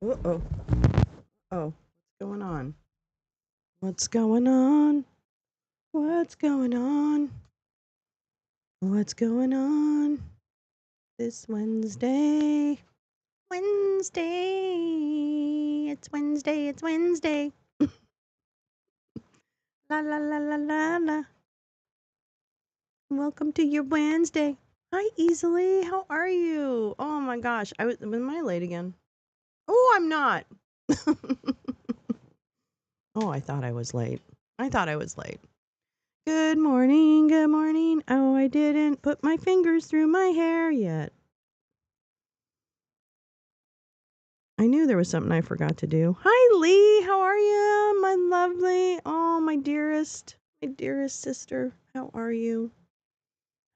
Uh-oh. Oh, what's going on? What's going on? What's going on? What's going on this Wednesday? Wednesday. It's Wednesday. It's Wednesday. La la la la la la. Welcome to your Wednesday. Hi, Easily. How are you? Oh my gosh. Am I late again? Oh, I'm not. Oh, I thought I was late. Good morning, good morning. Oh, I didn't put my fingers through my hair yet. I knew there was something I forgot to do. Hi, Lee. How are you, my lovely? Oh, my dearest sister. How are you?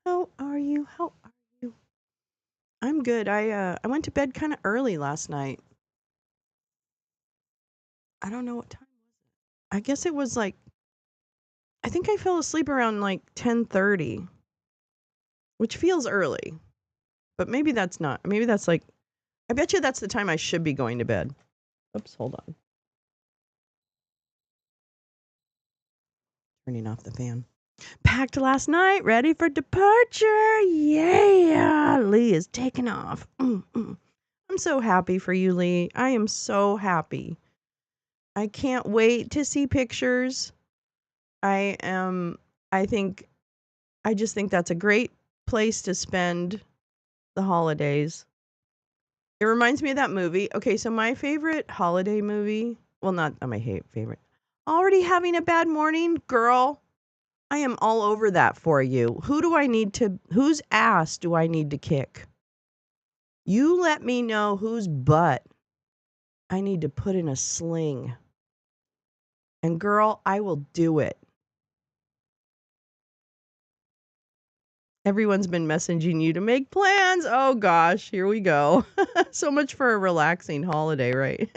How are you? How are you? I'm good. I went to bed kind of early last night. I don't know what time. I guess it was like I think I fell asleep around like 10:30, which feels early. But maybe that's not. Maybe that's like I bet you that's the time I should be going to bed. Oops, hold on. Turning off the fan. Packed last night, ready for departure. Yeah, Lee is taking off. I'm so happy for you, Lee. I am so happy. I can't wait to see pictures. I am, I think, I just think that's a great place to spend the holidays. It reminds me of that movie. Okay, so my favorite holiday movie, well, not my favorite. Already having a bad morning, girl. I am all over that for you. Whose ass do I need to kick? You let me know whose butt I need to put in a sling. And girl, I will do it. Everyone's been messaging you to make plans. Oh gosh, here we go. So much for a relaxing holiday, right?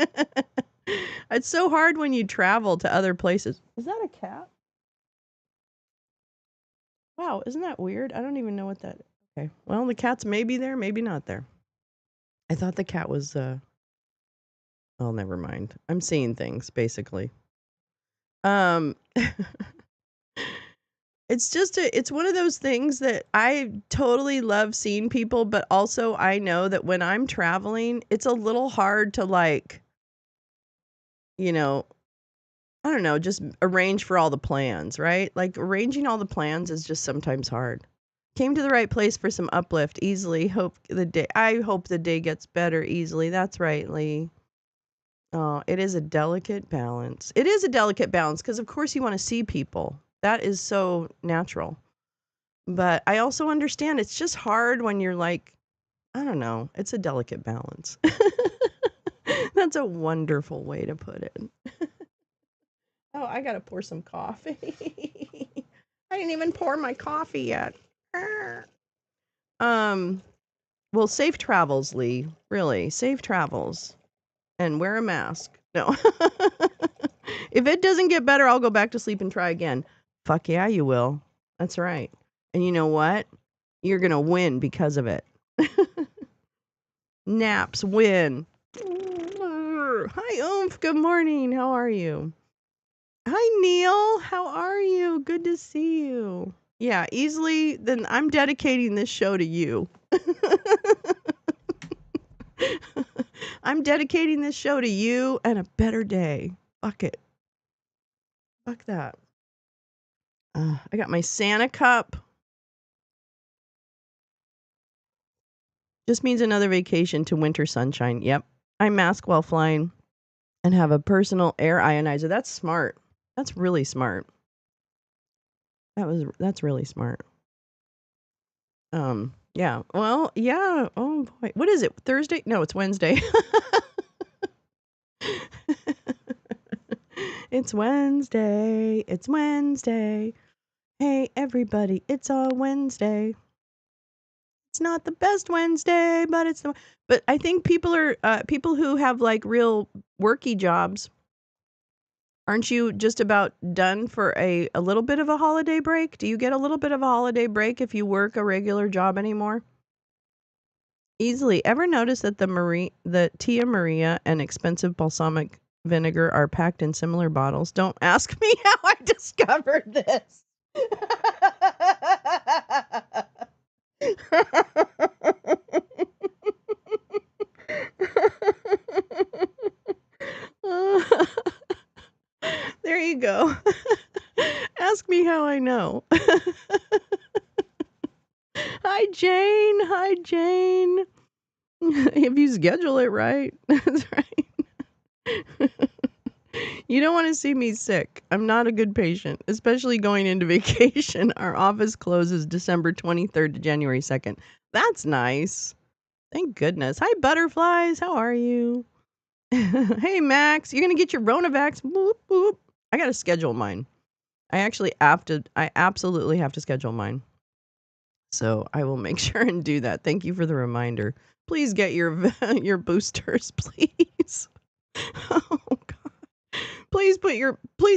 It's so hard when you travel to other places. Is that a cat? Wow, isn't that weird? I don't even know what that. Okay. Well, the cat's maybe there, maybe not there. I thought the cat was oh, never mind. I'm seeing things basically. Um it's one of those things that I totally love seeing people, but also I know that when I'm traveling, it's a little hard to like, you know, I don't know, just arrange for all the plans, right? Like arranging all the plans is just sometimes hard. Came to the right place for some uplift easily. I hope the day gets better easily. That's right, Lee. Oh, it is a delicate balance. It is a delicate balance because of course you want to see people. That is so natural. But I also understand it's just hard when you're like, I don't know, it's a delicate balance. That's a wonderful way to put it. Oh, I gotta pour some coffee. I didn't even pour my coffee yet. Um, well, safe travels, Lee. Really, safe travels. And wear a mask. No. If it doesn't get better, I'll go back to sleep and try again. Fuck yeah, you will. That's right. And you know what? You're gonna win because of it. Naps win. Hi, Oomph. Good morning. How are you? Hi, Neil. How are you? Good to see you. Yeah, easily. Then I'm dedicating this show to you. I'm dedicating this show to you and a better day. Fuck it. Fuck that. I got my Santa cup. Just means another vacation to winter sunshine. Yep. I mask while flying and have a personal air ionizer. That's smart. That's really smart. That's really smart. Yeah. Well, yeah. Oh boy. What is it? Thursday? No, it's Wednesday. It's Wednesday. It's Wednesday. Hey everybody, it's a Wednesday. It's not the best Wednesday, but but I think people who have like real worky jobs. Aren't you just about done for a little bit of a holiday break? Do you get a little bit of a holiday break if you work a regular job anymore? Easily. Ever notice that the Tia Maria and expensive balsamic vinegar are packed in similar bottles? Don't ask me how I discovered this. There you go. Ask me how I know. Hi, Jane. Hi, Jane. If you schedule it right. That's right. You don't want to see me sick. I'm not a good patient, especially going into vacation. Our office closes December 23rd to January 2nd. That's nice. Thank goodness. Hi, butterflies. How are you? Hey, Max. You're going to get your Ronavax. Boop, boop. I got to schedule mine. I absolutely have to schedule mine. So I will make sure and do that. Thank you for the reminder. Please get your your boosters, please. Oh God. Please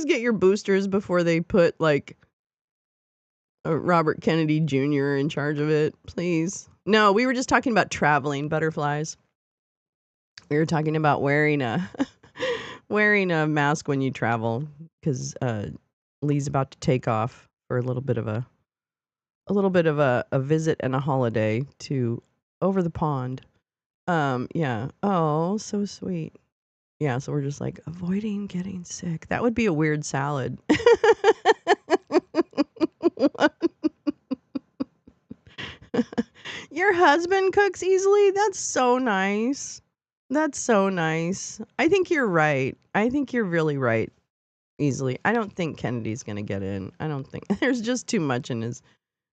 get your boosters before they put like Robert Kennedy Jr. in charge of it, please. No, we were just talking about traveling, butterflies. We were talking about wearing a wearing a mask when you travel because Lee's about to take off for a little bit of a visit and a holiday to over the pond. Yeah. Oh, so sweet. Yeah, so we're just like avoiding getting sick. That would be a weird salad. Your husband cooks easily? That's so nice. That's so nice. I think you're right. I think you're really right. Easily. I don't think Kennedy's going to get in. I don't think there's just too much in his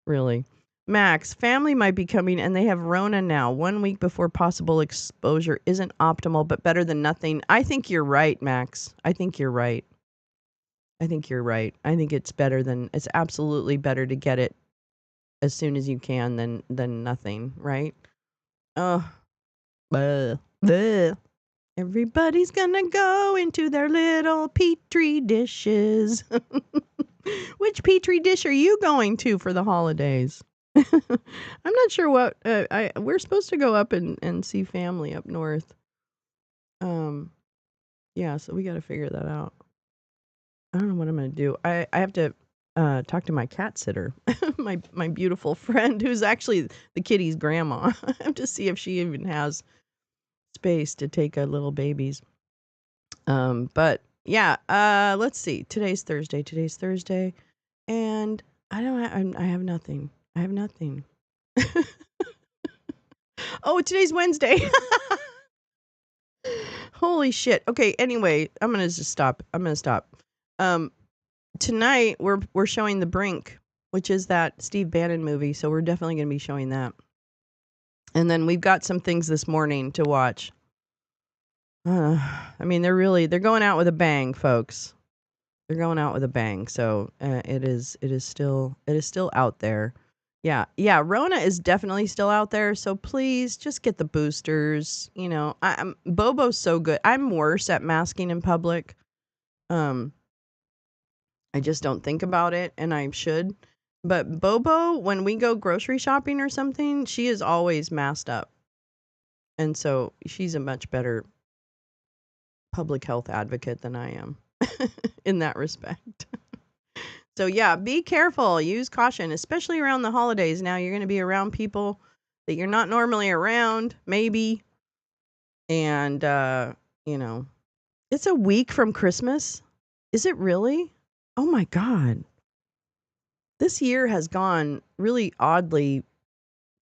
really. Max, family might be coming and they have Rona now. 1 week before possible exposure isn't optimal, but better than nothing. I think you're right, Max. I think you're right. I think you're right. I think it's absolutely better to get it as soon as you can than nothing, right? Oh, bleh, bleh. Everybody's gonna go into their little petri dishes. Which petri dish are you going to for the holidays? I'm not sure what we're supposed to go up and see family up north. Yeah, so we got to figure that out. I don't know what I'm gonna do. I have to talk to my cat sitter, my beautiful friend who's actually the kitty's grandma. I have to see if she even has space to take little babies. But yeah, let's see. Today's Thursday, and I have nothing. I have nothing. Oh, today's Wednesday. Holy shit. Okay, anyway, I'm going to just stop. I'm going to stop. Tonight we're showing The Brink, which is that Steve Bannon movie, so we're definitely going to be showing that. And then we've got some things this morning to watch. I mean, they're going out with a bang, folks. They're going out with a bang. So, it is still out there. Yeah. Yeah, Rona is definitely still out there, so please just get the boosters, you know. Bobo's so good. I'm worse at masking in public. Um, I just don't think about it, and I should. But Bobo, when we go grocery shopping or something, she is always masked up. And so she's a much better public health advocate than I am in that respect. So yeah, be careful, use caution, especially around the holidays. Now you're going to be around people that you're not normally around, maybe. And you know, it's a week from Christmas. Is it really? Oh my God. This year has gone really oddly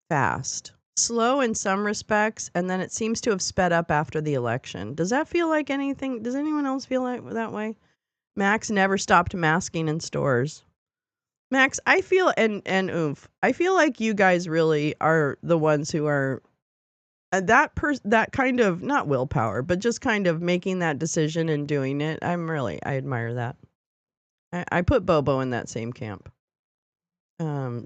fast. Slow in some respects, and then it seems to have sped up after the election. Does that feel like anything? Does anyone else feel like that way? Max never stopped masking in stores. Max, I feel and oomph. I feel like you guys really are the ones who are that kind of not willpower, but just kind of making that decision and doing it. I admire that. I put Bobo in that same camp.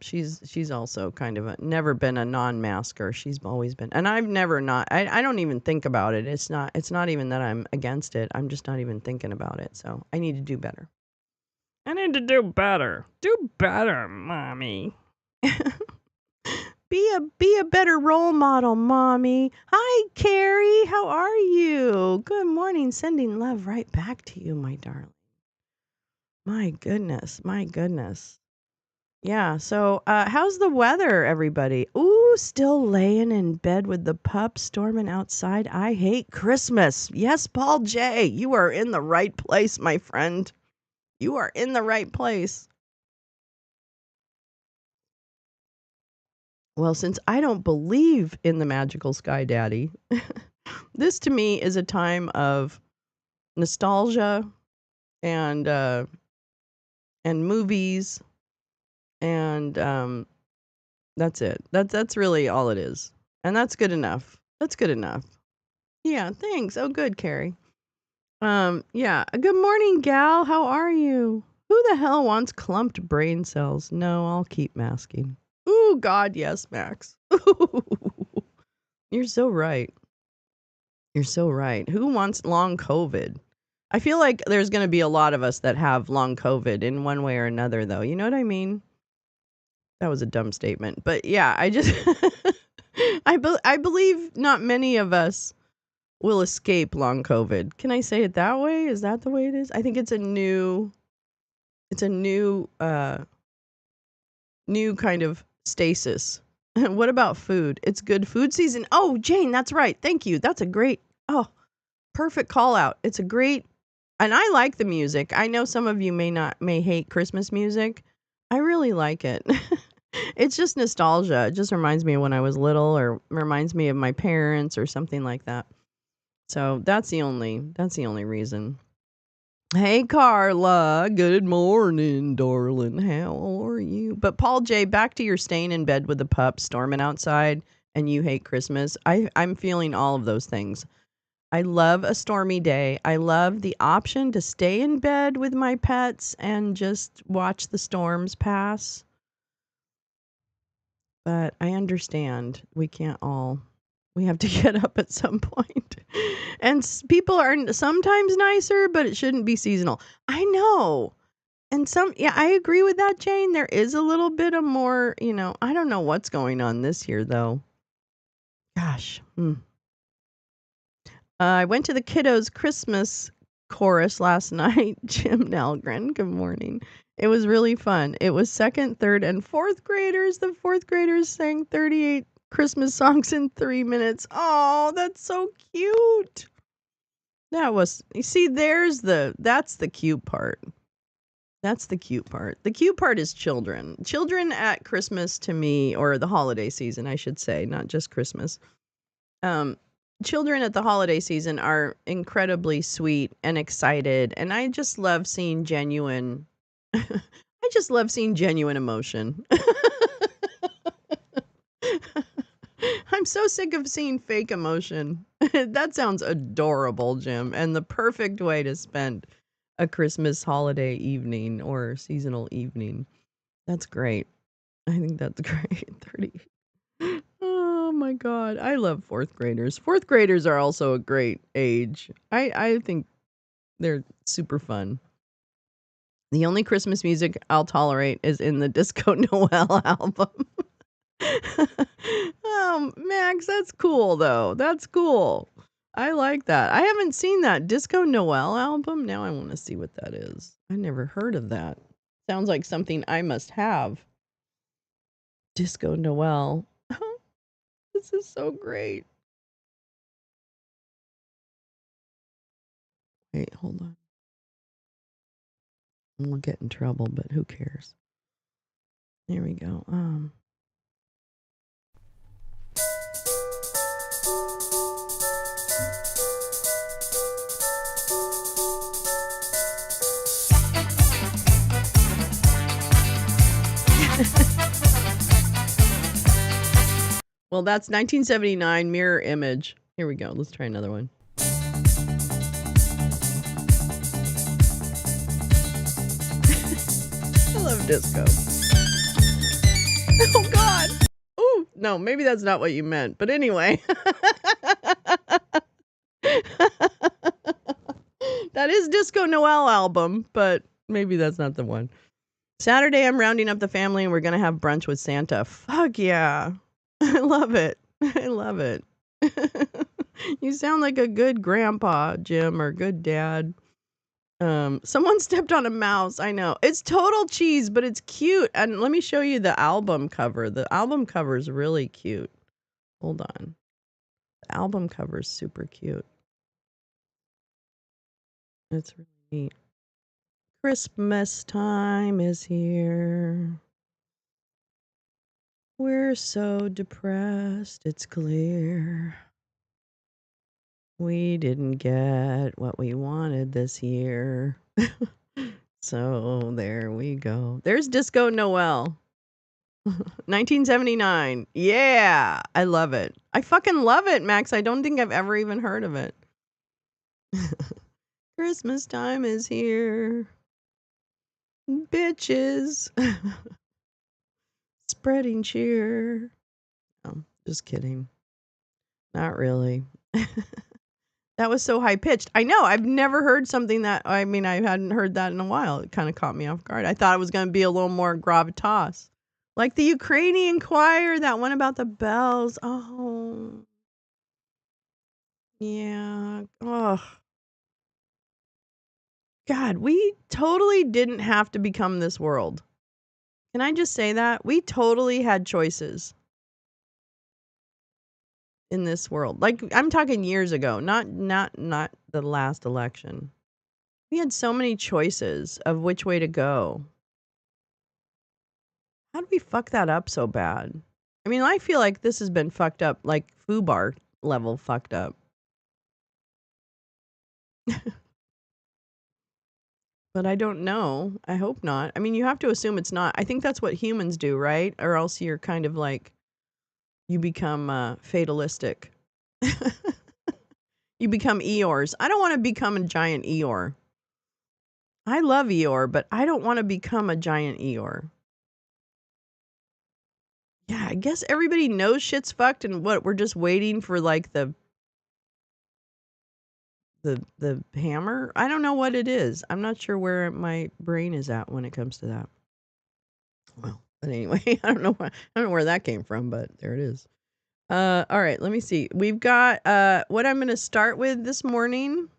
She's also kind of never been a non-masker. She's always been, and I've never not. I don't even think about it. It's not even that I'm against it. I'm just not even thinking about it. So I need to do better. I need to do better. Do better, mommy. Be a better role model, Mommy. Hi, Carrie. How are you? Good morning. Sending love right back to you, my darling. My goodness. My goodness. Yeah. So, how's the weather, everybody? Ooh, still laying in bed with the pup storming outside. I hate Christmas. Yes, Paul J. You are in the right place, my friend. You are in the right place. Well, since I don't believe in the magical sky daddy, this to me is a time of nostalgia and movies and that's it. That's really all it is. And that's good enough. That's good enough. Yeah, thanks. Oh, good, Carrie. Yeah. Good morning, gal. How are you? Who the hell wants clumped brain cells? No, I'll keep masking. Ooh, God, yes, Max. You're so right. You're so right. Who wants long COVID? I feel like there's going to be a lot of us that have long COVID in one way or another, though. You know what I mean? That was a dumb statement. But yeah, I just, I believe not many of us will escape long COVID. Can I say it that way? Is that the way it is? I think it's a new, new kind of stasis. What about food? It's good food season. Oh, Jane, that's right. Thank you. That's a great, perfect call out. It's a great, and I like the music. I know some of you may hate Christmas music. I really like it. It's just nostalgia. It just reminds me of when I was little or reminds me of my parents or something like that. So that's the only reason. Hey Carla, good morning, darling. How are you? But Paul J, back to your staying in bed with the pup storming outside and you hate Christmas. I'm feeling all of those things. I love a stormy day. I love the option to stay in bed with my pets and just watch the storms pass. But I understand we can't all. We have to get up at some point. And people are sometimes nicer, but it shouldn't be seasonal. I know. And yeah, I agree with that, Jane. There is a little bit of more, I don't know what's going on this year, though. Gosh. I went to the kiddos' Christmas chorus last night. Jim Nalgren, good morning. It was really fun. It was second, third, and fourth graders. The fourth graders sang 38 Christmas songs in 3 minutes. Oh, that's so cute. You see, that's the cute part. That's the cute part. The cute part is children. Children at Christmas to me, or the holiday season, I should say, not just Christmas. Children at the holiday season are incredibly sweet and excited, and I just love seeing genuine emotion. I'm so sick of seeing fake emotion. That sounds adorable, Jim, and the perfect way to spend a Christmas holiday evening or seasonal evening. That's great. I think that's great. 30. Oh my God. I love fourth graders. Fourth graders are also a great age. I think they're super fun. The only Christmas music I'll tolerate is in the Disco Noel album. Max, that's cool though. That's cool. I like that. I haven't seen that Disco Noel album. Now I want to see what that is. I never heard of that. Sounds like something I must have. Disco Noel. This is so great. Wait, hold on. We'll get in trouble, but who cares? There we go. Well, that's 1979 Mirror Image. Here we go. Let's try another one. I love disco. Oh, God. Oh, no, maybe that's not what you meant. But anyway. That is Disco Noel album, but maybe that's not the one. Saturday, I'm rounding up the family and we're going to have brunch with Santa. Fuck yeah. I love it. I love it. You sound like a good grandpa, Jim, or good dad. Someone stepped on a mouse. I know. It's total cheese, but it's cute. And let me show you the album cover. The album cover is really cute. Hold on. The album cover is super cute. It's really neat. Christmas time is here. We're so depressed, it's clear. We didn't get what we wanted this year. So there we go. There's Disco Noel. 1979. Yeah, I love it. I fucking love it, Max. I don't think I've ever even heard of it. Christmas time is here. Bitches. Spreading cheer. Oh, just kidding. Not really. That was so high pitched. I know. I've never heard something that, I mean, I hadn't heard that in a while. It kind of caught me off guard. I thought it was going to be a little more gravitas. Like the Ukrainian choir, that one about the bells. Oh, yeah. Oh, God, we totally didn't have to become this world. Can I just say that? We totally had choices in this world. Like, I'm talking years ago, not the last election. We had so many choices of which way to go. How did we fuck that up so bad? I mean, I feel like this has been fucked up, like FUBAR level fucked up. But I don't know. I hope not. I mean, you have to assume it's not. I think that's what humans do, right? Or else you're kind of like, you become fatalistic. You become Eeyores. I don't want to become a giant Eeyore. I love Eeyore, but I don't want to become a giant Eeyore. Yeah, I guess everybody knows shit's fucked, and what, we're just waiting for like the hammer? I don't know what it is. I'm not sure where my brain is at when it comes to that. Well, but anyway, I don't know where that came from, but there it is. All right, let me see. We've got what I'm going to start with this morning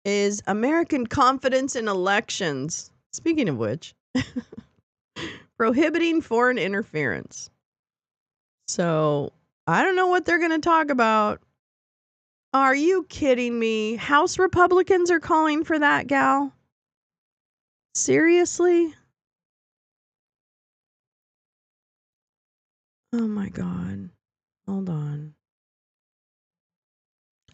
is American confidence in elections. Speaking of which, prohibiting foreign interference. So, I don't know what they're going to talk about. Are you kidding me? House Republicans are calling for that, gal? Seriously? Oh my God. Hold on.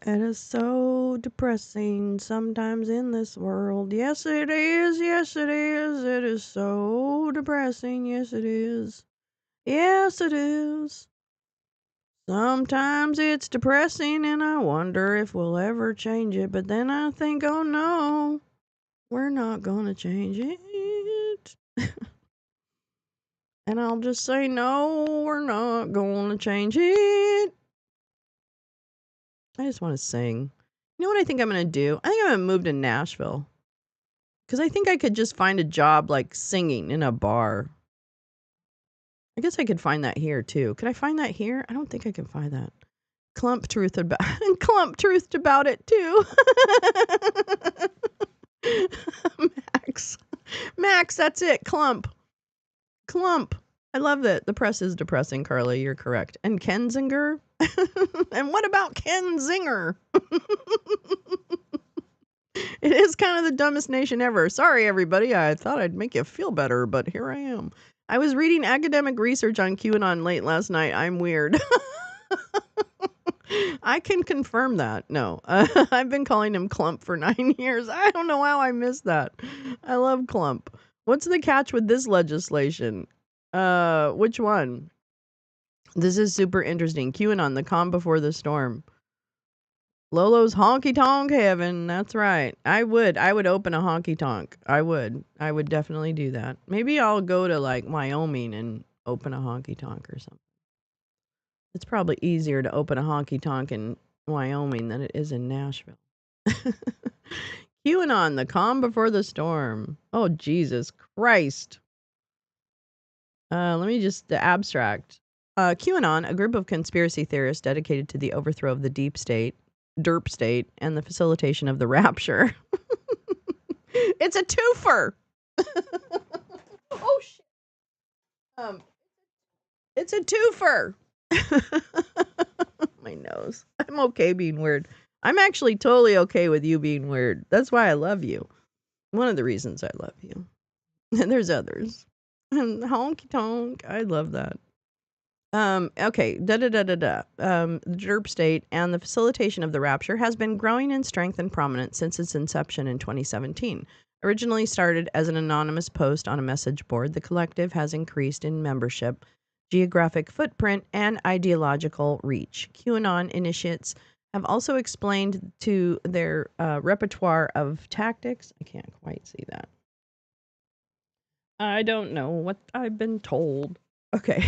It is so depressing sometimes in this world. Yes, it is. Yes, it is. It is so depressing. Yes, it is. Yes, it is. Sometimes it's depressing and I wonder if we'll ever change it. But then I think, oh no, we're not going to change it. And I'll just say, no, we're not going to change it. I just want to sing. You know what I think I'm going to do? I think I'm going to move to Nashville. Because I think I could just find a job like singing in a bar. I guess I could find that here too. Could I find that here? I don't think I can find that. Clump truth about it too. Max, that's it. Clump. I love that. The press is depressing, Carly. You're correct. And Kenzinger? And what about Ken Zinger? It is kind of the dumbest nation ever. Sorry, everybody. I thought I'd make you feel better, but here I am. I was reading academic research on QAnon late last night. I'm weird. I can confirm that. No, I've been calling him Clump for 9 years. I don't know how I missed that. I love Clump. What's the catch with this legislation? Which one? This is super interesting. QAnon, the calm before the storm. Lolo's honky tonk heaven. That's right. I would open a honky tonk. I would definitely do that. Maybe I'll go to like Wyoming and open a honky tonk or something. It's probably easier to open a honky tonk in Wyoming than it is in Nashville. QAnon, the calm before the storm. Oh, Jesus Christ. Let me just, the abstract. QAnon, a group of conspiracy theorists dedicated to the overthrow of the deep state, derp state, and the facilitation of the rapture. It's a twofer. Oh shit. Um, it's a twofer. My nose. I'm okay being weird. I'm actually totally okay with you being weird. That's why I love you. One of the reasons I love you. And there's others. Honky tonk. I love that. Okay. The derp state and the facilitation of the rapture has been growing in strength and prominence since its inception in 2017. Originally started as an anonymous post on a message board, the collective has increased in membership, geographic footprint, and ideological reach. QAnon initiates have also explained to their repertoire of tactics. I can't quite see that. I don't know what I've been told. Okay.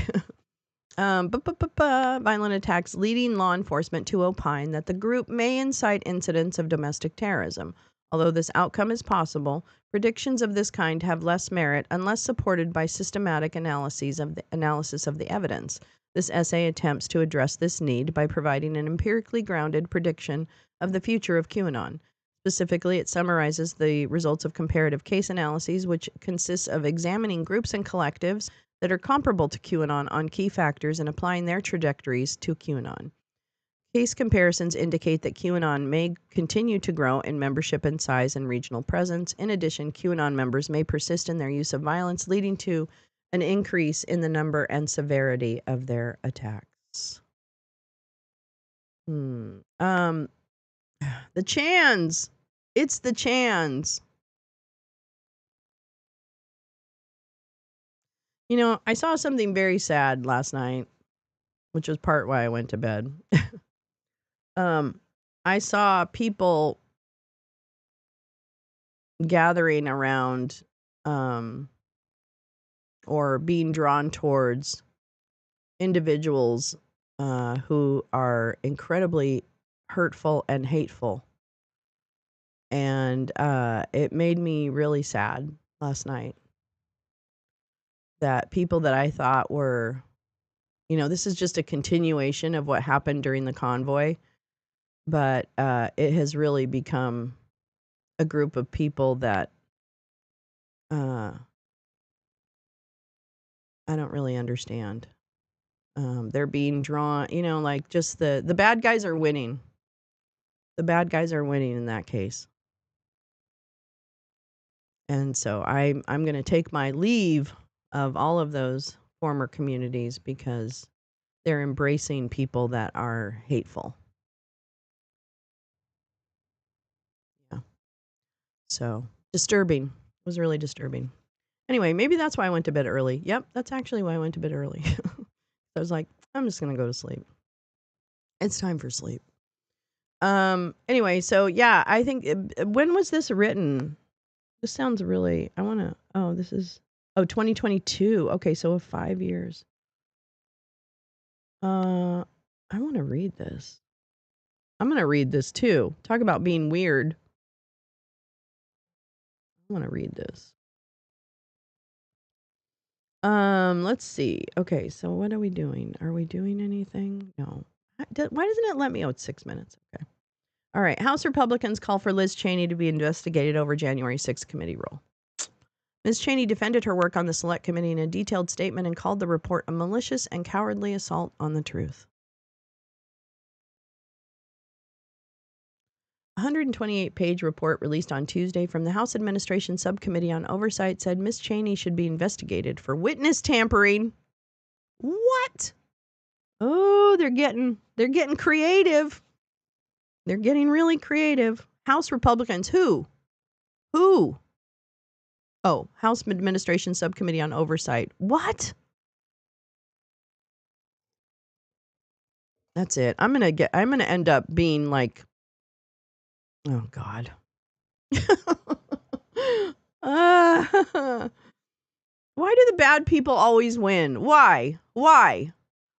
Violent attacks leading law enforcement to opine that the group may incite incidents of domestic terrorism. Although this outcome is possible, predictions of this kind have less merit unless supported by systematic analysis of the evidence. This essay attempts to address this need by providing an empirically grounded prediction of the future of QAnon. Specifically, it summarizes the results of comparative case analyses, which consists of examining groups and collectives that are comparable to QAnon on key factors and applying their trajectories to QAnon. Case comparisons indicate that QAnon may continue to grow in membership and size and regional presence. In addition, QAnon members may persist in their use of violence, leading to an increase in the number and severity of their attacks. The Chans. It's the Chans. You know, I saw something very sad last night, which was part why I went to bed. I saw people gathering around or being drawn towards individuals who are incredibly hurtful and hateful. And it made me really sad last night that people that I thought were, you know, this is just a continuation of what happened during the convoy, but it has really become a group of people that I don't really understand. They're being drawn, you know, like just the bad guys are winning. The bad guys are winning in that case. And so I'm going to take my leave of all of those former communities because they're embracing people that are hateful. Yeah. So disturbing. It was really disturbing. Anyway, maybe that's why I went to bed early. Yep, that's actually why I went to bed early. I was like, I'm just going to go to sleep. It's time for sleep. Anyway, so yeah, I think when was this written? This sounds really, this is 2022. Okay, so 5 years. I want to read this. I'm going to read this too. Talk about being weird. I want to read this. Let's see. Okay, so what are we doing? Are we doing anything? No. Why doesn't it let me? Oh, it's 6 minutes. Okay. All right. House Republicans call for Liz Cheney to be investigated over January 6th committee rule. Ms. Cheney defended her work on the Select Committee in a detailed statement and called the report a malicious and cowardly assault on the truth. A 128-page report released on Tuesday from the House Administration Subcommittee on Oversight said Ms. Cheney should be investigated for witness tampering. What? Oh, they're getting creative. They're getting really creative. House Republicans, who? Oh, House Administration Subcommittee on Oversight. What? That's it. I'm going to end up being like, oh God. Why do the bad people always win? Why? Why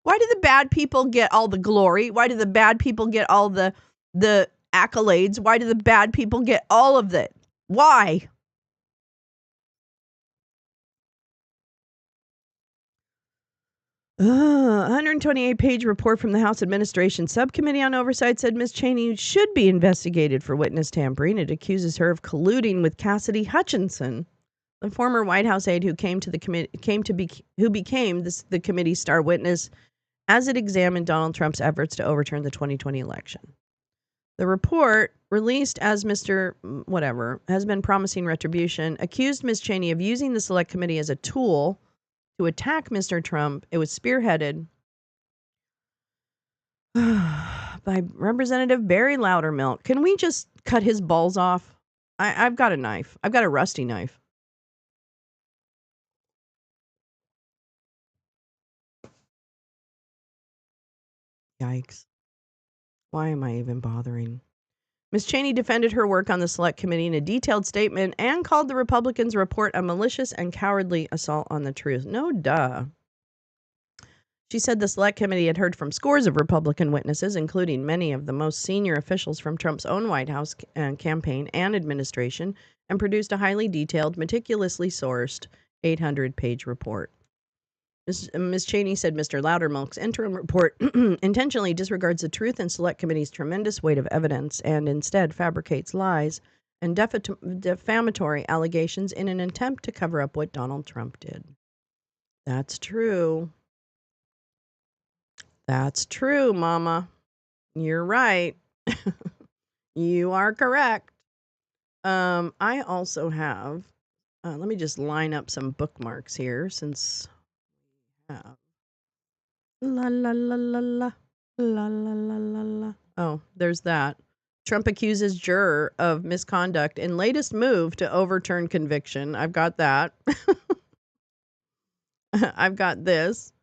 do the bad people get all the glory? Why do the bad people get all the accolades? Why do the bad people get all of it? Why? 128-page report from the House Administration Subcommittee on Oversight said Ms. Cheney should be investigated for witness tampering. It accuses her of colluding with Cassidy Hutchinson, the former White House aide who became the committee's star witness as it examined Donald Trump's efforts to overturn the 2020 election. The report, released as Mr. Whatever, has been promising retribution, accused Ms. Cheney of using the Select Committee as a tool to attack Mr. Trump. It was spearheaded by Representative Barry Loudermilk. Can we just cut his balls off? I've got a knife. I've got a rusty knife. Yikes. Why am I even bothering? Ms. Cheney defended her work on the Select Committee in a detailed statement and called the Republicans' report a malicious and cowardly assault on the truth. No duh. She said the Select Committee had heard from scores of Republican witnesses, including many of the most senior officials from Trump's own White House campaign and administration, and produced a highly detailed, meticulously sourced 800-page report. Ms. Cheney said Mr. Loudermilk's interim report intentionally disregards the truth and Select Committee's tremendous weight of evidence and instead fabricates lies and defamatory allegations in an attempt to cover up what Donald Trump did. That's true. That's true, Mama. You're right. You are correct. I also have, let me just line up some bookmarks here since la la la la la la la la la la. Oh, there's that. Trump accuses juror of misconduct in latest move to overturn conviction. I've got that. I've got this.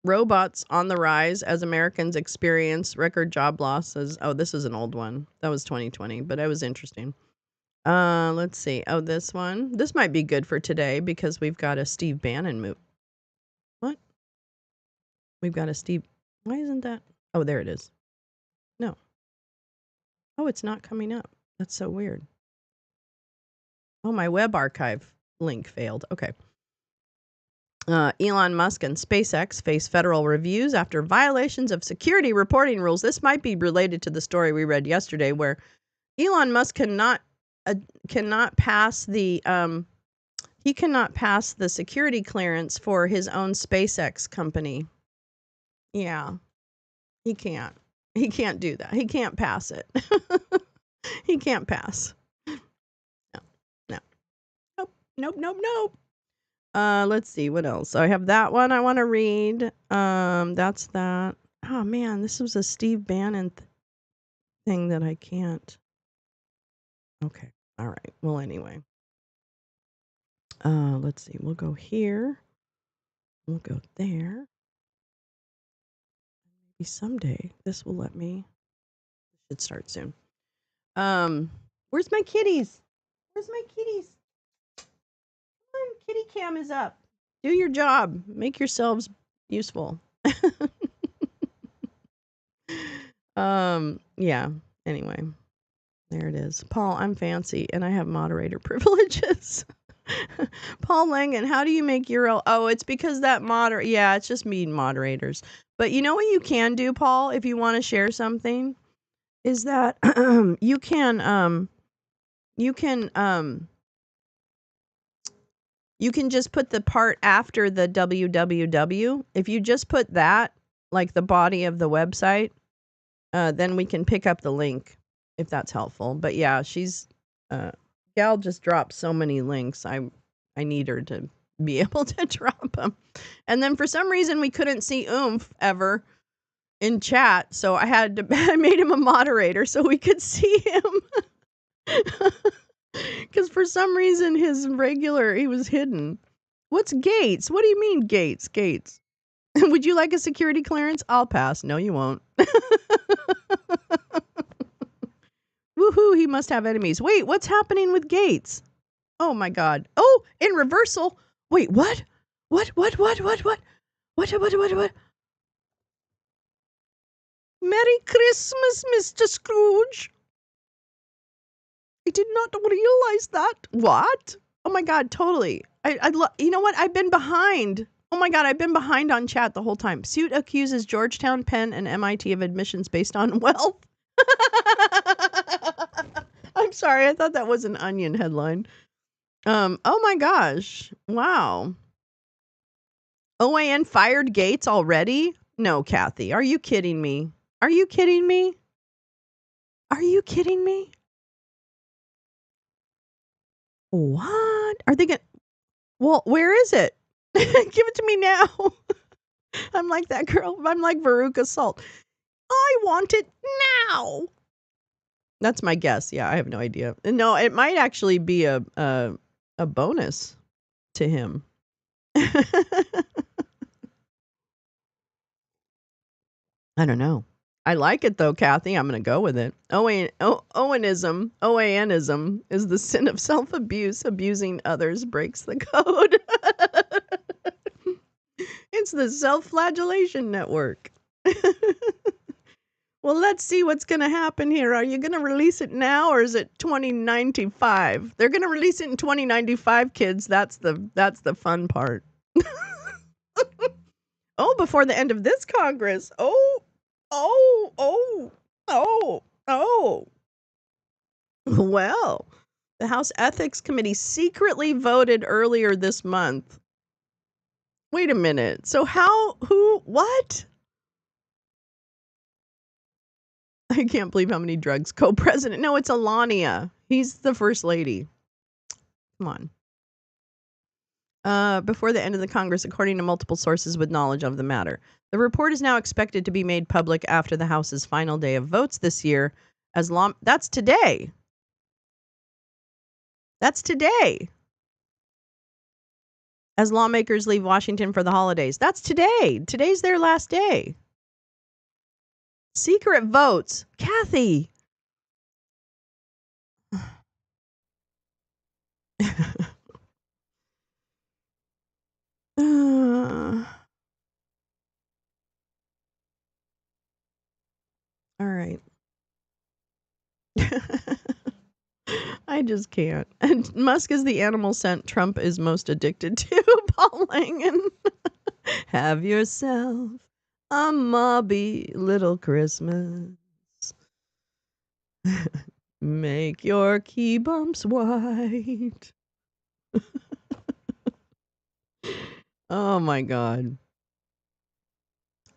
Robots on the rise as Americans experience record job losses. Oh, this is an old one. That was 2020, but it was interesting. Let's see. Oh, this one. This might be good for today because we've got a Steve Bannon move. What? We've got a Steve. Why isn't that? Oh, there it is. No. Oh, it's not coming up. That's so weird. Oh, my web archive link failed. Okay. Elon Musk and SpaceX face federal reviews after violations of security reporting rules. This might be related to the story we read yesterday where Elon Musk cannot pass the he cannot pass the security clearance for his own SpaceX company. Yeah. He can't. He can't do that. He can't pass it. He can't pass. No. Nope. Nope. Let's see what else. I have that one I want to read. That's that. Oh man, this was a Steve Bannon thing that I can't. Okay. All right. Well, anyway. Let's see. We'll go here. We'll go there. Maybe someday this will let me. Should start soon. Where's my kitties? Where's my kitties? Come on, kitty cam is up. Do your job. Make yourselves useful. Yeah. Anyway, there it is. Paul, I'm fancy and I have moderator privileges. Paul Langan, how do you make your? Oh, it's because that yeah, it's just me moderators. But you know what you can do, Paul, if you want to share something, is that you can just put the part after the www. If you just put that, like the body of the website, then we can pick up the link if that's helpful. But yeah, she's Gal just dropped so many links. I need her to be able to drop them. And then for some reason we couldn't see Oomph ever in chat, so I made him a moderator so we could see him. Because for some reason he was hidden. What's Gaetz? What do you mean Gaetz? Gaetz. Would you like a security clearance? I'll pass. No, you won't. Woohoo, he must have enemies. Wait, what's happening with Gaetz? Oh my God. Oh, in reversal. Wait, what? What? Merry Christmas, Mr. Scrooge. I did not realize that. What? Oh my God, totally. You know what? I've been behind. Oh my God, I've been behind on chat the whole time. Suit accuses Georgetown, Penn, and MIT of admissions based on wealth. I'm sorry, I thought that was an Onion headline. Oh my gosh. Wow. OAN fired Gaetz already? No, Kathy. Are you kidding me? Are you kidding me? Are you kidding me? What? Are they going to... Well, where is it? Give it to me now. I'm like that girl. I'm like Veruca Salt. I want it now. That's my guess. Yeah, I have no idea. No, it might actually be a bonus to him. I don't know. I like it though, Kathy. I'm going to go with it. Owenism is the sin of self-abuse. Abusing others breaks the code. It's the self-flagellation network. Well, let's see what's going to happen here. Are you going to release it now or is it 2095? They're going to release it in 2095, kids. That's the fun part. Oh, before the end of this Congress. Oh. Well, the House Ethics Committee secretly voted earlier this month. Wait a minute. So what? I can't believe how many drugs co-president. No, it's Alania. He's the first lady. Come on. Before the end of the Congress, according to multiple sources with knowledge of the matter. The report is now expected to be made public after the House's final day of votes this year. That's today. That's today. As lawmakers leave Washington for the holidays. That's today. Today's their last day. Secret votes. Kathy. All right. I just can't. And Musk is the animal scent Trump is most addicted to. Paul Langan. Have yourself a mobby little Christmas. Make your key bumps white. Oh my God.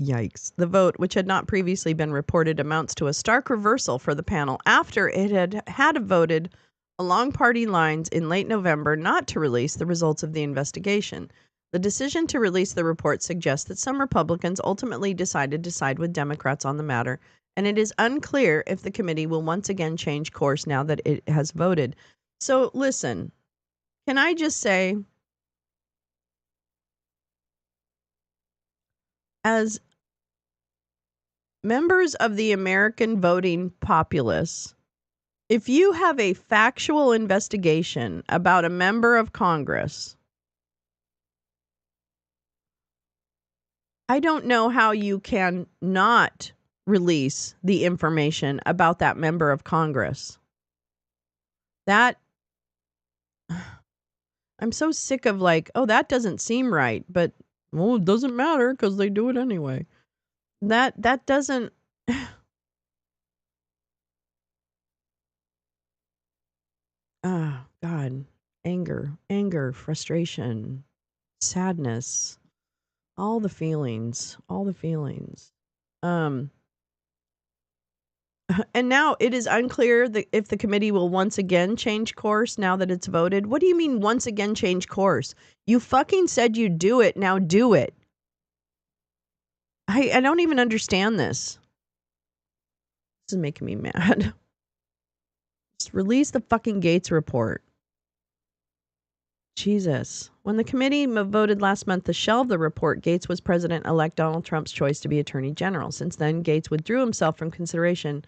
Yikes. The vote, which had not previously been reported, amounts to a stark reversal for the panel after it had voted along party lines in late November not to release the results of the investigation. The decision to release the report suggests that some Republicans ultimately decided to side with Democrats on the matter, and it is unclear if the committee will once again change course now that it has voted. So listen, can I just say, as members of the American voting populace, if you have a factual investigation about a member of Congress, I don't know how you can not release the information about that member of Congress. That, I'm so sick of that doesn't seem right, but well, it doesn't matter because they do it anyway. That doesn't. Oh, God. Anger, frustration, sadness, all the feelings. And now it is unclear if the committee will once again change course now that it's voted. What do you mean once again change course? You fucking said you'd do it. Now do it. I don't even understand this. This is making me mad. Just release the fucking Gaetz report. Jesus. When the committee voted last month to shelve the report, Gaetz was President-elect Donald Trump's choice to be Attorney General. Since then, Gaetz withdrew himself from consideration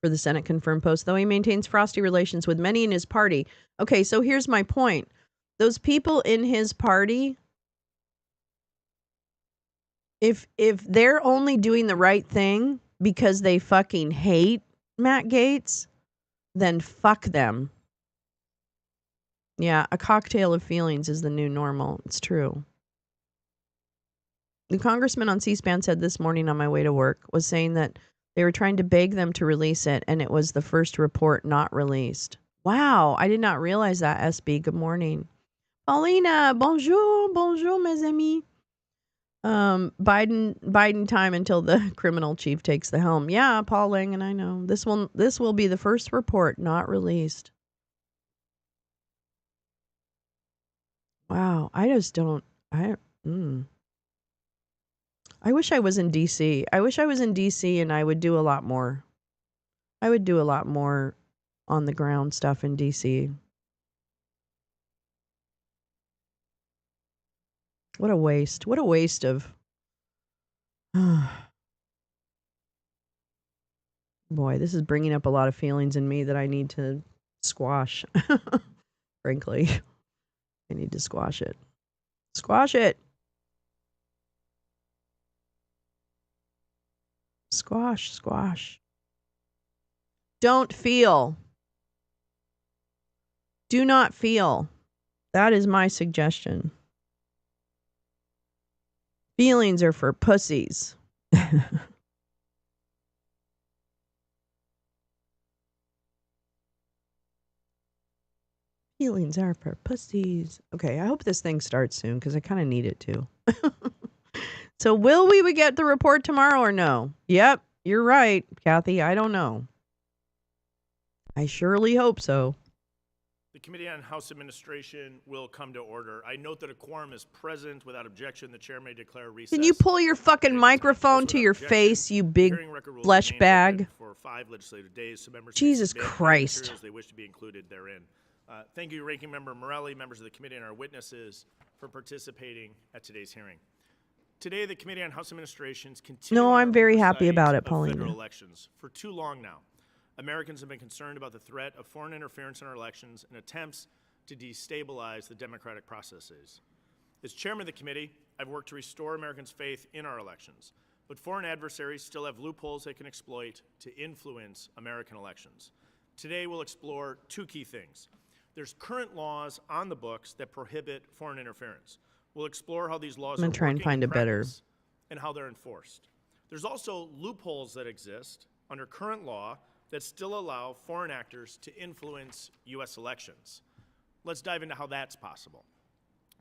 for the Senate-confirmed post, though he maintains frosty relations with many in his party. Okay, so here's my point. Those people in his party, if they're only doing the right thing because they fucking hate Matt Gaetz, then fuck them. Yeah, a cocktail of feelings is the new normal. It's true. The congressman on C-SPAN said this morning on my way to work, was saying that they were trying to beg them to release it, and it was the first report not released. Wow, I did not realize that, SB. Good morning. Paulina, bonjour, mes amis. Biden time until the criminal chief takes the helm. Yeah, Paul Langen, I know. This will be the first report not released. Wow, I just don't. I wish I was in DC. I wish I was in DC and I would do a lot more. I would do a lot more on the ground stuff in DC. What a waste. What a waste of. Boy, this is bringing up a lot of feelings in me that I need to squash. Frankly, I need to squash it. Squash it. Squash. Don't feel. Do not feel. That is my suggestion. Feelings are for pussies. Feelings are for pussies. Okay, I hope this thing starts soon because I kind of need it to. So will we get the report tomorrow or no? Yep, you're right, Kathy. I don't know. I surely hope so. The Committee on House Administration will come to order. I note that a quorum is present. Without objection, the chair may declare recess. Can you pull your fucking microphone to your face, you big flesh bag? For 5 legislative days, so members Jesus Christ. They wish to be included therein. Thank you, Ranking Member Morelli, members of the committee, and our witnesses for participating at today's hearing. Today, the Committee on House Administration's continuing. No, I'm very happy oversight about it, of Paulina. Federal elections. For too long now, Americans have been concerned about the threat of foreign interference in our elections and attempts to destabilize the democratic processes. As chairman of the committee, I've worked to restore Americans' faith in our elections, but foreign adversaries still have loopholes they can exploit to influence American elections. Today, we'll explore 2 key things. There's current laws on the books that prohibit foreign interference. We'll explore how these laws are try and working find in a better practice and how they're enforced. There's also loopholes that exist under current law that still allow foreign actors to influence U.S. elections. Let's dive into how that's possible.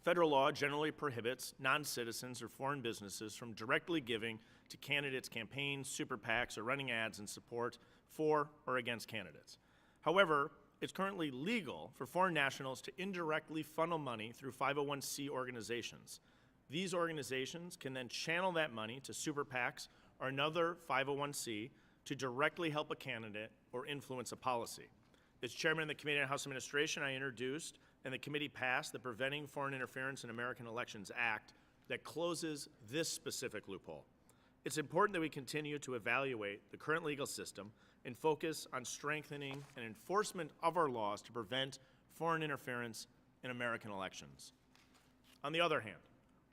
Federal law generally prohibits non-citizens or foreign businesses from directly giving to candidates' campaigns, super PACs, or running ads in support for or against candidates. However, it's currently legal for foreign nationals to indirectly funnel money through 501c organizations. These organizations can then channel that money to super PACs or another 501c to directly help a candidate or influence a policy. As chairman of the Committee on House Administration, I introduced and the committee passed the Preventing Foreign Interference in American Elections Act that closes this specific loophole. It's important that we continue to evaluate the current legal system and focus on strengthening and enforcement of our laws to prevent foreign interference in American elections. On the other hand,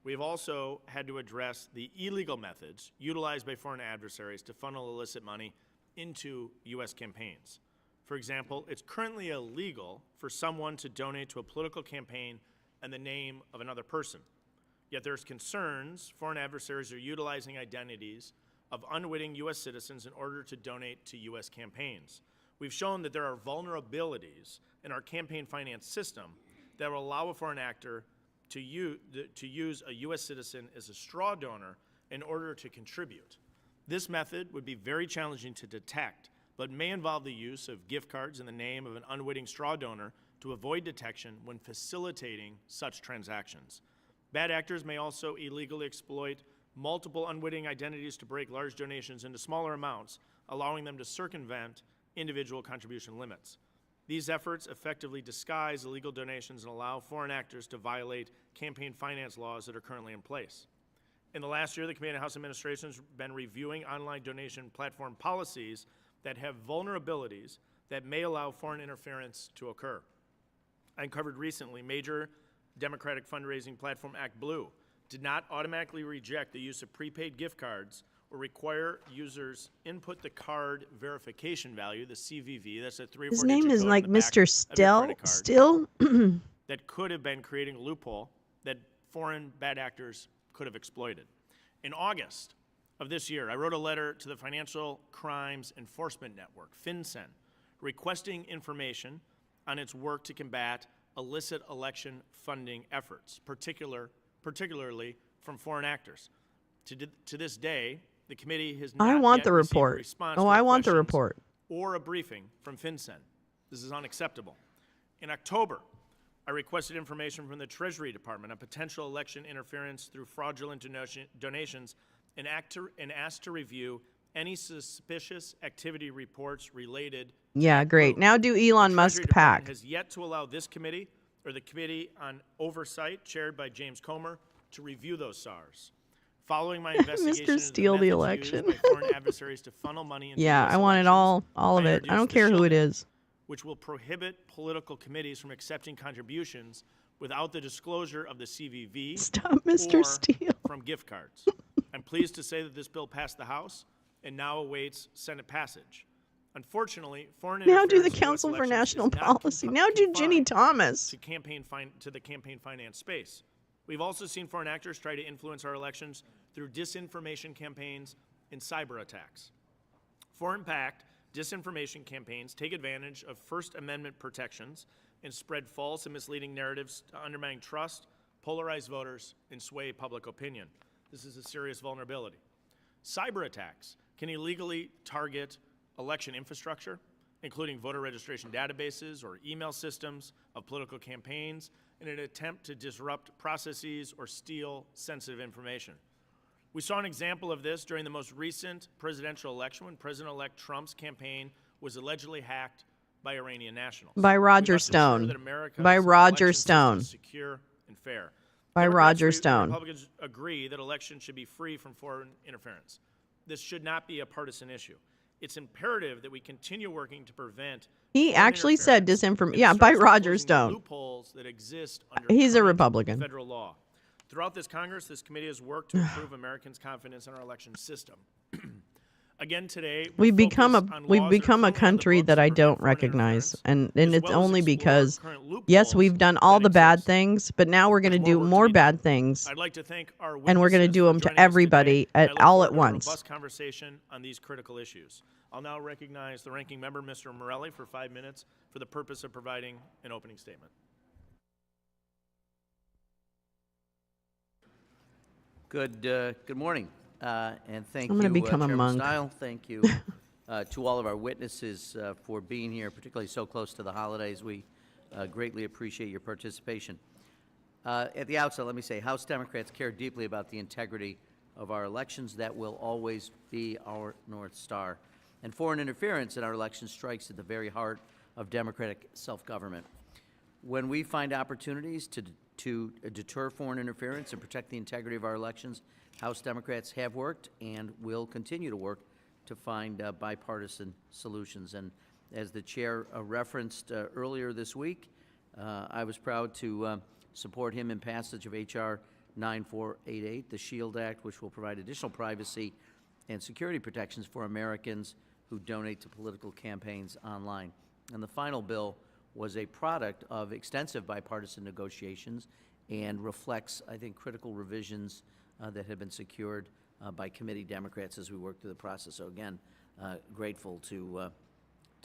we have also had to address the illegal methods utilized by foreign adversaries to funnel illicit money into U.S. campaigns. For example, it's currently illegal for someone to donate to a political campaign in the name of another person. Yet there's concerns foreign adversaries are utilizing identities of unwitting U.S. citizens in order to donate to U.S. campaigns. We've shown that there are vulnerabilities in our campaign finance system that will allow a foreign actor to use a U.S. citizen as a straw donor in order to contribute. This method would be very challenging to detect, but may involve the use of gift cards in the name of an unwitting straw donor to avoid detection when facilitating such transactions. Bad actors may also illegally exploit multiple unwitting identities to break large donations into smaller amounts, allowing them to circumvent individual contribution limits. These efforts effectively disguise illegal donations and allow foreign actors to violate campaign finance laws that are currently in place. In the last year, the Committee on House Administration has been reviewing online donation platform policies that have vulnerabilities that may allow foreign interference to occur. I uncovered recently major Democratic fundraising platform ActBlue did not automatically reject the use of prepaid gift cards or require users input the card verification value, the CVV, that's a 3 or 4 His name is like Mr. Still? that could have been creating a loophole that foreign bad actors could have exploited. In August of this year, I wrote a letter to the Financial Crimes Enforcement Network, FinCEN, requesting information on its work to combat illicit election funding efforts, particularly from foreign actors. To this day, the committee has not I want yet the received a report. response Oh, to I the want the questions report. or a briefing from FinCEN. This is unacceptable. In October, I requested information from the Treasury Department on potential election interference through fraudulent donations and asked to review any suspicious activity reports related to Yeah, great. ActBlue. Now do Elon The Musk Treasury Department PAC. has yet to allow this committee or the Committee on Oversight, chaired by James Comer, to review those SARs. Following my investigation Mr. into Steal the the methods used election. by foreign adversaries to funnel money into Yeah, U.S. I want it elections, all of it. I introduced don't the care who it Shield Act, is. which will prohibit political committees from accepting contributions without the disclosure of the CVV Stop, Mr. or Steele. from gift cards. I'm pleased to say that this bill passed the House and now awaits Senate passage. Unfortunately, foreign Now do the interference in US Council for elections National is not Policy. Now do Ginny confined Thomas. to the campaign finance space. We've also seen foreign actors try to influence our elections through disinformation campaigns and cyber attacks. Foreign-backed disinformation campaigns take advantage of First Amendment protections and spread false and misleading narratives to undermine trust, polarize voters, and sway public opinion. This is a serious vulnerability. Cyber attacks can illegally target election infrastructure, including voter registration databases or email systems of political campaigns, in an attempt to disrupt processes or steal sensitive information. We saw an example of this during the most recent presidential election when President-elect Trump's campaign was allegedly hacked by Iranian nationals. By Roger We must ensure Stone. that America's By Roger election system Stone. is secure and fair. By Democrats Roger and Stone. Republicans agree that elections should be free from foreign interference. This should not be a partisan issue. It's imperative that we continue working to prevent He foreign actually said interference disinformation. and Yeah, to by start Roger closing the Stone. loopholes that exist under He's a current Republican. federal law. Throughout this Congress, this committee has worked to improve Americans' confidence in our election system. Again today, We've we'll become focus a on we've laws that are become a currently on the country books that to I prevent don't foreign recognize, interference, and as it's well as only explore because current yes, loopholes we've done all that the bad exist. things, but now we're going to There's do more work more to be done. bad things, I'd like to thank our and we're going to witnesses do for them to joining us today, everybody and I look all forward at to a once. robust conversation on these critical issues. I'll now recognize the ranking member, Mr. Morelli, for 5 minutes for the purpose of providing an opening statement. Good morning, and thank I'm you, gonna become a Chairman monk. Stile. Thank you to all of our witnesses for being here, particularly so close to the holidays. We greatly appreciate your participation. At the outset, let me say, House Democrats care deeply about the integrity of our elections. That will always be our North Star. And foreign interference in our elections strikes at the very heart of democratic self-government. When we find opportunities to deter foreign interference and protect the integrity of our elections, House Democrats have worked and will continue to work to find bipartisan solutions. And as the chair referenced earlier this week, I was proud to support him in passage of H.R. 9488, the SHIELD Act, which will provide additional privacy and security protections for Americans who donate to political campaigns online. And the final bill was a product of extensive bipartisan negotiations and reflects, I think, critical revisions that have been secured by committee Democrats as we work through the process. So again, grateful to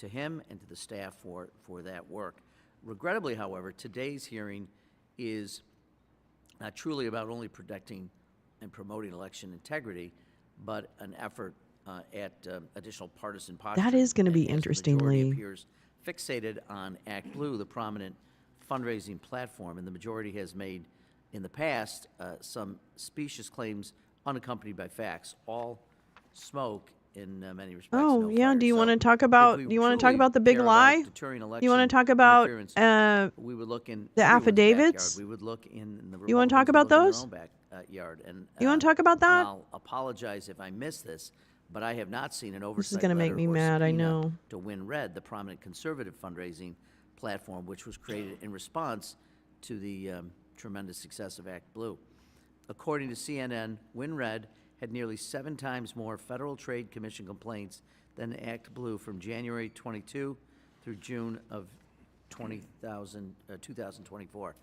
him and to the staff for that work. Regrettably, however, today's hearing is not truly about only protecting and promoting election integrity, but an effort at additional partisan posturing. That is going to be as the interesting, majority Lee. appears fixated on ActBlue, the prominent fundraising platform, and the majority has made in the past some specious claims unaccompanied by facts, all smoke in many respects. Oh, no yeah. fire. Do you So want to talk if about? we Do you want to talk truly about the big care about lie? deterring Do you want election to talk about interference, we would look in the everyone's affidavits? backyard. We would look in the You wanna talk Republicans about would look those? in their own backyard. And You wanna talk about and that? I'll apologize if I missed this, but I have not seen an oversight This is going to make letter me or mad. I subpoena know. to WinRed, the prominent conservative fundraising platform, which was created in response to the tremendous success of ActBlue. According to CNN, WinRed had nearly 7 times more Federal Trade Commission complaints than ActBlue from January 22 through June of 2024.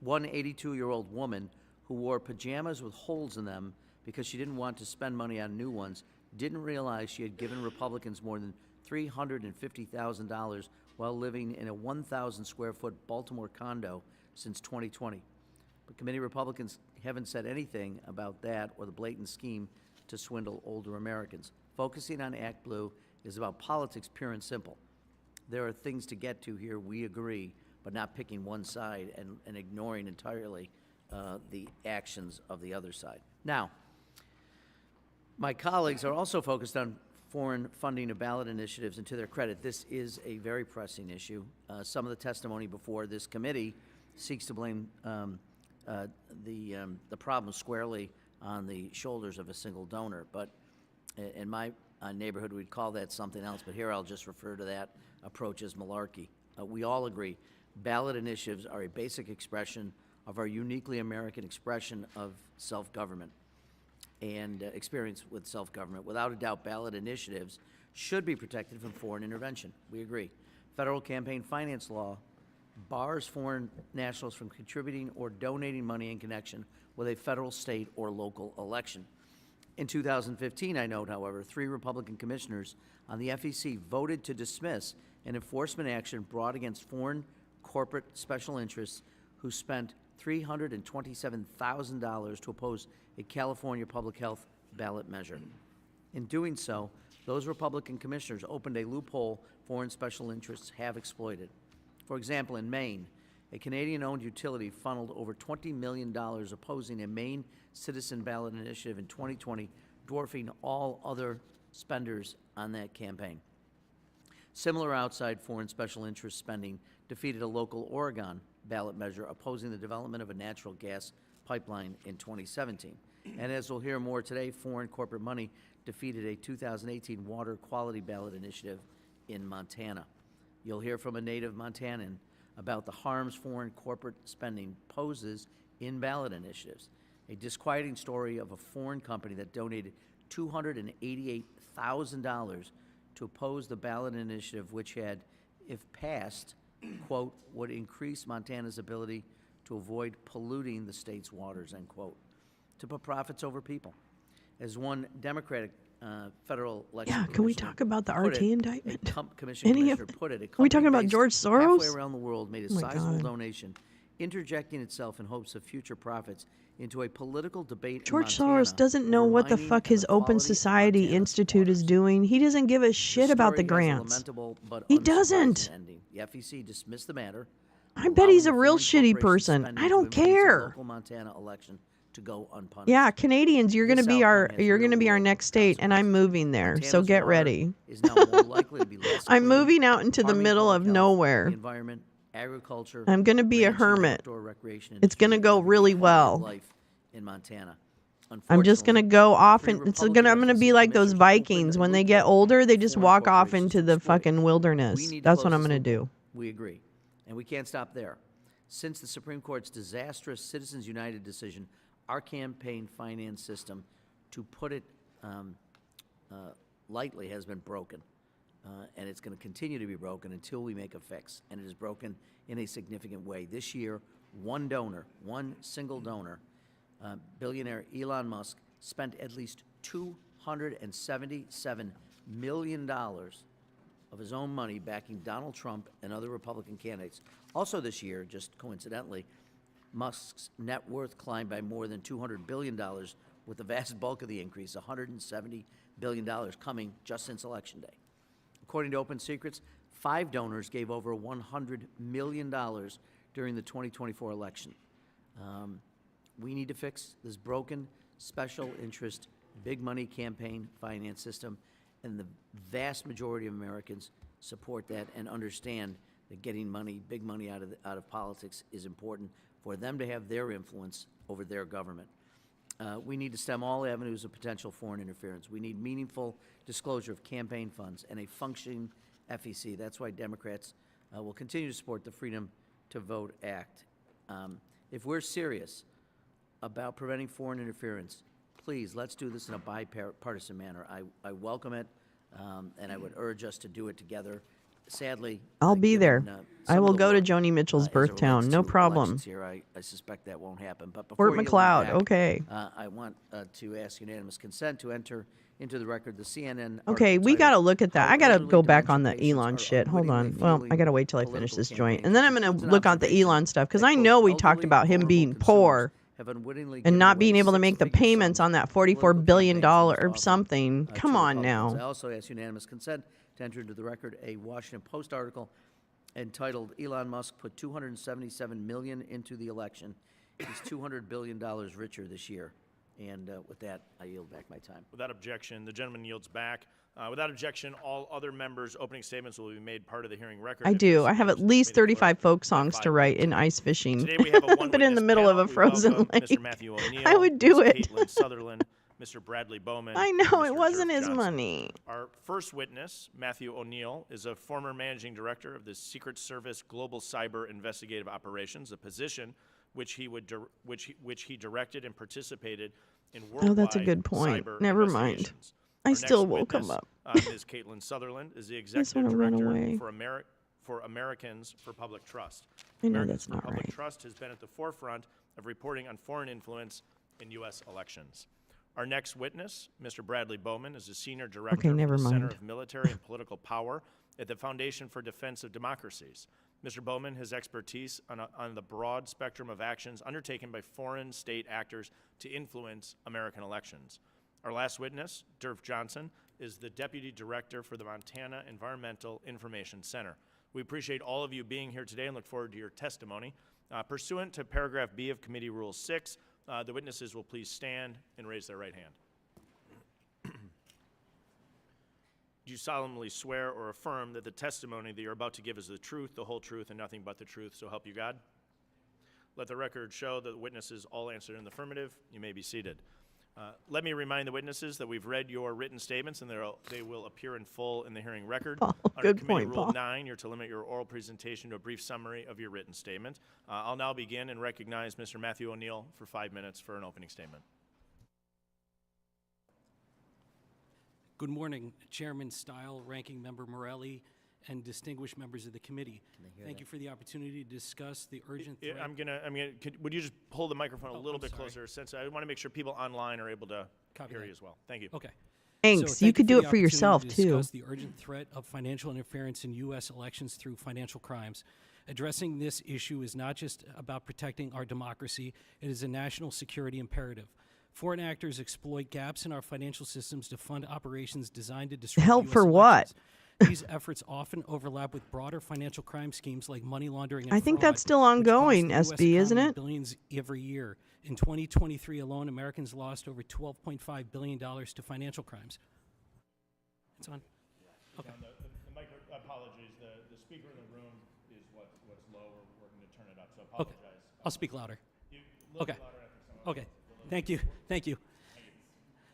One 82-year-old woman who wore pajamas with holes in them because she didn't want to spend money on new ones, didn't realize she had given Republicans more than $350,000 while living in a 1,000 square foot Baltimore condo since 2020. But committee Republicans haven't said anything about that or the blatant scheme to swindle older Americans. Focusing on Act Blue is about politics, pure and simple. There are things to get to here, we agree, but not picking one side and ignoring entirely the actions of the other side. Now, my colleagues are also focused on foreign funding of ballot initiatives, and to their credit, this is a very pressing issue. Some of the testimony before this committee seeks to blame the problem squarely on the shoulders of a single donor, but in my neighborhood, we'd call that something else, but here I'll just refer to that approach as malarkey. We all agree ballot initiatives are a basic expression of our uniquely American expression of self-government and experience with self-government. Without a doubt, ballot initiatives should be protected from foreign intervention. We agree. Federal campaign finance law bars foreign nationals from contributing or donating money in connection with a federal, state, or local election. In 2015, I note, however, 3 Republican commissioners on the FEC voted to dismiss an enforcement action brought against foreign corporate special interests who spent $327,000 to oppose a California public health ballot measure. In doing so, those Republican commissioners opened a loophole foreign special interests have exploited. For example, in Maine, a Canadian-owned utility funneled over $20 million opposing a Maine citizen ballot initiative in 2020, dwarfing all other spenders on that campaign. Similar outside foreign special interest spending defeated a local Oregon ballot measure opposing the development of a natural gas pipeline in 2017. And as we'll hear more today, foreign corporate money defeated a 2018 water quality ballot initiative in Montana. You'll hear from a native Montanan about the harms foreign corporate spending poses in ballot initiatives. A disquieting story of a foreign company that donated $288,000 to oppose the ballot initiative, which had, if passed, quote, would increase Montana's ability to avoid polluting the state's waters, end quote, to put profits over people. As one Democratic federal election Yeah, can we commissioner talk about the put RT it, indictment? Commissioner put it, a Are we talking about company George based halfway Soros? around the world made a Oh my sizable God. donation, interjecting itself in hopes of future profits into a political debate George in Montana Soros doesn't know over what the mining fuck and his the Open quality of Society Montana's Institute is waters. doing. He doesn't give a shit about the story has a grants. lamentable but He unsurprising doesn't. ending. The FEC dismissed the matter, I bet he's a allowing real foreign shitty corporations person. spending I to don't influence a care. local Montana election to go unpunished. Yeah, Canadians, you're gonna This be our outcome has you're gonna be our real-world next state, and I'm consequences. moving there. So Montana's get water ready. is now more likely to be less I'm clean, moving out into the harming middle public of health, nowhere. the environment, agriculture. I'm gonna be a ranching, hermit. outdoor recreation It's gonna industry, go and really quality of well. life in Montana. I'm just gonna Unfortunately, go off three and I'm Republican gonna be FEC like those commissioners opened Vikings. a When they get loophole older, they for just foreign walk off corporations into to the exploit. fucking We wilderness. need to That's close what I'm this gonna loophole. do. We agree. And we can't stop there. Since the Supreme Court's disastrous Citizens United decision, our campaign finance system, to put it lightly, has been broken. And it's going to continue to be broken until we make a fix. And it is broken in a significant way. This year, one donor, one single donor, billionaire Elon Musk, spent at least $277 million of his own money backing Donald Trump and other Republican candidates. Also this year, just coincidentally, Musk's net worth climbed by more than $200 billion, with the vast bulk of the increase, $170 billion, coming just since Election Day. According to Open Secrets, 5 donors gave over $100 million during the 2024 election. We need to fix this broken special interest, big money campaign finance system, and the vast majority of Americans support that and understand that getting money, big money out of politics is important for them to have their influence over their government. We need to stem all avenues of potential foreign interference. We need meaningful disclosure of campaign funds and a functioning FEC. That's why Democrats will continue to support the Freedom to Vote Act. If we're serious about preventing foreign interference, please, let's do this in a bipartisan manner. I welcome it, and I would urge us to do it together. Sadly, I'll be given, there. I some will of the go to work, Joni Mitchell's as it birth relates town. No to problem. elections here. I suspect that won't happen. But before Fort you McLeod. back, Okay. I want to ask unanimous consent to enter into the record the CNN Okay, article we got to titled, look at that. "How I got to Elderly go back Dementia on the Patients Elon Are shit. Hold Unwittingly on. Well, I Fueling got to wait till I finish Political this joint. Campaigns," And then which I'm going includes to an look at the observation Elon stuff because that, I quote, know we talked "elderly, about him vulnerable being consumers poor have unwittingly and given not away being able to make the six-figure payments sums on that to political $44 billion campaigns or most often, something. to Come on Republicans. now. I also ask unanimous consent to enter into the record a Washington Post article entitled, "Elon Musk put $277 million into the election. He's $200 billion richer this year." And with that, I yield back my time. Without objection, the gentleman yields back. Without objection, all other members' opening statements will be made part of the hearing record. I If do. there's I have at submissions, least may the clerk 35 folk have songs 5 to write minutes. in ice fishing. Today we have a I've been in the one-witness middle of panel. a We frozen welcome lake. Mr. Matthew O'Neill, I would do Ms. it. Caitlin Sutherland, Mr. Bradley Bowman. I and know, it Mr. wasn't Jerf his Johnson. money. Our first witness, Matthew O'Neill, is a former managing director of the Secret Service Global Cyber Investigative Operations, a position which he directed and participated in worldwide Oh, that's a good point. cyber Never mind. investigations. I Our still next will come witness, up. Ms. Caitlin Sutherland is the just executive wanna run director away. for Americans for Public Trust. I know Americans that's for not Public right. Trust has been at the forefront of reporting on foreign influence in U.S. elections. Our next witness, Mr. Bradley Bowman, is a senior director never for the Center mind. of Military and Political Power at the Foundation for Defense of Democracies. Mr. Bowman has expertise on the broad spectrum of actions undertaken by foreign state actors to influence American elections. Our last witness, Jerf Johnson, is the Deputy Director for the Montana Environmental Information Center. We appreciate all of you being here today and look forward to your testimony. Pursuant to paragraph B of Committee Rule 6, the witnesses will please stand and raise their right hand. Do you solemnly swear or affirm that the testimony that you're about to give is the truth, the whole truth, and nothing but the truth, so help you God? Let the record show that the witnesses all answered in the affirmative. You may be seated. Let me remind the witnesses that we've read your written statements and they will appear in full in the hearing record. Paul, Under good Committee point, Rule Paul. 9, you're to limit your oral presentation to a brief summary of your written statement. I'll now begin and recognize Mr. Matthew O'Neill for 5 minutes for an opening statement. Good morning, Chairman Stile, Ranking Member Morelli, and distinguished members of the committee. Thank you for the opportunity to discuss the urgent threat. Would you just pull the microphone a little I'm bit sorry. closer, since I want to make sure people online are able to Copy hear that. you as well. Thank you. Okay. Thanks. So You could do the it for opportunity yourself, to too. discuss the urgent threat of financial interference in U.S. elections through financial crimes. Addressing this issue is not just about protecting our democracy, it is a national security imperative. Foreign actors exploit gaps in our financial systems to fund operations designed to disrupt Help US for what? elections. These efforts often overlap with broader financial crime schemes like money laundering and I think fraud, that's still which cost ongoing, the US SB, isn't economy it? billions every year. In 2023 alone, Americans lost over $12.5 billion to financial crimes. It's on. Okay. Apologies. The speaker in the room is what's low. We're working to turn it up, so Okay. I'll speak louder. Okay. Okay. Thank you. Thank you.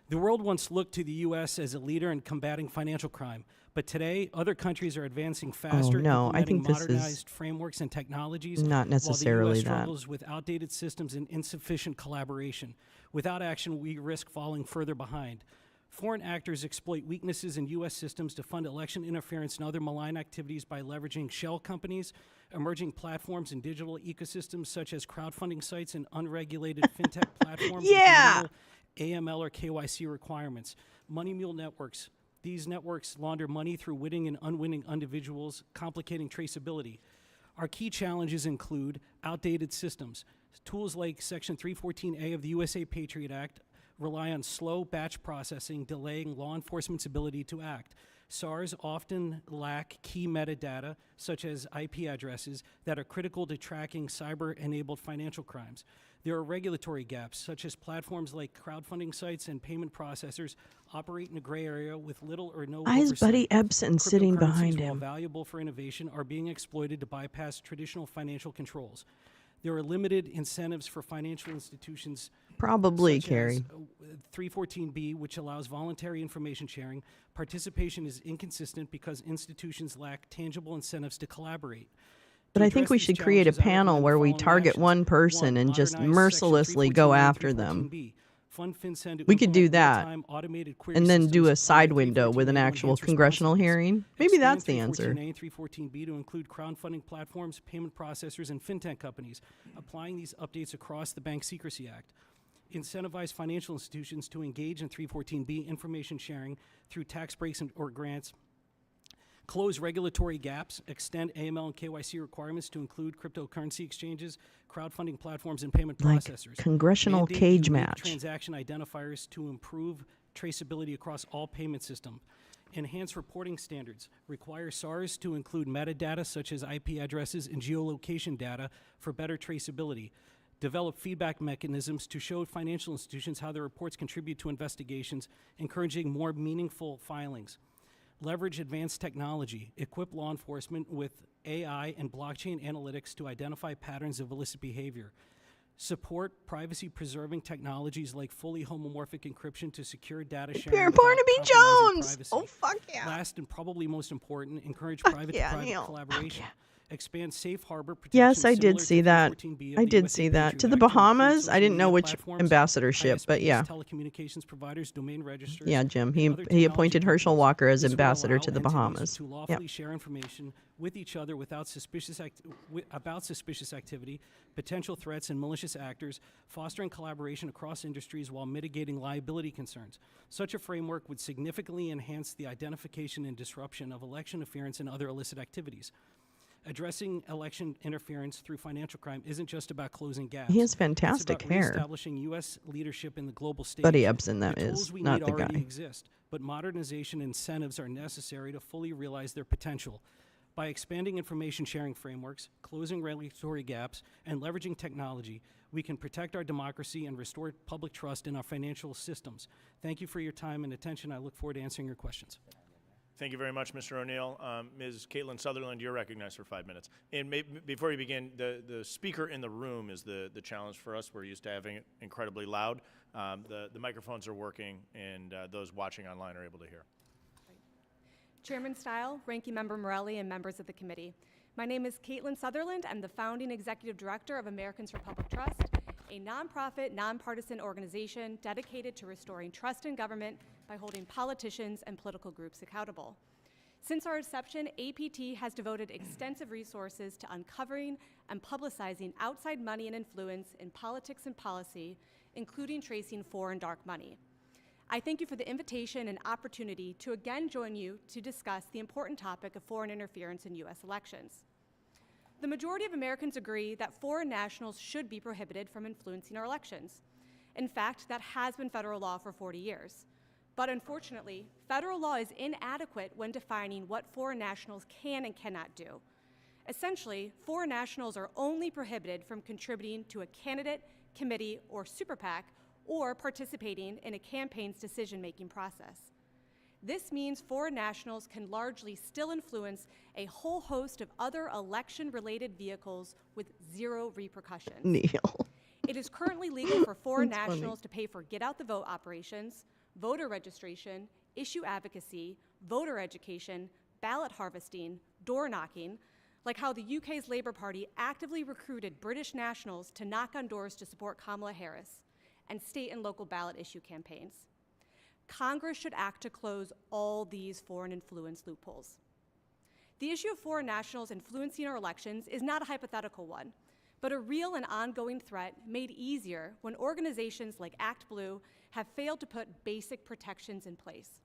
The world once looked to the U.S. as a leader in combating financial crime, but today other countries are advancing faster, no, I implementing think this is modernized frameworks and technologies, not necessarily while the U.S. that. struggles with outdated systems and insufficient collaboration. Without action, we risk falling further behind. Foreign actors exploit weaknesses in U.S. systems to fund election interference and other malign activities by leveraging shell companies, emerging platforms and digital ecosystems such as crowdfunding sites and unregulated fintech platforms Yeah. with minimal AML or KYC requirements. Money mule networks. These networks launder money through winning and unwitting individuals, complicating traceability. Our key challenges include outdated systems. Tools like Section 314A of the USA Patriot Act rely on slow batch processing, delaying law enforcement's ability to act. SARs often lack key metadata, such as IP addresses, that are critical to tracking cyber-enabled financial crimes. There are regulatory gaps, such as platforms like crowdfunding sites and payment processors operate in a gray area with little or no Why is oversight. Buddy Ebsen sitting Cryptocurrencies, behind while him? valuable for innovation, are being exploited to bypass traditional financial controls. There are limited incentives for financial institutions Probably, such Carrie. as 314B, which allows voluntary information sharing. Participation is inconsistent because institutions lack tangible incentives to collaborate. But To I think address we these should create a challenges, I panel recommend where we the following target actions. one person and just Modernize Section mercilessly go 314A and after them. 314B. Fund FinCEN to We could do implement that. real-time automated query And then do a systems side under window with an 314B to actual enhance congressional responsiveness. hearing. Maybe that's the Expand answer. 314A and 314B to include crowdfunding platforms, payment processors, and fintech companies, applying these updates across the Bank Secrecy Act. Incentivize financial institutions to engage in 314B information sharing through tax breaks or grants. Close regulatory gaps, extend AML and KYC requirements to include cryptocurrency exchanges, crowdfunding platforms, and payment Like processors. congressional Mandate cage unique match. transaction identifiers to improve traceability across all payment systems. Enhance reporting standards. Require SARs to include metadata such as IP addresses and geolocation data for better traceability. Develop feedback mechanisms to show financial institutions how their reports contribute to investigations, encouraging more meaningful filings. Leverage advanced technology. Equip law enforcement with AI and blockchain analytics to identify patterns of illicit behavior. Support privacy-preserving technologies like fully homomorphic encryption to secure data sharing Pierre without Barnaby compromising Jones. privacy. Oh, fuck yeah. Last and probably most important, encourage yeah, private-to-private Neil. Fuck collaboration. yeah. Expand safe harbor protections. Yes, I did similar to see that. 314B of I the did USA see that. Patriot To the Act to include Bahamas, I social didn't know media which platforms, ambassadorship, but ISPs, yeah. telecommunications providers, domain registers. Yeah, Jim. and He other he technology appointed Herschel companies. Walker as This will ambassador allow to the entities Bahamas. to Yep. lawfully share information with each other without about suspicious activity, potential threats, and malicious actors, fostering collaboration across industries while mitigating liability concerns. Such a framework would significantly enhance the identification and disruption of election interference and other illicit activities. Addressing election interference through financial crime isn't just about closing gaps. He has It's fantastic about hair. reestablishing U.S. leadership in the global stage. Buddy Ebsen, that the is, tools we not need the already guy. exist, but modernization incentives are necessary to fully realize their potential. By expanding information sharing frameworks, closing regulatory gaps, and leveraging technology, we can protect our democracy and restore public trust in our financial systems. Thank you for your time and attention. I look forward to answering your questions. Thank you very much, Mr. O'Neill. Ms. Caitlin Sutherland, you're recognized for 5 minutes. And before you begin, the speaker in the room is the challenge for us. We're used to having it incredibly loud. The microphones are working, and those watching online are able to hear. Chairman Stile, Ranking Member Morelli, and members of the committee. My name is Caitlin Sutherland. I'm the founding executive director of Americans for Public Trust, a nonprofit, nonpartisan organization dedicated to restoring trust in government by holding politicians and political groups accountable. Since our inception, APT has devoted extensive resources to uncovering and publicizing outside money and influence in politics and policy, including tracing foreign dark money. I thank you for the invitation and opportunity to again join you to discuss the important topic of foreign interference in U.S. elections. The majority of Americans agree that foreign nationals should be prohibited from influencing our elections. In fact, that has been federal law for 40 years. But unfortunately, federal law is inadequate when defining what foreign nationals can and cannot do. Essentially, foreign nationals are only prohibited from contributing to a candidate, committee, or super PAC, or participating in a campaign's decision-making process. This means foreign nationals can largely still influence a whole host of other election-related vehicles with zero repercussions. Neil. It is currently legal for foreign That's nationals to pay for get-out-the-vote operations, voter registration, issue advocacy, voter education, ballot harvesting, door knocking, like how the UK's Labour Party actively recruited British nationals to knock on doors to support Kamala Harris, and state and local ballot issue campaigns. Congress should act to close all these foreign influence loopholes. The issue of foreign nationals influencing our elections is not a hypothetical one, but a real and ongoing threat made easier when organizations like Act Blue have failed to put basic protections in place.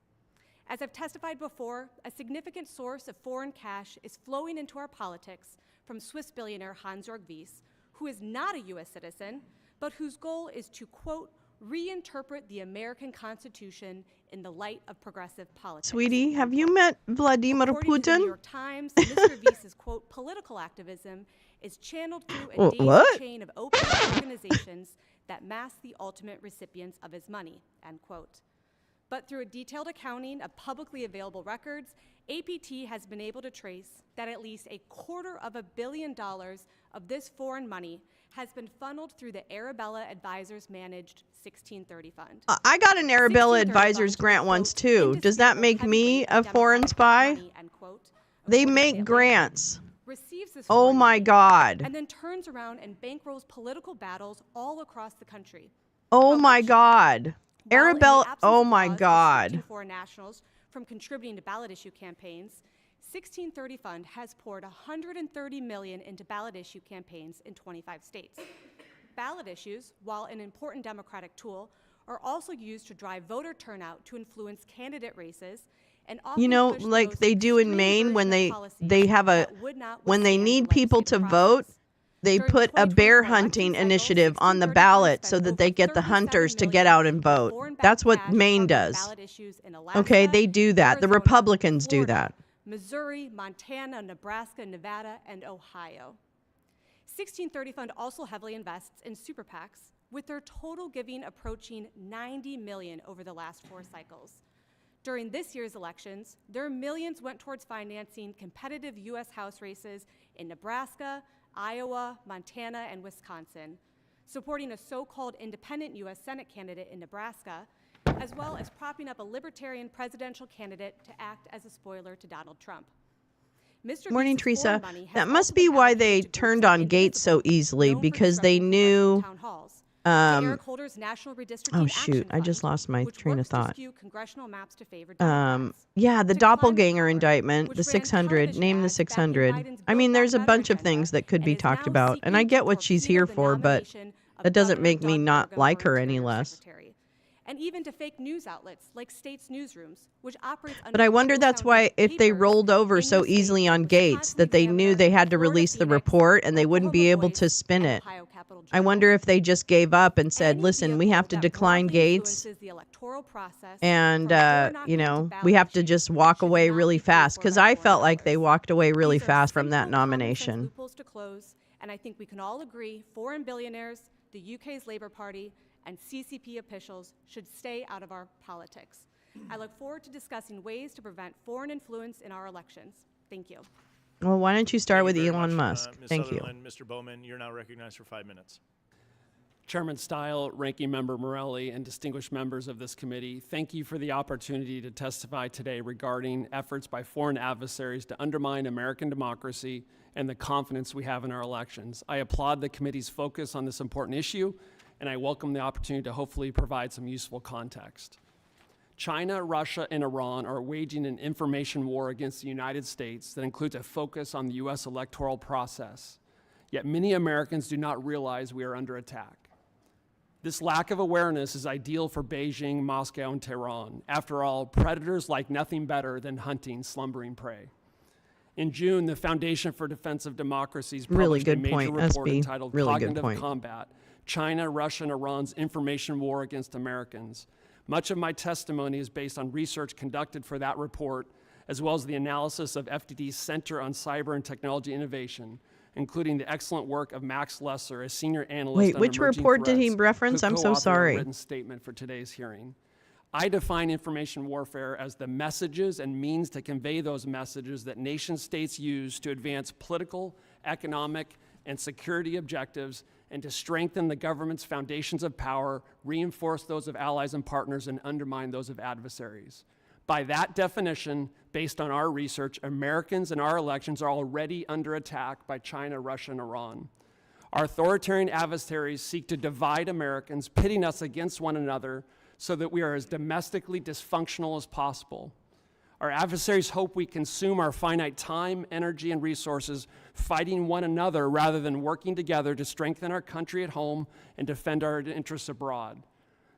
As I've testified before, a significant source of foreign cash is flowing into our politics from Swiss billionaire Hans-Jörg Wyss, who is not a US citizen, but whose goal is to, quote, reinterpret the American Constitution in the light of progressive politics. Sweetie, have you met Vladimir According to the New Putin? York Times, Mr. Wyss's, quote, political activism is channeled through a daisy What? chain of open organizations that mask the ultimate recipients of his money, end quote. But through a detailed accounting of publicly available records, APT has been able to trace that at least $250 million of this foreign money has been funneled through the Arabella Advisors managed 1630 Fund. I got an Arabella 1630 Advisors Fund grant is, once quote, too. Does that make me indisputable a foreign Democratic spy? money, end quote, They according to make the Atlantic. grants. Receives this Oh foreign my money God. and then turns around and bankrolls political battles all across the country. Oh my coverage. God. While in the Arabella, absence oh of my laws God. restricting foreign nationals from contributing to ballot issue campaigns, 1630 Fund has poured $130 million into ballot issue campaigns in 25 states. Ballot issues, while an important democratic tool, are also used to drive voter turnout to influence candidate races and often You know, push the like most they do in extreme Maine when version of they policies have a that would not when they withstand need the people to legislative vote, process. they During the put a bear 2024 election hunting cycle, initiative on the 1630 Fund ballot spent so that over they get the $37 hunters to get million out and in vote. foreign-backed That's what cash Maine targeting does. ballot issues in Alaska, Okay, they do that. The Arizona, Republicans do Florida, that. Missouri, Montana, Nebraska, Nevada, and Ohio. 1630 Fund also heavily invests in super PACs, with their total giving approaching $90 million over the last 4 cycles. During this year's elections, their millions went towards financing competitive U.S. House races in Nebraska, Iowa, Montana, and Wisconsin, supporting a so-called independent U.S. Senate candidate in Nebraska, as well as propping up a libertarian presidential candidate to act as a spoiler to Donald Trump. Mr. Morning, Gaetz's Teresa. foreign money has That also must been be why allocated they to groups turned like on Gaetz so Indivisible, easily, known for because they disrupting congressional knew. town halls, to Eric Holder's National Redistricting Oh shoot, Action I just Fund, lost my which train of works to thought. skew congressional maps to favor Democrats. Yeah, the to Climate doppelganger Power, indictment, which the ran 600, television name the ads backing 600. Biden's I Build mean, Back there's a Better bunch of agenda things that could and be is talked now about, and I seeking get to what she's torpedo here the for, but nomination of that doesn't Governor make me Doug not Burgum like for her any Interior less. Secretary. And even to fake news outlets like States Newsrooms, which operates under But I wonder legal that's why sounding if they papers rolled over in so your state, easily on the Gaetz Wisconsin that they knew Examiner, they had to Florida release the Phoenix, report and they wouldn't be Oklahoma able to Voice, spin and it. Ohio Capital I Journal. wonder if they just gave up and said, Any listen, we vehicle have to that decline broadly Gaetz influences the electoral process, and, from door you knocking to know, we ballot have to issues, just walk should away not really be paid fast. for Because by I foreign felt like they dollars. walked away really These are fast from that simple, common sense nomination. loopholes to close, and I think we can all agree foreign billionaires, the UK's Labour Party, and CCP officials should stay out of our politics. I look forward to discussing ways to prevent foreign influence in our elections. Thank you. Well, why don't you start Thank with you very Elon much, Musk? Ms. Thank you. Sutherland. Mr. Bowman, you're now recognized for 5 minutes. Chairman Stile, Ranking Member Morelli, and distinguished members of this committee, thank you for the opportunity to testify today regarding efforts by foreign adversaries to undermine American democracy and the confidence we have in our elections. I applaud the committee's focus on this important issue, and I welcome the opportunity to hopefully provide some useful context. China, Russia, and Iran are waging an information war against the United States that includes a focus on the U.S. electoral process. Yet many Americans do not realize we are under attack. This lack of awareness is ideal for Beijing, Moscow, and Tehran. After all, predators like nothing better than hunting slumbering prey. In June, the Foundation for Defense of Democracies Really published good a major point, report SB. entitled Really good Cognitive point. Combat: China, Russia, and Iran's Information War Against Americans. Much of my testimony is based on research conducted for that report, as well as the analysis of FDD's Center on Cyber and Technology Innovation, including the excellent work of Max Lesser, a senior analyst Wait, on which emerging report did he threats, reference? who I'm so co-authored sorry. a written statement for today's hearing. I define information warfare as the messages and means to convey those messages that nation states use to advance political, economic, and security objectives, and to strengthen the government's foundations of power, reinforce those of allies and partners, and undermine those of adversaries. By that definition, based on our research, Americans in our elections are already under attack by China, Russia, and Iran. Our authoritarian adversaries seek to divide Americans, pitting us against one another so that we are as domestically dysfunctional as possible. Our adversaries hope we consume our finite time, energy, and resources fighting one another rather than working together to strengthen our country at home and defend our interests abroad.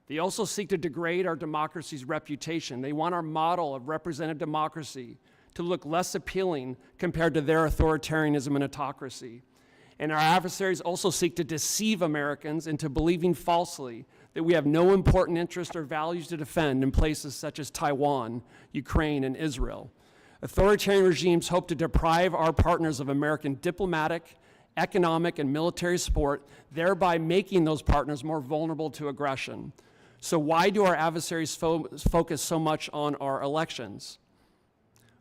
They also seek to degrade our democracy's reputation. They want our model of representative democracy to look less appealing compared to their authoritarianism and autocracy. And our adversaries also seek to deceive Americans into believing falsely that we have no important interests or values to defend in places such as Taiwan, Ukraine, and Israel. Authoritarian regimes hope to deprive our partners of American diplomatic, economic, and military support, thereby making those partners more vulnerable to aggression. So why do our adversaries focus so much on our elections?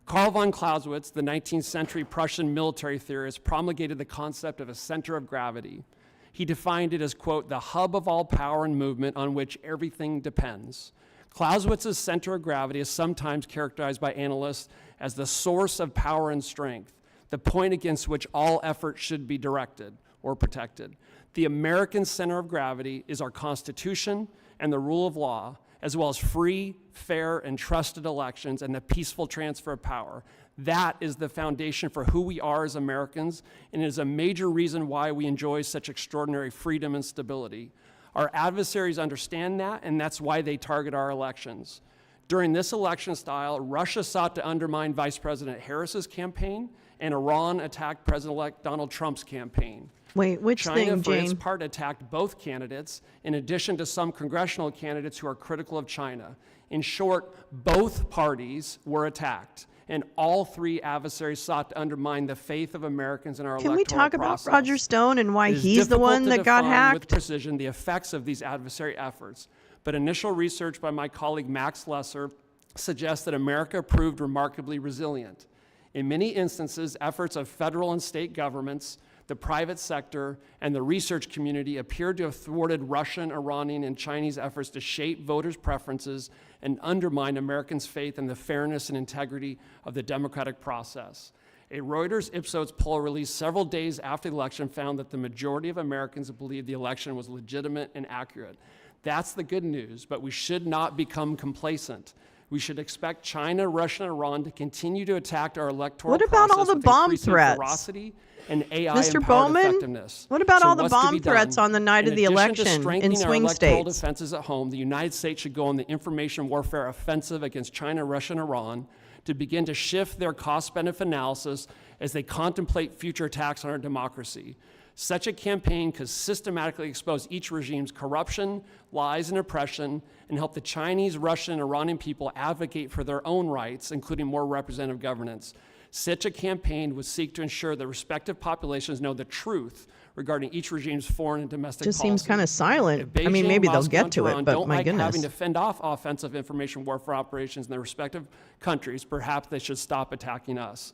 Karl von Clausewitz, the 19th century Prussian military theorist, promulgated the concept of a center of gravity. He defined it as, quote, the hub of all power and movement on which everything depends. Clausewitz's center of gravity is sometimes characterized by analysts as the source of power and strength, the point against which all effort should be directed. or protected. The American center of gravity is our Constitution and the rule of law, as well as free, fair, and trusted elections and the peaceful transfer of power. That is the foundation for who we are as Americans, and it is a major reason why we enjoy such extraordinary freedom and stability. Our adversaries understand that, and that's why they target our elections. During this election style, Russia sought to undermine Vice President Harris's campaign, and Iran attacked President-elect Donald Trump's campaign. Wait, which China, thing, for its Jane? part, attacked both candidates, in addition to some congressional candidates who are critical of China. In short, both parties were attacked, and all three adversaries sought to undermine the faith of Americans in our Can electoral we talk process. about Roger Stone and why It is he's the one difficult to that got define hacked? with precision the effects of these adversary efforts, but initial research by my colleague Max Lesser suggests that America proved remarkably resilient. In many instances, efforts of federal and state governments, the private sector, and the research community appeared to have thwarted Russian, Iranian, and Chinese efforts to shape voters' preferences and undermine Americans' faith in the fairness and integrity of the democratic process. A Reuters Ipsos poll released several days after the election found that the majority of Americans believed the election was legitimate and accurate. That's the good news, but we should not become complacent. We should expect China, Russia, and Iran to continue to attack our electoral What about all process the with bomb increasing threats? ferocity and AI Mr. empowered Bowman, effectiveness. what about So all the what's to bomb be done? threats on the night of the In addition election to in strengthening our swing electoral states? defenses at home, the United States should go on the information warfare offensive against China, Russia, and Iran to begin to shift their cost-benefit analysis as they contemplate future attacks on our democracy. Such a campaign could systematically expose each regime's corruption, lies, and oppression, and help the Chinese, Russian, and Iranian people advocate for their own rights, including more representative governance. Such a campaign would seek to ensure that respective populations know the truth regarding each regime's foreign and domestic Just policy. seems kind of silent. If I mean, Beijing, maybe they'll Moscow, get and to it, Tehran but don't my like goodness. having to fend off offensive information warfare operations in their respective countries, perhaps they should stop attacking us.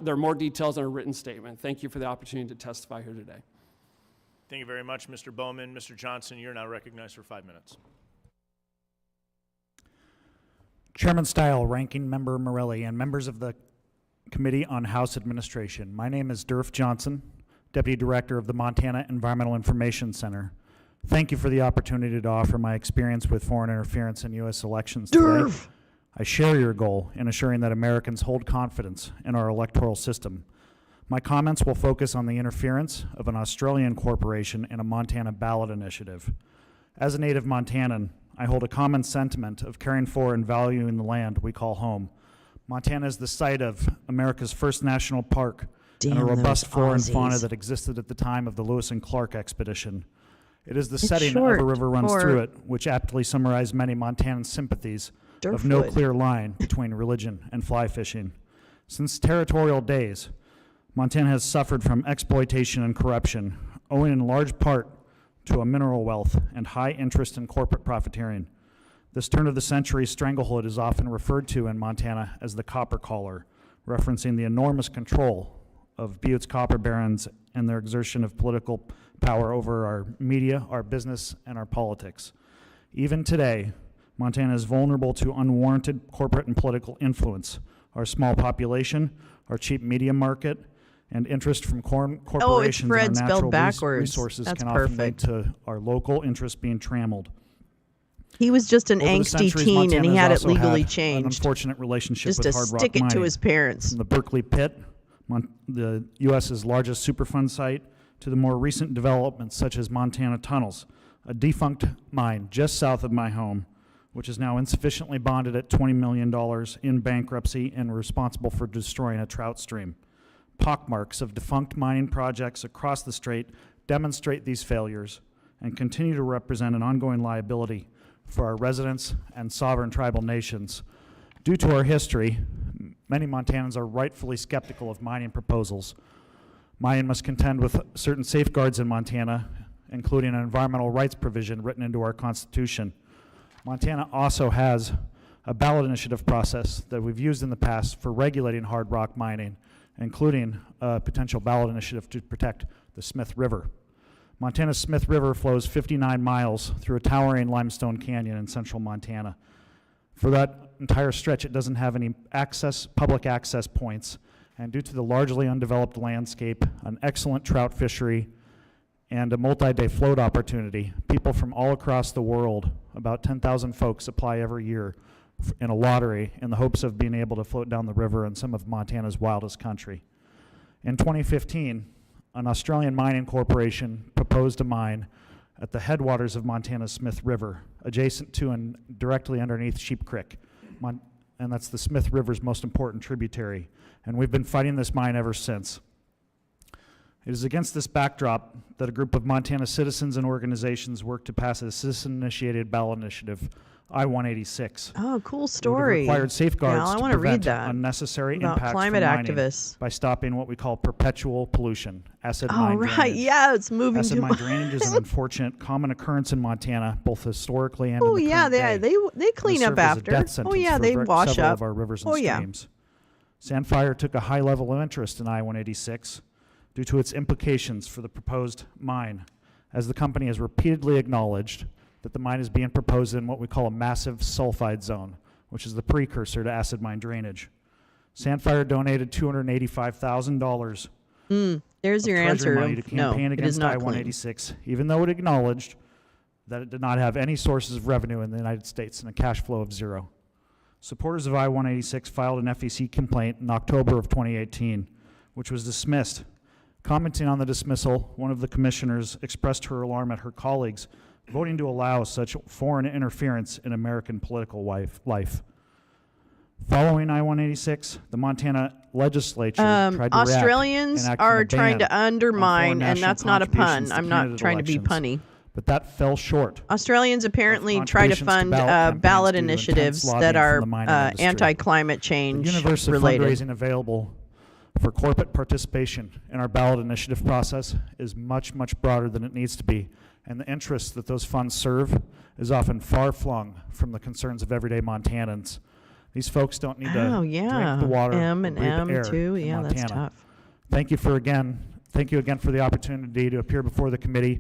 There are more details in a written statement. Thank you for the opportunity to testify here today. Thank you very much, Mr. Bowman. Mr. Johnson, you're now recognized for 5 minutes. Chairman Style, Ranking Member Morelli, and members of the Committee on House Administration. My name is Durf Johnson, Deputy Director of the Montana Environmental Information Center. Thank you for the opportunity to offer my experience with foreign interference in U.S. elections today. Durf! I share your goal in assuring that Americans hold confidence in our electoral system. My comments will focus on the interference of an Australian corporation in a Montana ballot initiative. As a native Montanan, I hold a common sentiment of caring for and valuing the land we call home. Montana is the site of America's first national park and a Damn robust those flora and fauna Aussies. that existed at the time of the Lewis and Clark expedition. It is the It's setting short of a river runs for through it, which aptly summarized many Montanan sympathies of no Durfwood. clear line between religion and fly fishing. Since territorial days, Montana has suffered from exploitation and corruption, owing in large part to a mineral wealth and high interest in corporate profiteering. This turn-of-the-century stranglehold is often referred to in Montana as the copper collar, referencing the enormous control of Butte's copper barons and their exertion of political power over our media, our business, and our politics. Even today, Montana is vulnerable to unwarranted corporate and political influence. Our small population, our cheap media market, and interest from corporations Fred and our spelled natural backwards. resources That's can often lead perfect. to our local interests being trammeled. He was just an Over the angsty centuries, teen, and Montana he has had it also legally had an changed unfortunate relationship just with to hard rock stick it to mining. his parents. From the Berkeley Pit, the U.S.'s largest Superfund site, to the more recent developments such as Montana Tunnels, a defunct mine just south of my home, which is now insufficiently bonded at $20 million in bankruptcy and responsible for destroying a trout stream. Pockmarks of defunct mining projects across the strait demonstrate these failures and continue to represent an ongoing liability for our residents and sovereign tribal nations. Due to our history, many Montanans are rightfully skeptical of mining proposals. Mining must contend with certain safeguards in Montana, including an environmental rights provision written into our Constitution. Montana also has a ballot initiative process that we've used in the past for regulating hard rock mining, including a potential ballot initiative to protect the Smith River. Montana's Smith River flows 59 miles through a towering limestone canyon in central Montana. For that entire stretch, it doesn't have any public access points, And due to the largely undeveloped landscape, an excellent trout fishery, and a multi-day float opportunity, people from all across the world, about 10,000 folks, apply every year in a lottery in the hopes of being able to float down the river in some of Montana's wildest country. In 2015, an Australian mining corporation proposed a mine at the headwaters of Montana's Smith River, adjacent to and directly underneath Sheep Creek. And that's the Smith River's most important tributary. And we've been fighting this mine ever since. It is against this backdrop that a group of Montana citizens and organizations worked to pass a citizen-initiated ballot initiative, I-186. Oh, cool It would have story. required safeguards Yeah, I to want to read prevent that unnecessary about impacts climate from mining activists. by stopping what we call perpetual pollution, acid Oh, mine right. drainage. Yeah, it's moving Acid to mine drainage is an unfortunate common occurrence in Montana, both historically and Oh, in the yeah, current they day. they clean It'll up serve as a after. death Oh, sentence yeah, for they wash several up. of our rivers and Oh, yeah. streams. Sandfire took a high level of interest in I-186 due to its implications for the proposed mine, as the company has repeatedly acknowledged that the mine is being proposed in what we call a massive sulfide zone, which is the precursor to acid mine drainage. Sandfire donated $285,000 There's of your treasury answer. money to No, campaign it is against not clean. I-186, even though it acknowledged that it did not have any sources of revenue in the United States and a cash flow of zero. Supporters of I-186 filed an FEC complaint in October of 2018, which was dismissed. Commenting on the dismissal, one of the commissioners expressed her alarm at her colleagues voting to allow such foreign interference in American political life. Following I-186, the Montana legislature tried to react, Australians enacting are a trying to ban on undermine, foreign and national that's not a pun. contributions to I'm not candidate trying to be elections, punny. but that fell short. Australians apparently try to contributions to fund ballot campaigns ballot due to intense initiatives lobbying that from are the mining industry. anti-climate The change universe of related. fundraising available for corporate participation in our ballot initiative process is much, much broader than it needs to be, and the interests that those funds serve is often far-flung from the concerns of everyday Montanans. These folks don't need to Oh, yeah. drink the water M or and breathe the M air too. in Yeah, Montana. that's tough. Thank you again for the opportunity to appear before the committee.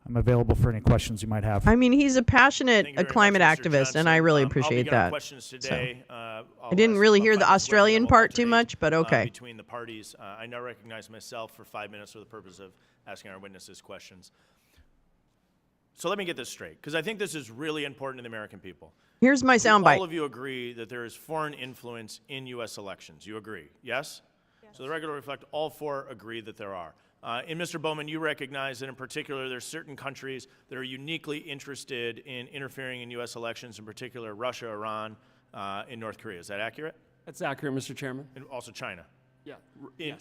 I'm available for any questions you might have. I mean, he's a passionate Thank you very climate much, Mr. activist, and I Johnson. really I'll appreciate begin our that. questions today. I'll I didn't ask really about hear 5 the minutes, Australian then we'll part too alternate, much, but okay. Between the parties, I now recognize myself for 5 minutes for the purpose of asking our witnesses questions. So let me get this straight, because I think this is really important to the American people. Here's my All soundbite. of you agree that there is foreign influence in U.S. elections. You agree, yes? So the record will reflect all four agree that there are. And Mr. Bowman, you recognize that in particular there's certain countries that are uniquely interested in interfering in U.S. elections, in particular Russia, Iran, and North Korea. Is that accurate? That's accurate, Mr. Chairman. And also China. Yeah.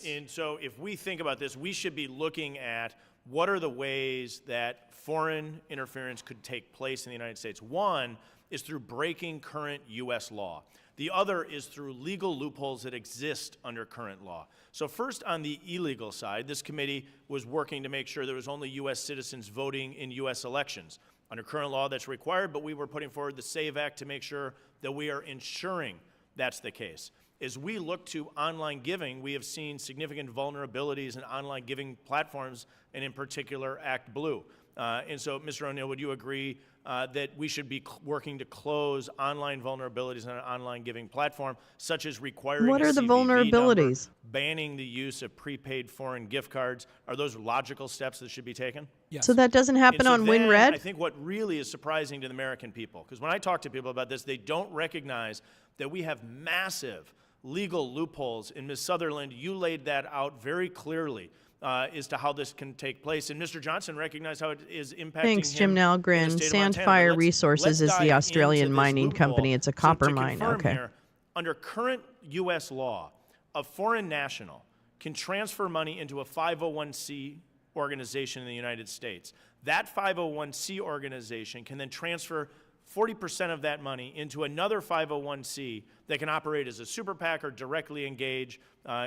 And so if we think about this, we should be looking at what are the ways that foreign interference could take place in the United States. One is through breaking current U.S. law. The other is through legal loopholes that exist under current law. So first, on the illegal side, this committee was working to make sure there was only U.S. citizens voting in U.S. elections. Under current law, that's required, but we were putting forward the SAVE Act to make sure that we are ensuring that's the case. As we look to online giving, we have seen significant vulnerabilities in online giving platforms, and in particular, ActBlue. And so, Mr. O'Neill, would you agree that we should be working to close online vulnerabilities on an online giving platform, such as requiring What a are the CVV number, vulnerabilities? banning the use of prepaid foreign gift cards? Are those logical steps that should be taken? Yes. So that doesn't happen And so on then, WinRed? I think what really is surprising to the American people, because when I talk to people about this, they don't recognize that we have massive legal loopholes. And Ms. Sutherland, you laid that out very clearly as to how this can take place. And Mr. Johnson recognized how it is impacting Thanks, him Jim in the Nalgren. state of Montana. But Sandfire let's Resources is dive the into Australian this mining loophole. company. It's a So copper to mine. confirm Okay. here, under current U.S. law, a foreign national can transfer money into a 501c organization in the United States. That 501c organization can then transfer 40% of that money into another 501c that can operate as a super PAC or directly engage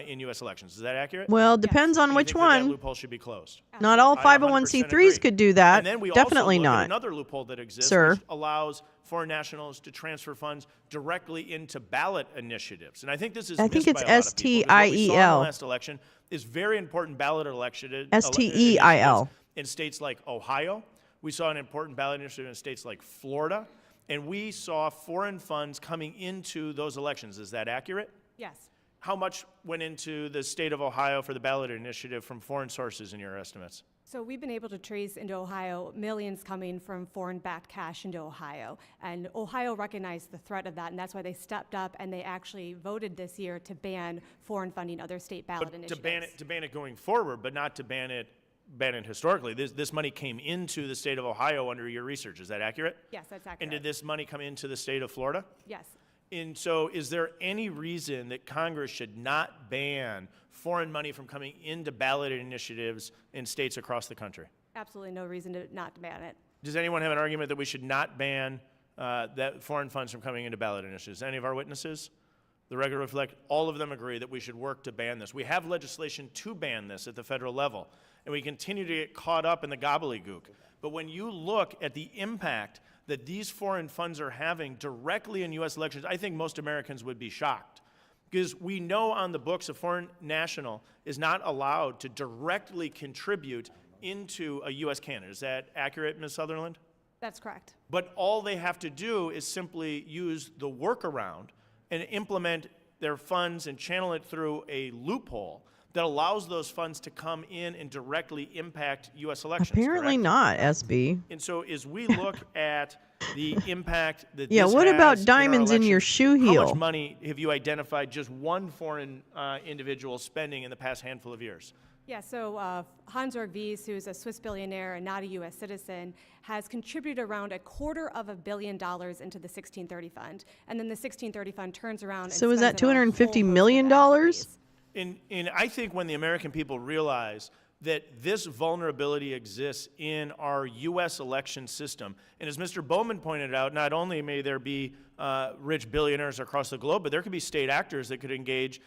in U.S. elections. Is that accurate? Well, depends on Do you which think that one. loophole should be closed? Not all I 100% 501c3s agree. could do that. And then we Definitely also look at not. another loophole that exists, Sir. which allows foreign nationals to transfer funds directly into ballot initiatives. And I think this is I think missed it's by a lot of people, because what we saw in the STIEL. last election is very important ballot election STEIL. in states like Ohio. We saw an important ballot initiative in states like Florida. And we saw foreign funds coming into those elections. Is that accurate? Yes. How much went into the state of Ohio for the ballot initiative from foreign sources in your estimates? So we've been able to trace into Ohio millions coming from foreign-backed cash into Ohio. And Ohio recognized the threat of that, and that's why they stepped up and they actually voted this year to ban foreign funding other state ballot But initiatives. to ban it going forward, but not to ban it historically. This money came into the state of Ohio under your research. Is that accurate? Yes, that's accurate. And did this money come into the state of Florida? Yes. And so is there any reason that Congress should not ban foreign money from coming into ballot initiatives in states across the country? Absolutely no reason to not ban it. Does anyone have an argument that we should not ban that foreign funds from coming into ballot initiatives? Any of our witnesses? The record reflect all of them agree that we should work to ban this. We have legislation to ban this at the federal level, and we continue to get caught up in the gobbledygook. But when you look at the impact that these foreign funds are having directly in U.S. elections, I think most Americans would be shocked. Because we know on the books a foreign national is not allowed to directly contribute into a U.S. candidate. Is that accurate, Ms. Sutherland? That's correct. But all they have to do is simply use the workaround and implement their funds and channel it through a loophole that allows those funds to come in and directly impact U.S. elections. Apparently correct? not, SB. And so as we look at the impact that Yeah, this what has about in our diamonds in your elections, shoe how heel? much money have you identified just one foreign individual spending in the past handful of years? Yeah, so Hans-Jörg Wyss, who's a Swiss billionaire and not a U.S. citizen, has contributed around $250 million into the 1630 fund. And then the 1630 fund turns around and So is that spends it on a whole $250 host of million? activities. And I think when the American people realize that this vulnerability exists in our U.S. election system, and as Mr. Bowman pointed out, not only may there be rich billionaires across the globe, but there could be state actors that could engage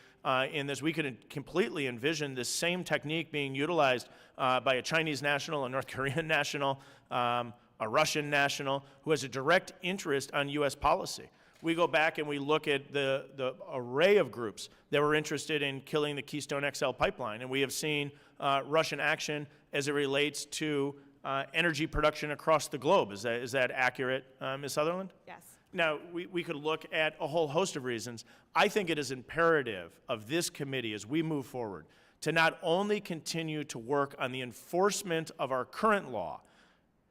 in this. We could completely envision this same technique being utilized by a Chinese national, a North Korean national, a Russian national, who has a direct interest on U.S. policy. We go back and we look at the array of groups that were interested in killing the Keystone XL pipeline, and we have seen Russian action as it relates to energy production across the globe. Is that accurate, Ms. Sutherland? Yes. Now, we could look at a whole host of reasons. I think it is imperative of this committee as we move forward to not only continue to work on the enforcement of our current law,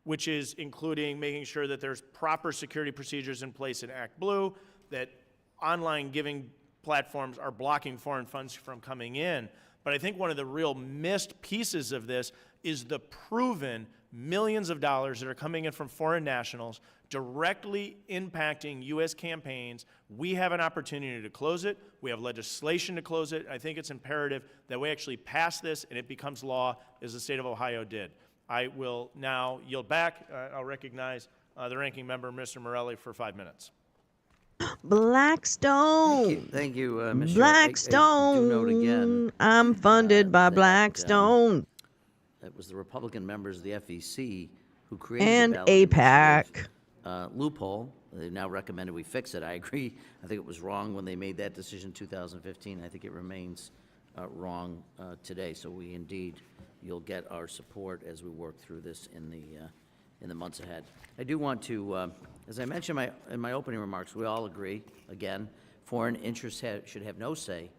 which is including making sure that there's proper security procedures in place in Act Blue, that online giving platforms are blocking foreign funds from coming in. But I think one of the real missed pieces of this is the proven millions of dollars that are coming in from foreign nationals directly impacting U.S. campaigns. We have an opportunity to close it. We have legislation to close it. I think it's imperative that we actually pass this and it becomes law, as the state of Ohio did. I will now yield back. I'll recognize the ranking member, Mr. Morelli, for 5 minutes. Blackstone. Thank you, Mr. Blackstone. I do note again, I'm funded by that, Blackstone it was the Republican members of the FEC who created and the ballot APAC. initiative, loophole. They now recommended we fix it. I agree. I think it was wrong when they made that decision in 2015. I think it remains wrong today. So we indeed, you'll get our support as we work through this in the months ahead. I do want to, as I mentioned in my opening remarks, we all agree, again, foreign interests should have no say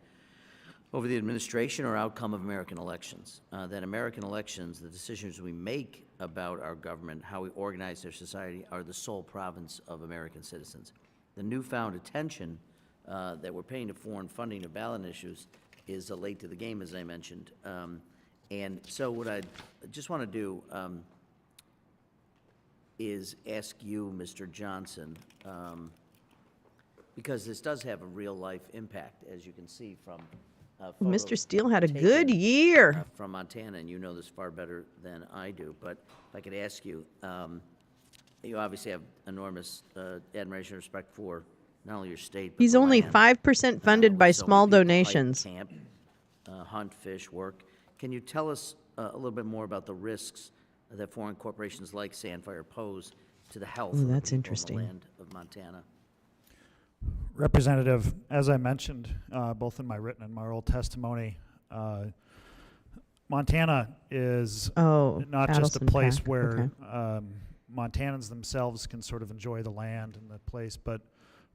over the administration or outcome of American elections. That American elections, the decisions we make about our government, how we organize their society, are the sole province of American citizens. The newfound attention that we're paying to foreign funding of ballot issues is late to the game, as I mentioned. And so what I just want to do is ask you, Mr. Johnson, because this does have a real-life impact, as you can see from Mr. photos Steele had a taken, good year. from Montana, and you know this far better than I do. But if I could ask you, you obviously have enormous admiration and respect for not only your state, but He's the only land. 5% funded with by so many small people hike, donations. camp, hunt, fish, work. Can you tell us a little bit more about the risks that foreign corporations like Sandfire pose to the health Ooh, of the that's people interesting. in the land of Montana? Representative, as I mentioned, both in my written and my oral testimony, Montana is not just a Adelson place Pack, where okay. Montanans themselves can sort of enjoy the land and the place, but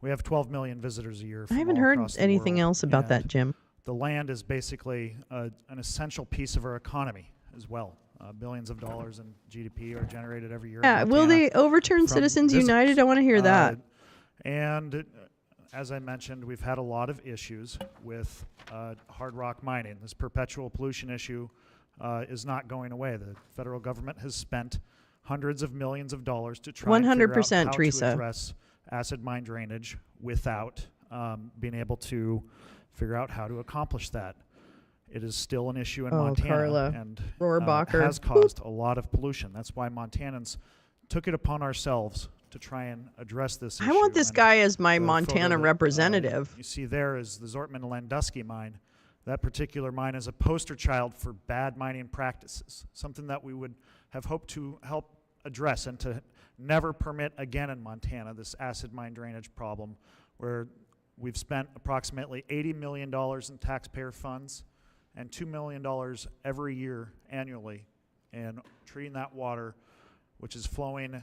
We have 12 million visitors a year I from haven't all heard across the anything world, else about and that, Jim. the land is basically an essential piece of our economy as well. Billions of dollars in GDP are generated every year. Yeah, in will Montana they overturn from Citizens visitors. United? I want to hear that. And as I mentioned, we've had a lot of issues with hard rock mining. This perpetual pollution issue is not going away. The federal government has spent hundreds of millions of dollars to try and figure out 100%, how Teresa. to address acid mine drainage without being able to figure out how to accomplish that. It is still an issue in Oh, Montana Carla and Rohrabacher. has caused a lot of pollution. That's why Montanans took it upon ourselves to try and address this issue. I want this And guy as my the Montana photo that, representative. you see there is the Zortman-Landusky mine. That particular mine is a poster child for bad mining practices, something that we would have hoped to help address and to never permit again in Montana, this acid mine drainage problem, where we've spent approximately $80 million in taxpayer funds and $2 million every year annually in treating that water, which is flowing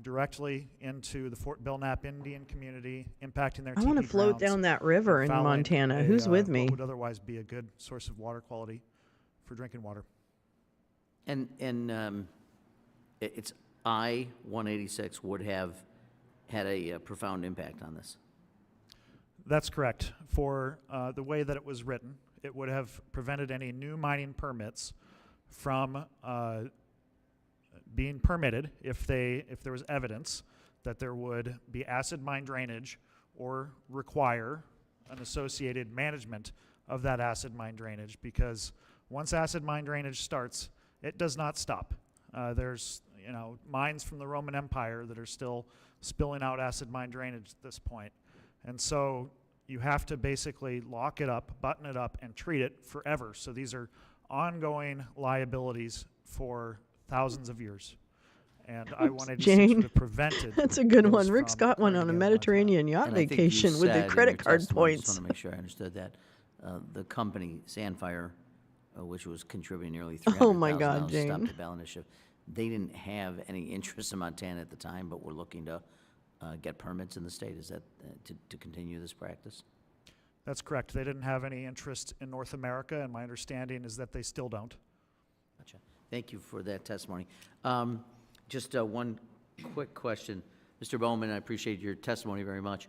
directly into the Fort Belknap Indian community, impacting their I want to teepee float grounds down that river and in fouling Montana. Who's with me? what would otherwise be a good source of water quality for drinking water. And it's I-186 would have had a profound impact on this. That's correct. For the way that it was written, it would have prevented any new mining permits from being permitted if there was evidence that there would be acid mine drainage or require an associated management of that acid mine drainage, because once acid mine drainage starts, it does not stop. There's mines from the Roman Empire that are still spilling out acid mine drainage at this point. And so you have to basically lock it up, button it up, and treat it forever. So these are ongoing liabilities for thousands of years. And I-186 Jane. would have prevented. That's a good those one. Rick's from got one occurring on a again in Mediterranean yacht And I think you vacation with the said in credit your card testimony, points. just want to make sure I understood that, the company Sandfire, which was contributing nearly $300,000 Oh my God, to stop Jane. the ballot initiative, they didn't have any interest in Montana at the time, but were looking to get permits in the state. Is that to continue this practice? That's correct. They didn't have any interest in North America, and my understanding is that they still don't. Gotcha. Thank you for that testimony. Just one quick question. Mr. Bowman, I appreciate your testimony very much.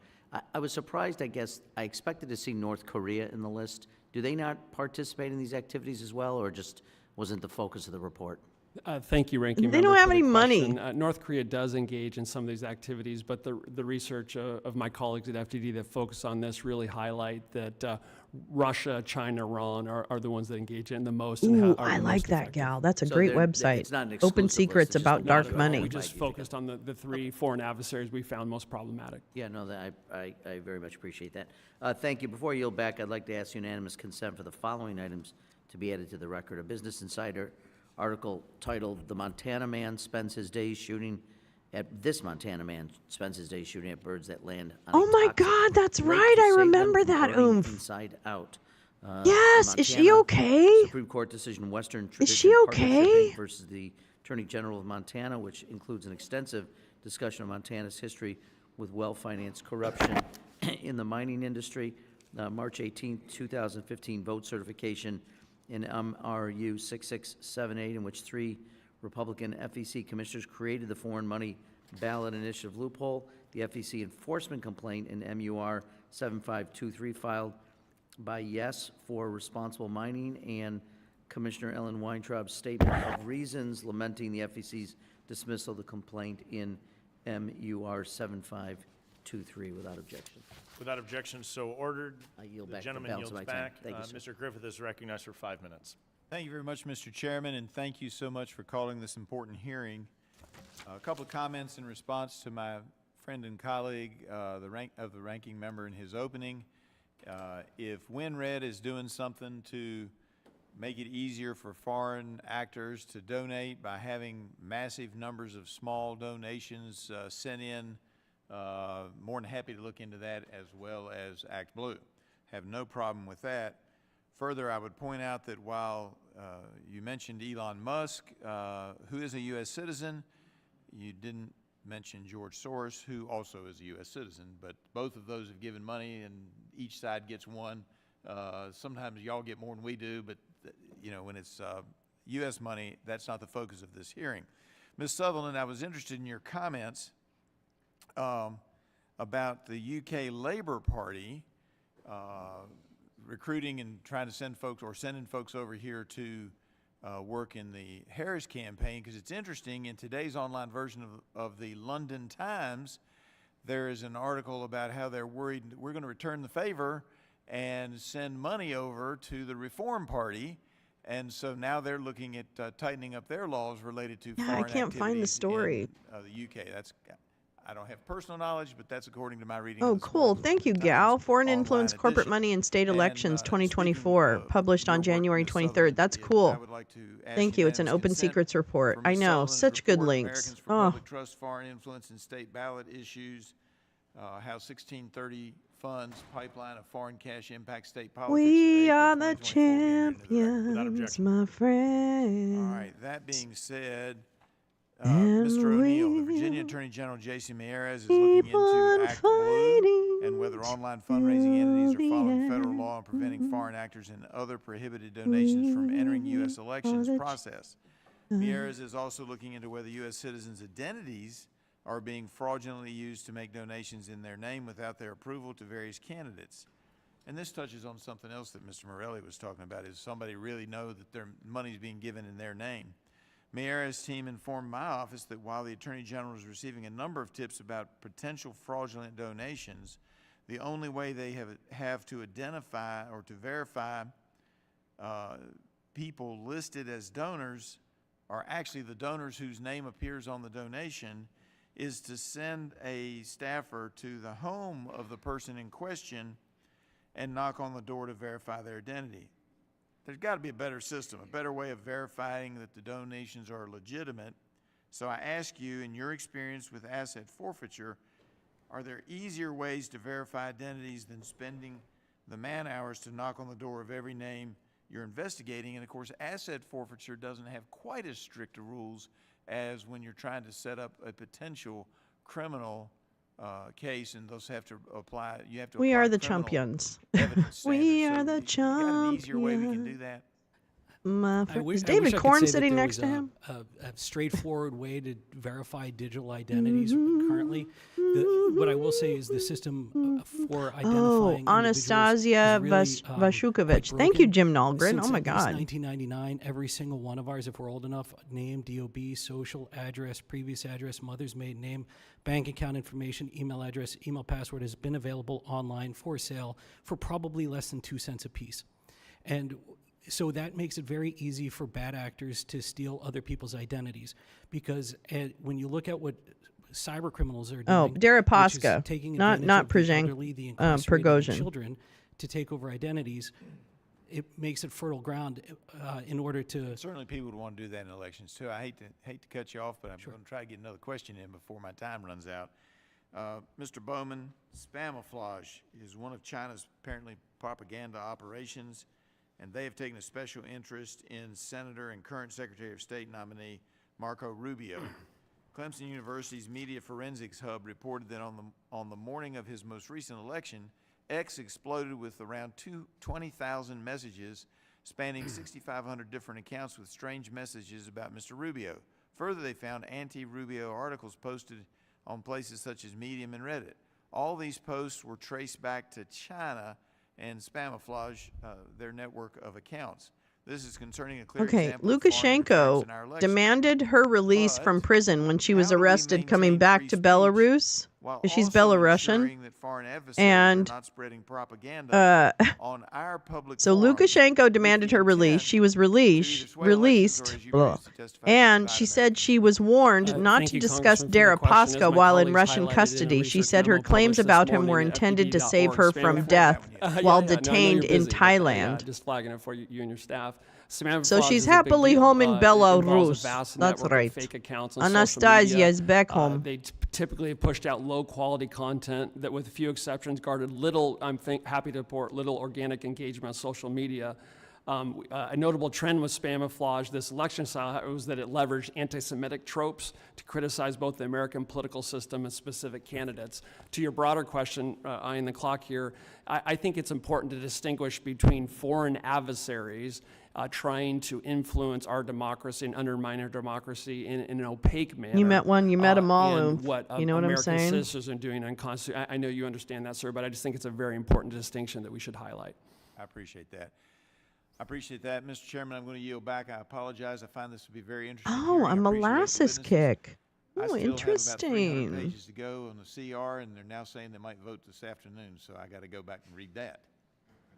I was surprised, I guess. I expected to see North Korea in the list. Do they not participate in these activities as well, or just wasn't the focus of the report? Thank you, Ranking They Member, don't have for the any money. question. North Korea does engage in some of these activities, but the research of my colleagues at FDD that focus on this really highlight that Russia, China, Iran are the ones that engage in the most. And Ooh, are I the like most that effective. gal. That's a So great they're- website. it's not an Open exclusive list, secrets it's just about a dark list of money. We just focused on the three foreign adversaries we found most problematic. Yeah, no, I very much appreciate that. Thank you. Before I yield back, I'd like to ask unanimous consent for the following items to be added to the record. A Business Insider article titled, "The Montana Man Spends His Days Shooting at This Montana Man Spends His Days Shooting at Birds That Land on a Oh my Toxic God, that's Lake right. to I Save Them remember from that Burning oomph. Inside Out. Yes, the is she Montana okay? Supreme Court decision, Western Is she Tradition Partnership, okay? Inc. versus the Attorney General of Montana, which includes an extensive discussion of Montana's history with well-financed corruption in the mining industry. March 18, 2015, vote certification in MRU 6678, in which 3 Republican FEC commissioners created the foreign money ballot initiative loophole. The FEC enforcement complaint in MUR 7523 filed by Yes for Responsible Mining, and Commissioner Ellen Weintraub's statement of reasons lamenting the FEC's dismissal of the complaint in MUR 7523 without objection. Without objection, so ordered. I yield The back the gentleman balance yields of my time. back. Thank you, sir. Mr. Griffith is recognized for 5 minutes. Thank you very much, Mr. Chairman, and thank you so much for calling this important hearing. A couple of comments in response to my friend and colleague, the ranking member in his opening. If WinRed is doing something to make it easier for foreign actors to donate by having massive numbers of small donations sent in, more than happy to look into that, as well as Act Blue. Have no problem with that. Further, I would point out that while you mentioned Elon Musk, who is a U.S. citizen, you didn't mention George Soros, who also is a U.S. citizen, but both of those have given money, and each side gets one. Sometimes y'all get more than we do, but when it's U.S. money, that's not the focus of this hearing. Ms. Sutherland, I was interested in your comments about the UK Labour Party recruiting and trying to send folks, or sending folks over here to work in the Harris campaign, because it's interesting, in today's online version of the London Times, there is an article about how they're worried we're going to return the favor and send money over to the Reform Party. And so now they're looking at tightening up their laws related to foreign I can't find the activities story. in the UK. I don't have personal knowledge, but that's according to my reading. Oh, of this cool. morning's Thank you, Times Gal. Foreign online influence, corporate edition. money in state And, elections speaking 2024, of published your on work, January Ms. 23rd. Sutherland, That's I cool. would like to ask Thank you. It's an unanimous open consent secrets report. for I Ms. know. Sutherland's Such good report, links. Americans for Oh, Public Trust, Foreign Influence in State Ballot Issues, how 1630 funds pipeline of foreign cash impact state politics. we April are the 2024 be entered into the record. Without champions, objection. my friend. All right, that being said, And Mr. O'Neill, the Virginia we'll Attorney General J.C. Meirez is looking keep on into Act Blue fighting and whether online fundraising entities till are following the federal law and preventing foreign actors and other prohibited donations from entering U.S. elections process. Meirez is also looking into whether U.S. citizens' identities are being fraudulently used to make donations in their name without their approval to various candidates. And this touches on something else that Mr. Morelli was talking about, is somebody really know that their money is being given in their name. Meirez's team informed my office that while the Attorney General is receiving a number of tips about potential fraudulent donations, the only way they have to identify or to verify people listed as donors are actually the donors whose name appears on the donation, is to send a staffer to the home of the person in question and knock on the door to verify their identity. There's got to be a better system, a better way of verifying that the donations are legitimate. So I ask you, in your experience with asset forfeiture, are there easier ways to verify identities than spending the man hours to knock on the door of every name you're investigating? And of course, asset forfeiture doesn't have quite as strict rules as when you're trying to set up a potential criminal case, and those have to apply. You have to. We apply are the criminal champions. evidence We standards. are the You got an easier way we can do champions. that? My I friend. wish- Is I wish David I could Korn say that sitting there next was to him? a straightforward way to verify digital identities currently. What I will say is the system for Oh, identifying Anastasia Vashukovich. Thank you, Jim Nalgren. Oh my God. 1999, every single one of ours, if we're old enough, name, DOB, social address, previous address, mother's maiden name, bank account information, email address, email password has been available online for sale for probably less than 2 cents a piece. And so that makes it very easy for bad actors to steal other people's identities, because when you look at what cyber criminals are doing, Oh, which is Deripaska, taking not advantage of the Przeng- elderly, the incarcerated, and Prigozhin. children to take over identities, it makes it fertile ground in order to. Certainly, people would want to do that in elections too. I hate to cut you off, but I'm going to try to get another question in before my time runs out. Mr. Bowman, spamouflage is one of China's apparently propaganda operations, and they have taken a special interest in Senator and current Secretary of State nominee Marco Rubio. Clemson University's Media Forensics Hub reported that on the morning of his most recent election, X exploded with around 20,000 messages spanning 6,500 different accounts with strange messages about Mr. Rubio. Further, they found anti-Rubio articles posted on places such as Medium and Reddit. All these posts were traced back to China and Spamouflage, their network of accounts. This is concerning a clear Okay, example of foreign interference Lukashenko in our elections. demanded her release from But prison when she was how do we arrested coming maintain back free to speech Belarus. while She's also Belarusian. ensuring that foreign adversaries And, are not spreading propaganda on our public So forums Lukashenko with demanded the her release. intent She was to either released, sway elections or, as you blah. raised, to testify to And divide she America. said she was warned not Thank to you, discuss Congressman, for the question. As Deripaska my while in colleagues Russian highlighted in a custody. She research said her memo claims published this about him were morning at intended to save her fpd.org, from spam death forward. while I know you're detained in busy, but, Thailand. just flagging it for you and your staff. So she's Spamouflage is a big happily deal. home in It involves a Belarus. vast That's network of right. fake accounts on social Anastasia media. is back home. They typically have pushed out low-quality content that, with a few exceptions, garnered little, happy to report, little organic engagement on social media. A notable trend with spamouflage this election style was that it leveraged anti-Semitic tropes to criticize both the American political system and specific candidates. To your broader question, eyeing the clock here, I think it's important to distinguish between foreign adversaries trying to influence our democracy and undermine our democracy in an opaque manner. You met one, you met them all. And what You know what I'm American saying? citizens are doing unconstitutional. I know you understand that, sir, but I just think it's a very important distinction that we should highlight. I appreciate that. I appreciate that. Mr. Chairman, I'm going to yield back. I apologize. I find this to be very interesting. Oh, hearing. a I appreciate the molasses witnesses. kick. I Oh, still have about 300 interesting. pages to go on the CR, and they're now saying they might vote this afternoon, so I got to go back and read that.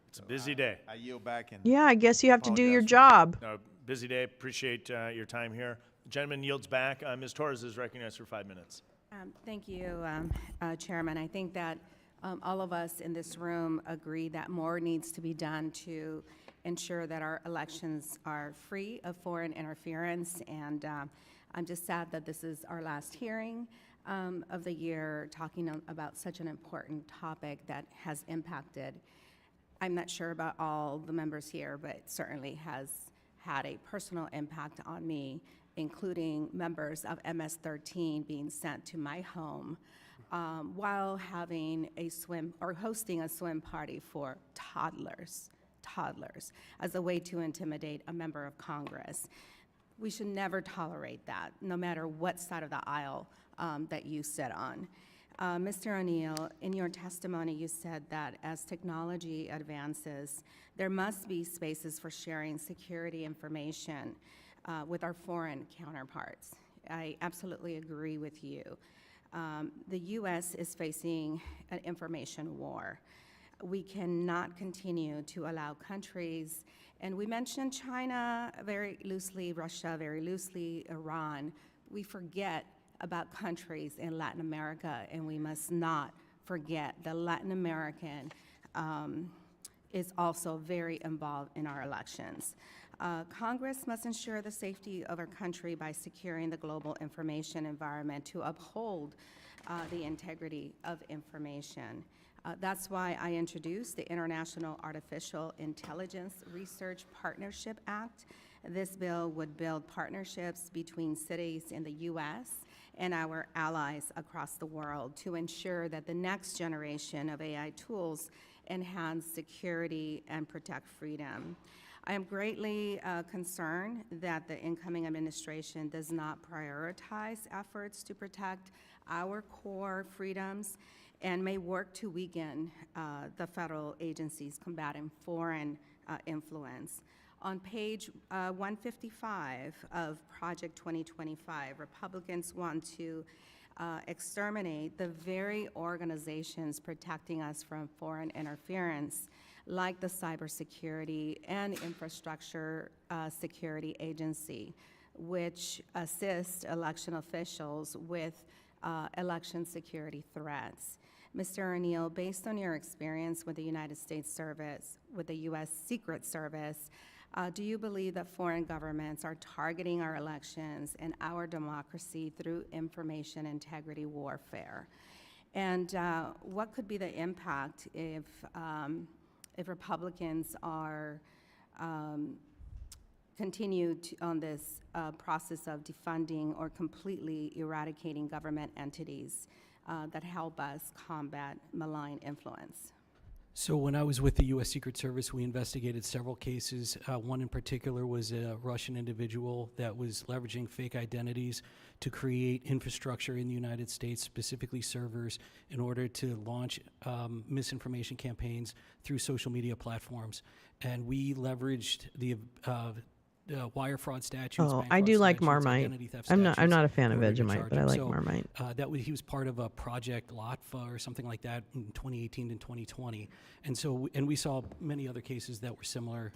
It's a busy day. I yield back and Yeah, I guess you have to do your Apologize job. No, busy day. Appreciate your time here. The gentleman yields back. Ms. Torres is recognized for 5 minutes. Thank you, Chairman. I think that all of us in this room agree that more needs to be done to ensure that our elections are free of foreign interference. And I'm just sad that this is our last hearing of the year talking about such an important topic that has impacted, I'm not sure about all the members here, but it certainly has had a personal impact on me, including members of MS-13 being sent to my home while having a swim or hosting a swim party for toddlers as a way to intimidate a member of Congress. We should never tolerate that, no matter what side of the aisle that you sit on. Mr. O'Neill, in your testimony, you said that as technology advances, there must be spaces for sharing security information with our foreign counterparts. I absolutely agree with you. The U.S. is facing an information war. We cannot continue to allow countries, and we mentioned China very loosely, Russia very loosely, Iran. We forget about countries in Latin America, and we must not forget that Latin American is also very involved in our elections. Congress must ensure the safety of our country by securing the global information environment to uphold the integrity of information. That's why I introduced the International Artificial Intelligence Research Partnership Act. This bill would build partnerships between cities in the U.S. and our allies across the world to ensure that the next generation of AI tools enhance security and protect freedom. I am greatly concerned that the incoming administration does not prioritize efforts to protect our core freedoms and may work to weaken the federal agencies combating foreign influence. On page 155 of Project 2025, Republicans want to exterminate the very organizations protecting us from foreign interference, like the Cybersecurity and Infrastructure Security Agency, which assists election officials with election security threats. Mr. O'Neill, based on your experience with the United States Service, with the U.S. Secret Service, do you believe that foreign governments are targeting our elections and our democracy through information integrity warfare? And what could be the impact if Republicans are continued on this process of defunding or completely eradicating government entities that help us combat malign influence? So when I was with the U.S. Secret Service, we investigated several cases. One in particular was a Russian individual that was leveraging fake identities to create infrastructure in the United States, specifically servers, in order to launch misinformation campaigns through social media platforms. And we leveraged the wire fraud statutes. Oh, bank I fraud do like statutes, Marmite. identity theft I'm not statutes a fan in of order to Vegemite, charge but I him. like So, Marmite. he was part of a project LOTFA or something like that in 2018 and 2020, and so we saw many other cases that were similar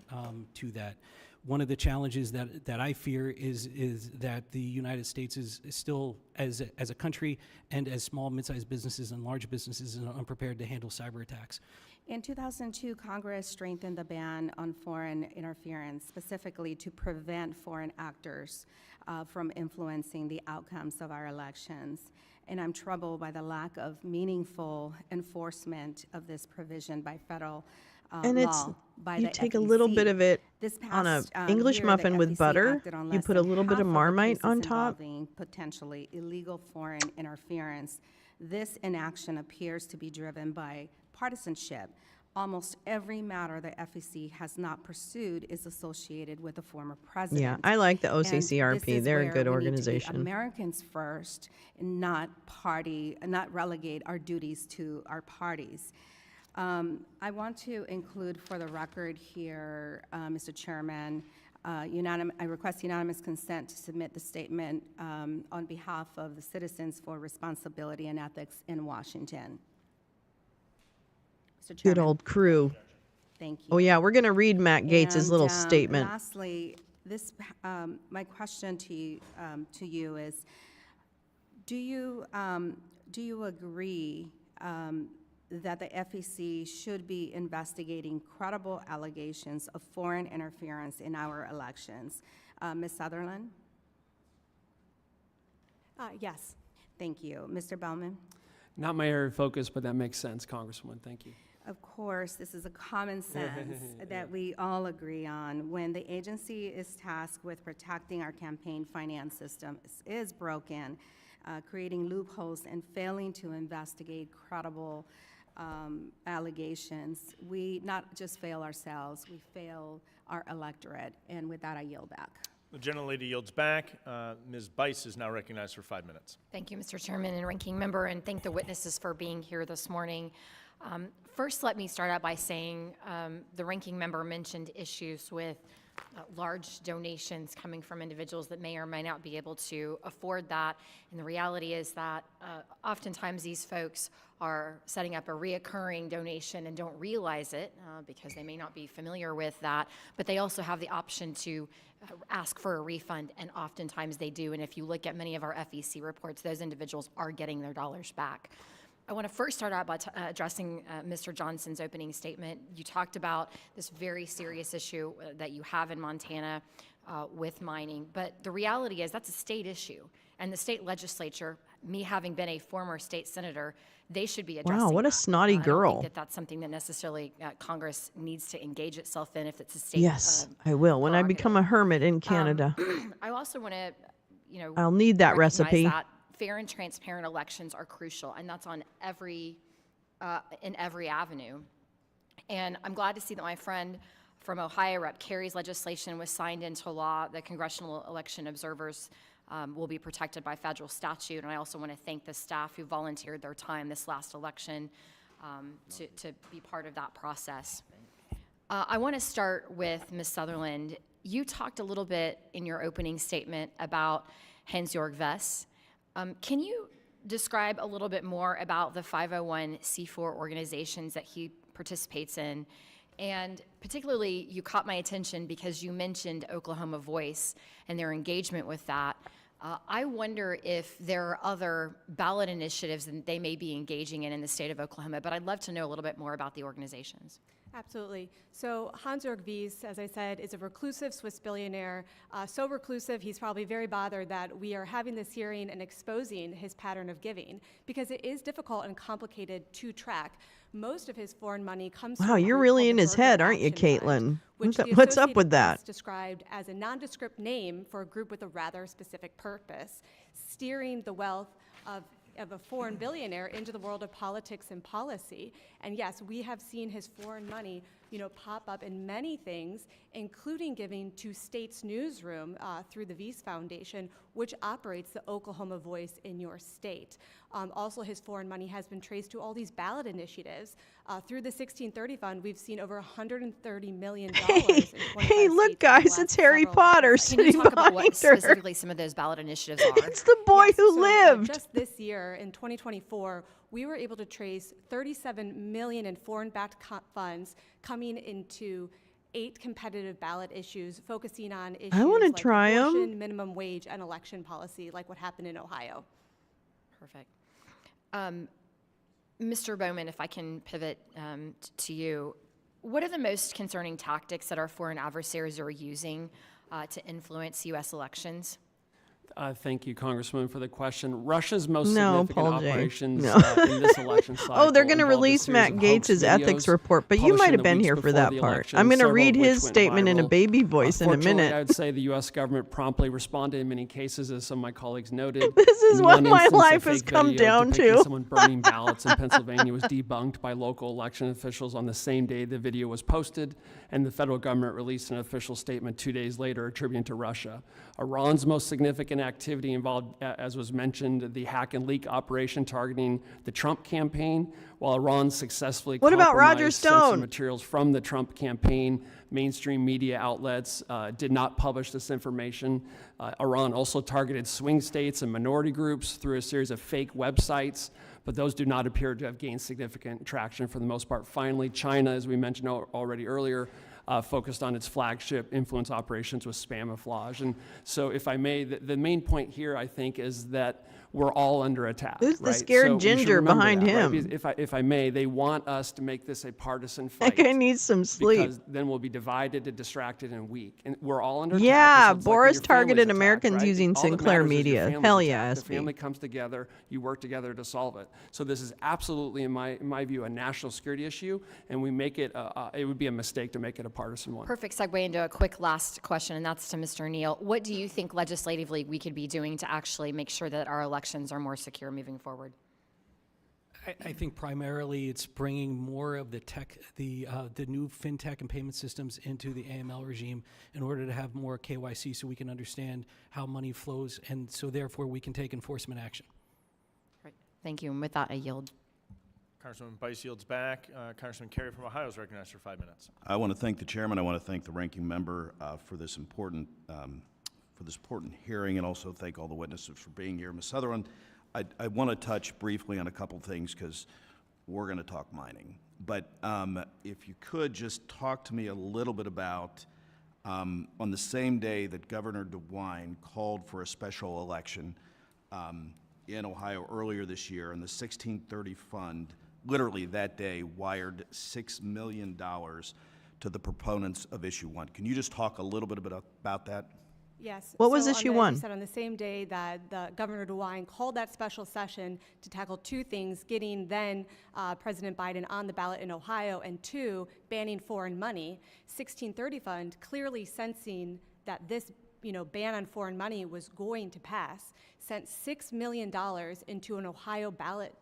to that. One of the challenges that I fear is that the United States is still, as a country and as small, mid-sized businesses and large businesses, are unprepared to handle cyber attacks. In 2002, Congress strengthened the ban on foreign interference, specifically to prevent foreign actors from influencing the outcomes of our elections. And I'm troubled by the lack of meaningful enforcement of this provision by federal And it's, law by you the take a little bit FEC. of it This on a past English year, muffin the with FEC butter. acted on You less put a than little bit half of the Marmite cases on top. involving potentially illegal foreign interference. This inaction appears to be driven by partisanship. Almost every matter the FEC has not pursued is associated with a former president. Yeah, I like the And this OCCRP. is They're a where good we need to be organization. Americans first, and not relegate our duties to our parties. I want to include for the record here, Mr. Chairman, I request unanimous consent to submit the statement on behalf of the Citizens for Responsibility and Ethics in Washington. Mr. Good Chairman. old crew. Thank you. Oh yeah, we're gonna read Matt Gaetz's little And, statement. Lastly, my question to you is, do you agree that the FEC should be investigating credible allegations of foreign interference in our elections? Ms. Sutherland? Yes. Thank you. Mr. Bellman? Not my area of focus, but that makes sense, Congresswoman. Thank you. Of course, this is a common sense that we all agree on. When the agency is tasked with protecting our campaign finance system is broken, creating loopholes and failing to investigate credible allegations, we not just fail ourselves, we fail our electorate. And with that, I yield back. The gentlelady yields back. Ms. Bice is now recognized for 5 minutes. Thank you, Mr. Chairman and Ranking Member, and thank the witnesses for being here this morning. First, let me start out by saying the Ranking Member mentioned issues with large donations coming from individuals that may or may not be able to afford that. And the reality is that oftentimes these folks are setting up a reoccurring donation and don't realize it because they may not be familiar with that, but they also have the option to ask for a refund, and oftentimes they do. And if you look at many of our FEC reports, those individuals are getting their dollars back. I want to first start out by addressing Mr. Johnson's opening statement. You talked about this very serious issue that you have in Montana with mining, but the reality is that's a state issue, and the state legislature, me having been a former state senator, they should be addressing Wow, what a that. snotty I don't girl. think that that's something that necessarily Congress needs to engage itself in if it's a state. Yes, I will. When I become a hermit in Canada, I also want to, I'll need that recognize recipe. that fair and transparent elections are crucial, and that's on in every avenue. And I'm glad to see that my friend from Ohio, Rep. Kerry's legislation was signed into law. The congressional election observers will be protected by federal statute. And I also want to thank the staff who volunteered their time this last election to be part of that process. I want to start with Ms. Sutherland. You talked a little bit in your opening statement about Hans-Jörg Vess. Can you describe a little bit more about the 501c4 organizations that he participates in? And particularly, you caught my attention because you mentioned Oklahoma Voice and their engagement with that. I wonder if there are other ballot initiatives that they may be engaging in the state of Oklahoma, but I'd love to know a little bit more about the organizations. Absolutely. So Hans-Jörg Wyss, as I said, is a reclusive Swiss billionaire. So reclusive, he's probably very bothered that we are having this hearing and exposing his pattern of giving, because it is difficult and complicated to track. Most of his foreign money comes Wow, from a you're group really called in the his Burger head, aren't you, Action Fund, Caitlin? which the What's up Associated with that? Press described as a nondescript name for a group with a rather specific purpose, steering the wealth of a foreign billionaire into the world of politics and policy. And yes, we have seen his foreign money, pop up in many things, including giving to State's Newsroom through the Wyss Foundation, which operates the Oklahoma Voice in your state. Also, his foreign money has been traced to all these ballot initiatives. Through the 1630 Fund, we've seen over $130 million. Hey, look, guys, it's Harry Potter Can sitting you talk about behind what her. specifically some of those ballot initiatives are? It's the boy Yes, who so, lived. Just this year, in 2024, we were able to trace $37 million in foreign-backed funds coming into 8 competitive ballot issues, focusing on issues wanna like try 'em. abortion, minimum wage, and election policy, like what happened in Ohio. Perfect. Mr. Bowman, if I can pivot to you, what are the most concerning tactics that our foreign adversaries are using to influence U.S. elections? Thank you, Congresswoman, for the question. Russia's most No, significant Paul J. operations No. in this election cycle Oh, they're going to involved a release series Matt of hoax Gaetz's ethics videos report, but you published might in have the been weeks here for before that the part. election, I'm going to several read of which his went statement in a viral. baby voice in a Fortunately, minute. I would say the U.S. government promptly responded in many cases, as some of my colleagues noted. This is In what one my instance, a life has fake come video down depicting to. someone burning ballots in Pennsylvania was debunked by local election officials on the same day the video was posted, and the federal government released an official statement 2 days later attributing to Russia. Iran's most significant activity involved, as was mentioned, the hack and leak operation targeting the Trump campaign. While Iran successfully What about Roger compromised sensitive Stone? materials from the Trump campaign, mainstream media outlets did not publish this information. Iran also targeted swing states and minority groups through a series of fake websites, but those do not appear to have gained significant traction for the most part. Finally, China, as we mentioned already earlier, focused on its flagship influence operations with spamouflage. And so if I may, the main point here, I think, is that we're all under attack. Who's the right? scared So we should ginger remember behind that, right? him? Because if I may, they want us to make this a partisan fight. That guy needs some sleep. Because then we'll be divided and distracted and weak. And we're all under attack. Yeah, It's like when Boris your family's targeted attacked, Americans right? using All that Sinclair matters is your Media. family's Hell yeah, attacked. The SB. family comes together, you work together to solve it. So this is absolutely, in my view, a national security issue, and we make it, it would be a mistake to make it a partisan one. Perfect segue into a quick last question, and that's to Mr. Neal. What do you think legislatively we could be doing to actually make sure that our elections are more secure moving forward? I think primarily it's bringing more of the tech, the new fintech and payment systems into the AML regime in order to have more KYC so we can understand how money flows, and so therefore we can take enforcement action. Right. Thank you. And with that, I yield. Congresswoman Bice yields back. Congressman Kerry from Ohio is recognized for 5 minutes. I want to thank the chairman. I want to thank the ranking member for this important hearing, and also thank all the witnesses for being here. Ms. Sutherland, I want to touch briefly on a couple things because we're going to talk mining. But if you could just talk to me a little bit about on the same day that Governor DeWine called for a special election in Ohio earlier this year, and the 1630 Fund literally that day wired $6 million to the proponents of Issue 1. Can you just talk a little bit about that? Yes. What was So issue as one? you said, on the same day that the Governor DeWine called that special session to tackle two things, getting then President Biden on the ballot in Ohio, and two, banning foreign money. 1630 Fund, clearly sensing that this ban on foreign money was going to pass, sent $6 million into an Ohio ballot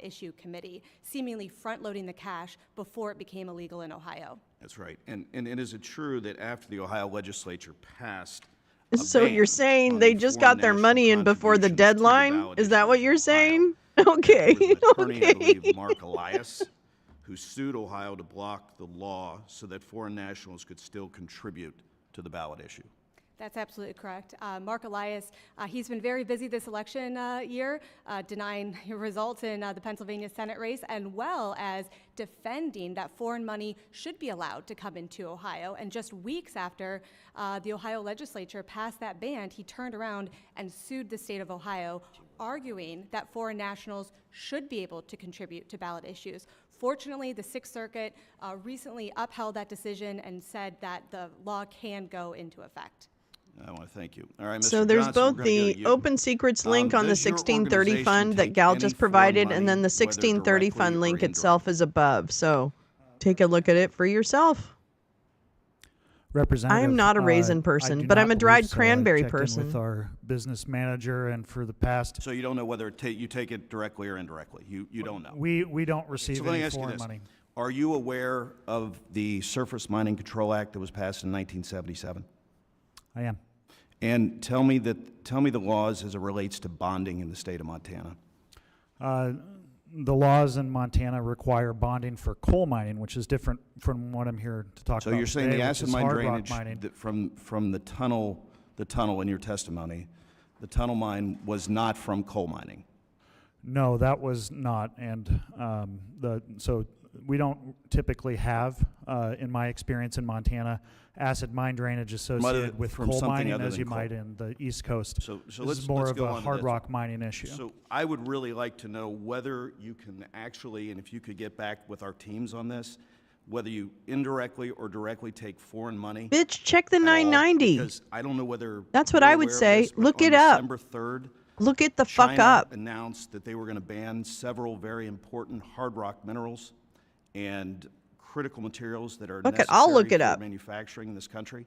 issue committee, seemingly front-loading the cash before it became illegal in Ohio. That's right. And is it true that after the Ohio legislature passed So you're saying they just got their money in before the deadline? Is that what you're saying? Okay. There was an attorney, I Okay. believe, Mark Elias, who sued Ohio to block the law so that foreign nationals could still contribute to the ballot issue? That's absolutely correct. Mark Elias, he's been very busy this election year, denying results in the Pennsylvania Senate race, and well as defending that foreign money should be allowed to come into Ohio. And just weeks after the Ohio legislature passed that ban, he turned around and sued the state of Ohio, arguing that foreign nationals should be able to contribute to ballot issues. Fortunately, the Sixth Circuit recently upheld that decision and said that the law can go into effect. I want to thank you. All right, Mr. So there's Johnson, we're both gonna go to the you. Open Secrets link on the Does your 1630 organization fund that take Gal any just foreign provided, and then the money, whether 1630 directly fund or link itself indirectly? is above. So take a look at it for yourself. Representative, I'm not a raisin I person, do but I'm not a dried believe so. I cranberry checked in person. with our business manager, and for the past, So you don't know whether you take it directly or indirectly? You don't know? we don't receive So let me any ask you foreign this. money. Are you aware of the Surface Mining Control Act that was passed in 1977? I am. And tell me the laws as it relates to bonding in the state of Montana. The laws in Montana require bonding for coal mining, which is different from what I'm here to talk So about you're saying today, the which acid is mine hard rock drainage mining. that from the tunnel in your testimony, the tunnel mine was not from coal mining? No, that was not, and so we don't typically have, in my experience in Montana, acid mine drainage associated with from coal something mining other as than you coal. might in the East Coast. So This let's is more of go a on to hard this. rock mining issue. So I would really like to know whether you can actually, and if you could get back with our teams on this, whether you indirectly or directly take foreign money. Bitch, check the at all, 990. Because I don't know whether That's what you're I would aware of say. this, but Look on it up. December 3rd, Look it the fuck China up. announced that they were going to ban several very important hard rock minerals and critical materials that are Look it- necessary I'll look it for up. manufacturing in this country.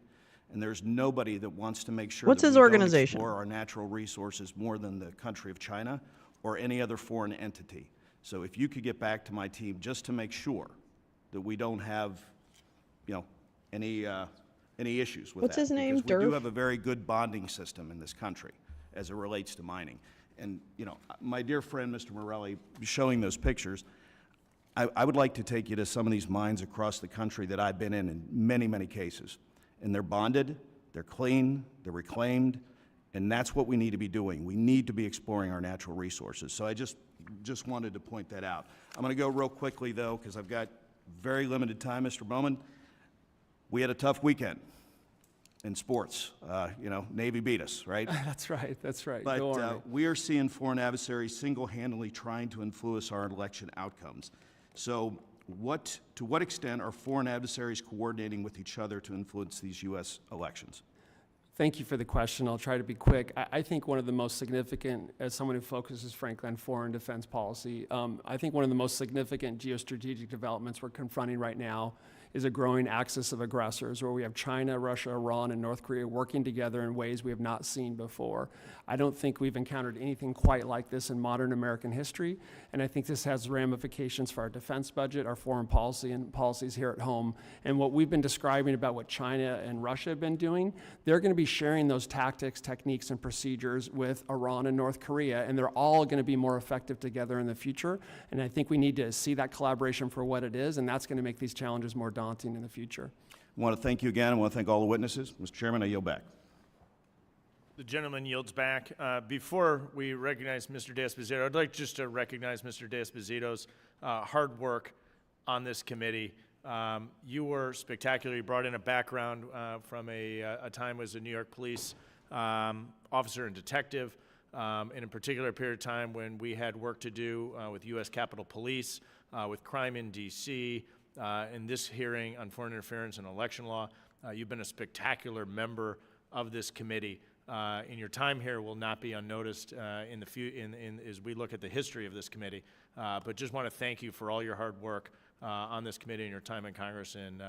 And there's nobody that wants to make sure What's that his we organization? don't explore our natural resources more than the country of China or any other foreign entity. So if you could get back to my team just to make sure that we don't have, you know, any issues with What's that. his name? Because we do Durf? have a very good bonding system in this country as it relates to mining. And, you know, my dear friend, Mr. Morelli, showing those pictures, I would like to take you to some of these mines across the country that I've been in many, many cases. And they're bonded, they're clean, they're reclaimed, and that's what we need to be doing. We need to be exploring our natural resources. So I just wanted to point that out. I'm going to go real quickly, though, because I've got very limited time, Mr. Bowman. We had a tough weekend in sports. You know, Navy beat us, right? That's right, that's right. But Go Army. we are seeing foreign adversaries single-handedly trying to influence our election outcomes. So to what extent are foreign adversaries coordinating with each other to influence these U.S. elections? Thank you for the question. I'll try to be quick. I think one of the most significant, as someone who focuses, frankly, on foreign defense policy, I think one of the most significant geostrategic developments we're confronting right now is a growing axis of aggressors where we have China, Russia, Iran, and North Korea working together in ways we have not seen before. I don't think we've encountered anything quite like this in modern American history, and I think this has ramifications for our defense budget, our foreign policy, and policies here at home. And what we've been describing about what China and Russia have been doing, they're going to be sharing those tactics, techniques, and procedures with Iran and North Korea, and they're all going to be more effective together in the future. And I think we need to see that collaboration for what it is, and that's going to make these challenges more daunting in the future. I want to thank you again. I want to thank all the witnesses. Mr. Chairman, I yield back. The gentleman yields back. Before we recognize Mr. De-Esposito, I'd like just to recognize Mr. De-Esposito's hard work on this committee. You were spectacular. You brought in a background from a time as a New York police officer and detective, in a particular period of time when we had work to do with U.S. Capitol Police, with crime in D.C., in this hearing on foreign interference and election law. You've been a spectacular member of this committee. In your time here will not be unnoticed as we look at the history of this committee. But just want to thank you for all your hard work on this committee and your time in Congress. And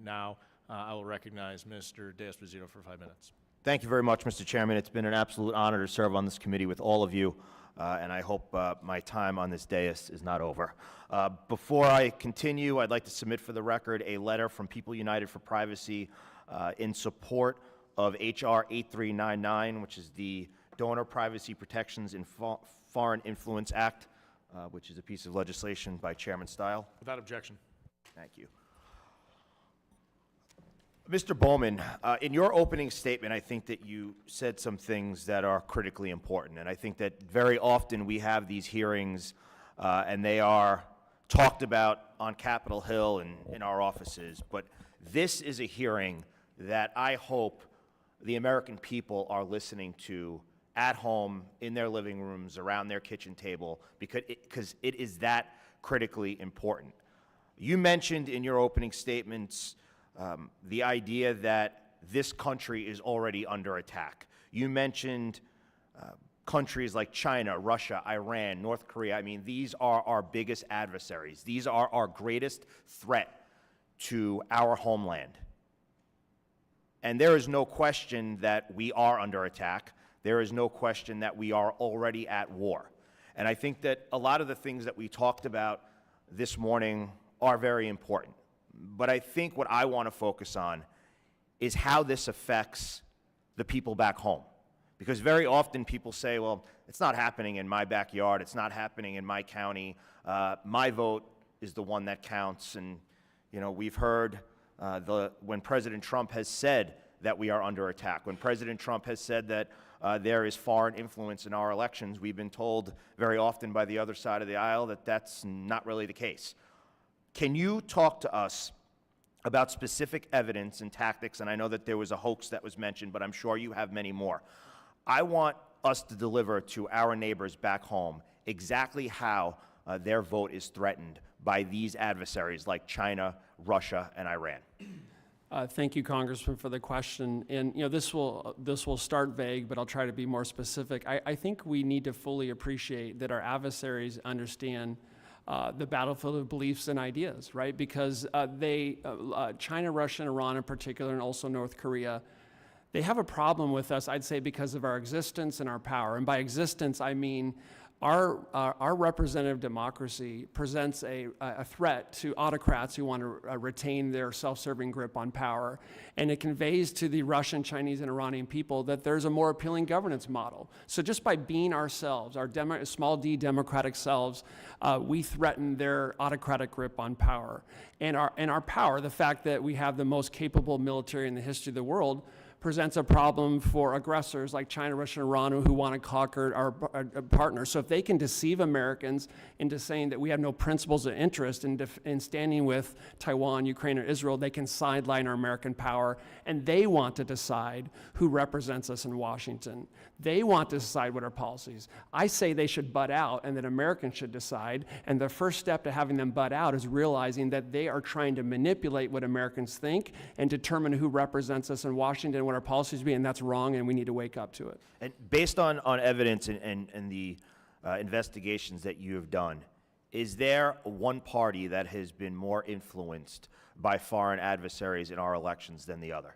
now I will recognize Mr. De-Esposito for 5 minutes. Thank you very much, Mr. Chairman. It's been an absolute honor to serve on this committee with all of you, and I hope my time on this dais is not over. Before I continue, I'd like to submit for the record a letter from People United for Privacy in support of H.R. 8399, which is the Donor Privacy Protections in Foreign Influence Act, which is a piece of legislation by Chairman Stile. Without objection. Thank you. Mr. Bowman, in your opening statement, I think that you said some things that are critically important. And I think that very often we have these hearings and they are talked about on Capitol Hill and in our offices. But this is a hearing that I hope the American people are listening to at home, in their living rooms, around their kitchen table, because it is that critically important. You mentioned in your opening statements the idea that this country is already under attack. You mentioned countries like China, Russia, Iran, North Korea. I mean, these are our biggest adversaries. These are our greatest threat to our homeland. And there is no question that we are under attack. There is no question that we are already at war. And I think that a lot of the things that we talked about this morning are very important. But I think what I want to focus on is how this affects the people back home. Because very often people say, well, it's not happening in my backyard, it's not happening in my county, my vote is the one that counts. And, you know, we've heard when President Trump has said that we are under attack, when President Trump has said that there is foreign influence in our elections, we've been told very often by the other side of the aisle that that's not really the case. Can you talk to us about specific evidence and tactics? And I know that there was a hoax that was mentioned, but I'm sure you have many more. I want us to deliver to our neighbors back home exactly how their vote is threatened by these adversaries like China, Russia, and Iran? Thank you, Congressman, for the question. And this will start vague, but I'll try to be more specific. I think we need to fully appreciate that our adversaries understand the battlefield of beliefs and ideas, right? Because China, Russia, and Iran in particular, and also North Korea, they have a problem with us, I'd say, because of our existence and our power. And by existence, I mean our representative democracy presents a threat to autocrats who want to retain their self-serving grip on power. And it conveys to the Russian, Chinese, and Iranian people that there's a more appealing governance model. So just by being ourselves, our small d democratic selves, we threaten their autocratic grip on power. And our power, the fact that we have the most capable military in the history of the world, presents a problem for aggressors like China, Russia, and Iran who want to conquer our partners. So if they can deceive Americans into saying that we have no principles of interest in standing with Taiwan, Ukraine, or Israel, they can sideline our American power, and they want to decide who represents us in Washington. They want to decide what our policies. I say they should butt out and that Americans should decide, and the first step to having them butt out is realizing that they are trying to manipulate what Americans think and determine who represents us in Washington, what our policies be, and that's wrong, and we need to wake up to it. And based on evidence and the investigations that you have done, is there one party that has been more influenced by foreign adversaries in our elections than the other?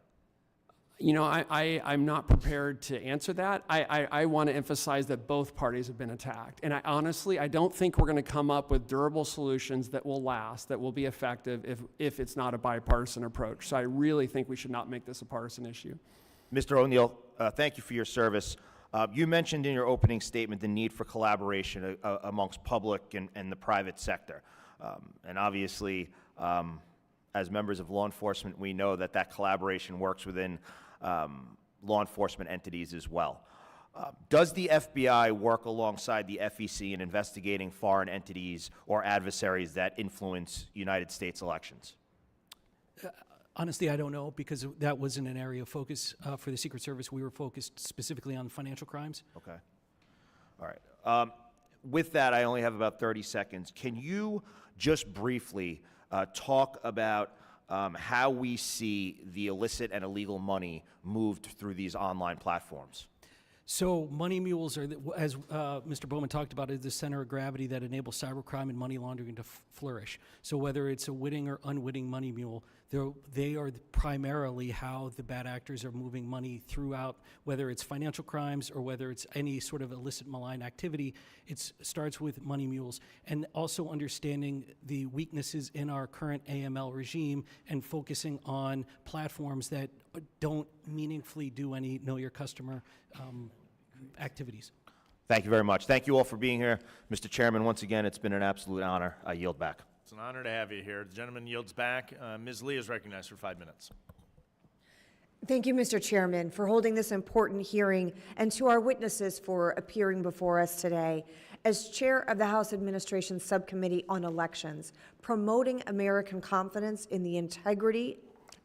I'm not prepared to answer that. I want to emphasize that both parties have been attacked. And I don't think we're going to come up with durable solutions that will last, that will be effective if it's not a bipartisan approach. So I really think we should not make this a partisan issue. Mr. O'Neill, thank you for your service. You mentioned in your opening statement the need for collaboration amongst public and the private sector. And obviously, as members of law enforcement, we know that collaboration works within law enforcement entities as well. Does the FBI work alongside the FEC in investigating foreign entities or adversaries that influence United States elections? Honestly, I don't know, because that wasn't an area of focus for the Secret Service. We were focused specifically on financial crimes. Okay. All right. With that, I only have about 30 seconds. Can you just briefly talk about how we see the illicit and illegal money moved through these online platforms? So money mules are, as Mr. Bowman talked about, is the center of gravity that enables cybercrime and money laundering to flourish. So whether it's a witting or unwitting money mule, they are primarily how the bad actors are moving money throughout, whether it's financial crimes or whether it's any sort of illicit malign activity. It starts with money mules, and also understanding the weaknesses in our current AML regime and focusing on platforms that don't meaningfully do any know your customer activities. Thank you very much. Thank you all for being here. Mr. Chairman, once again, it's been an absolute honor. I yield back. It's an honor to have you here. The gentleman yields back. Ms. Lee is recognized for 5 minutes. Thank you, Mr. Chairman, for holding this important hearing, and to our witnesses for appearing before us today. As chair of the House Administration Subcommittee on Elections, promoting American confidence in the integrity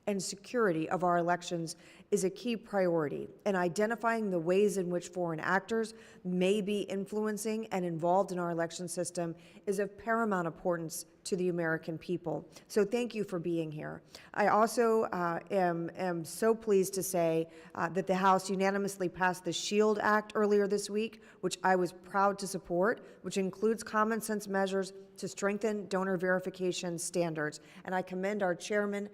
and security of our elections is a key priority, and identifying the ways in which foreign actors may be influencing and involved in our election system is of paramount importance to the American people. So thank you for being here. I also am so pleased to say that the House unanimously passed the SHIELD Act earlier this week, which I was proud to support, which includes common sense measures to strengthen donor verification standards. And I commend our chairman,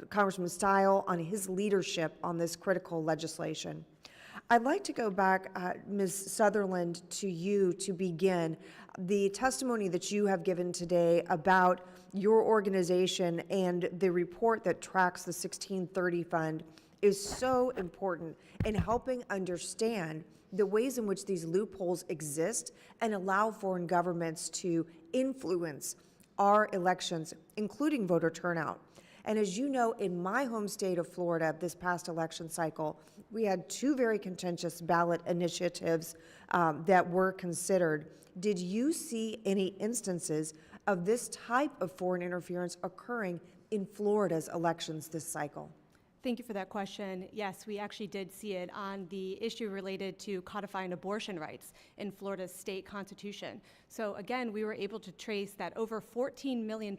Congressman Stile, on his leadership on this critical legislation. I'd like to go back, Ms. Sutherland, to you to begin. The testimony that you have given today about your organization and the report that tracks the 1630 Fund is so important in helping understand the ways in which these loopholes exist and allow foreign governments to influence our elections, including voter turnout. And as you know, in my home state of Florida, this past election cycle, we had two very contentious ballot initiatives that were considered. Did you see any instances of this type of foreign interference occurring in Florida's elections this cycle? Thank you for that question. Yes, we actually did see it on the issue related to codifying abortion rights in Florida's state constitution. So again, we were able to trace that over $14 million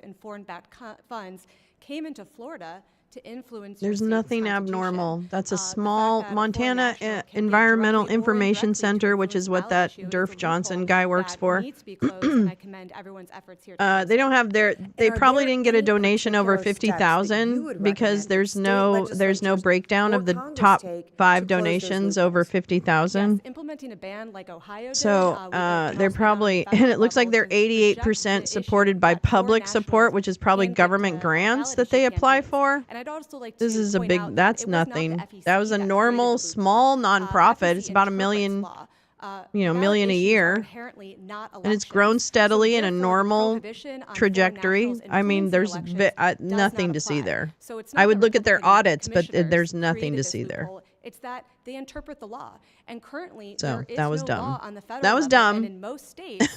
in foreign-backed funds came into Florida to influence your There's state's nothing constitution. abnormal. That's a The fact small that a foreign Montana national can give Environmental directly or Information indirectly to Center, which influence is what ballot that issue is Durf a Johnson loophole guy works that for. needs to be closed, and I commend everyone's efforts here to close They it. don't have their, they are probably there didn't get a any donation over particular steps that you 50,000 would because recommend there's state no legislatures breakdown or of the Congress top take 5 to close those donations over loopholes? 50,000. Yes, implementing a ban like Ohio did, So with their they're House bill on probably, the and federal it looks like level they're to reject 88% the supported issue by that foreign public support, nationals which is probably can give government to, grants ballot that they issue apply campaigns. for. And I'd also like This to is a point big, out that's that it was not the nothing. FEC That was a that normal, created the small loophole. nonprofit. The It's about $1 FEC million, interprets law. $1 Ballot million a issues are year. inherently not And it's grown elections. steadily So in a therefore, the normal prohibition on foreign trajectory. nationals I mean, influencing there's elections does nothing not to see apply. there. So it's I not would that look at their Republican audits, but commissioners there's nothing created to this see there. loophole. It's that they interpret the law. And currently, So, there is that was no dumb. law on the federal That was level, dumb. and in most states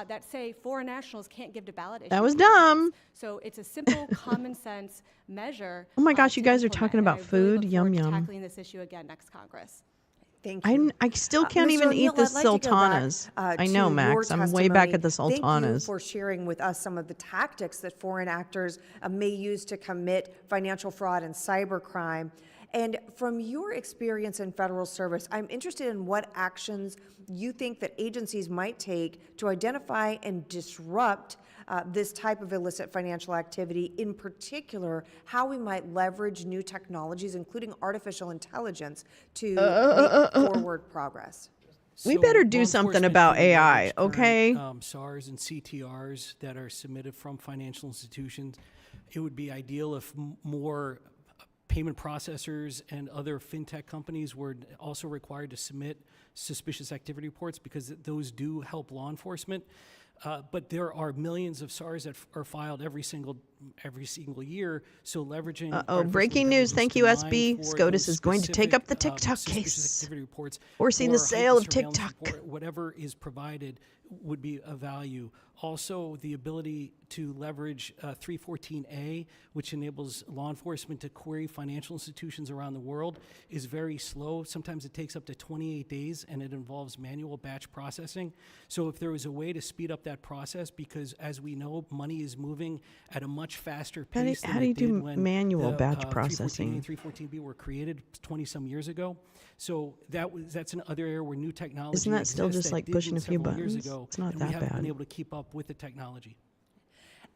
that say foreign nationals can't give to ballot issue That was campaigns. dumb. So it's a simple, common sense measure. Oh my gosh, you to guys are implement, talking and about I really food. look Yum, forward to yum. tackling this issue again next Congress. Thank you. I still can't Mr. even O'Neill, eat the I'd like to go back, sultanas. I to know, your Max. I'm way back testimony. at the Thank you sultanas. for sharing with us some of the tactics that foreign actors may use to commit financial fraud and cybercrime. And from your experience in federal service, I'm interested in what actions you think that agencies might take to identify and disrupt this type of illicit financial activity, in particular, how we might leverage new technologies, including artificial intelligence, to make forward progress. We So better do law something enforcement about can AI, leverage current, okay? SARs and CTRs that are submitted from financial institutions. It would be ideal if more payment processors and other fintech companies were also required to submit suspicious activity reports, because those do help law enforcement. But there are millions of SARs that are filed every single year. So leveraging artificial breaking news. intelligence Thank to you, mine SB. for SCOTUS those is going to take up the specific, TikTok suspicious case. activity reports, Forcing or the sale of heightened surveillance TikTok. report, whatever is provided would be of value. Also, the ability to leverage 314A, which enables law enforcement to query financial institutions around the world, is very slow. Sometimes it takes up to 28 days, and it involves manual batch processing. So if there was a way to speed up that process, because as we know, money is moving at a much faster How do- pace how than do you it did do when manual the, batch 314A processing? and 314B were created 20-some years ago. So that's another area where new technology Isn't that still exists just that like pushing a didn't few several years buttons? ago, It's not and that we haven't bad. been able to keep up with the technology.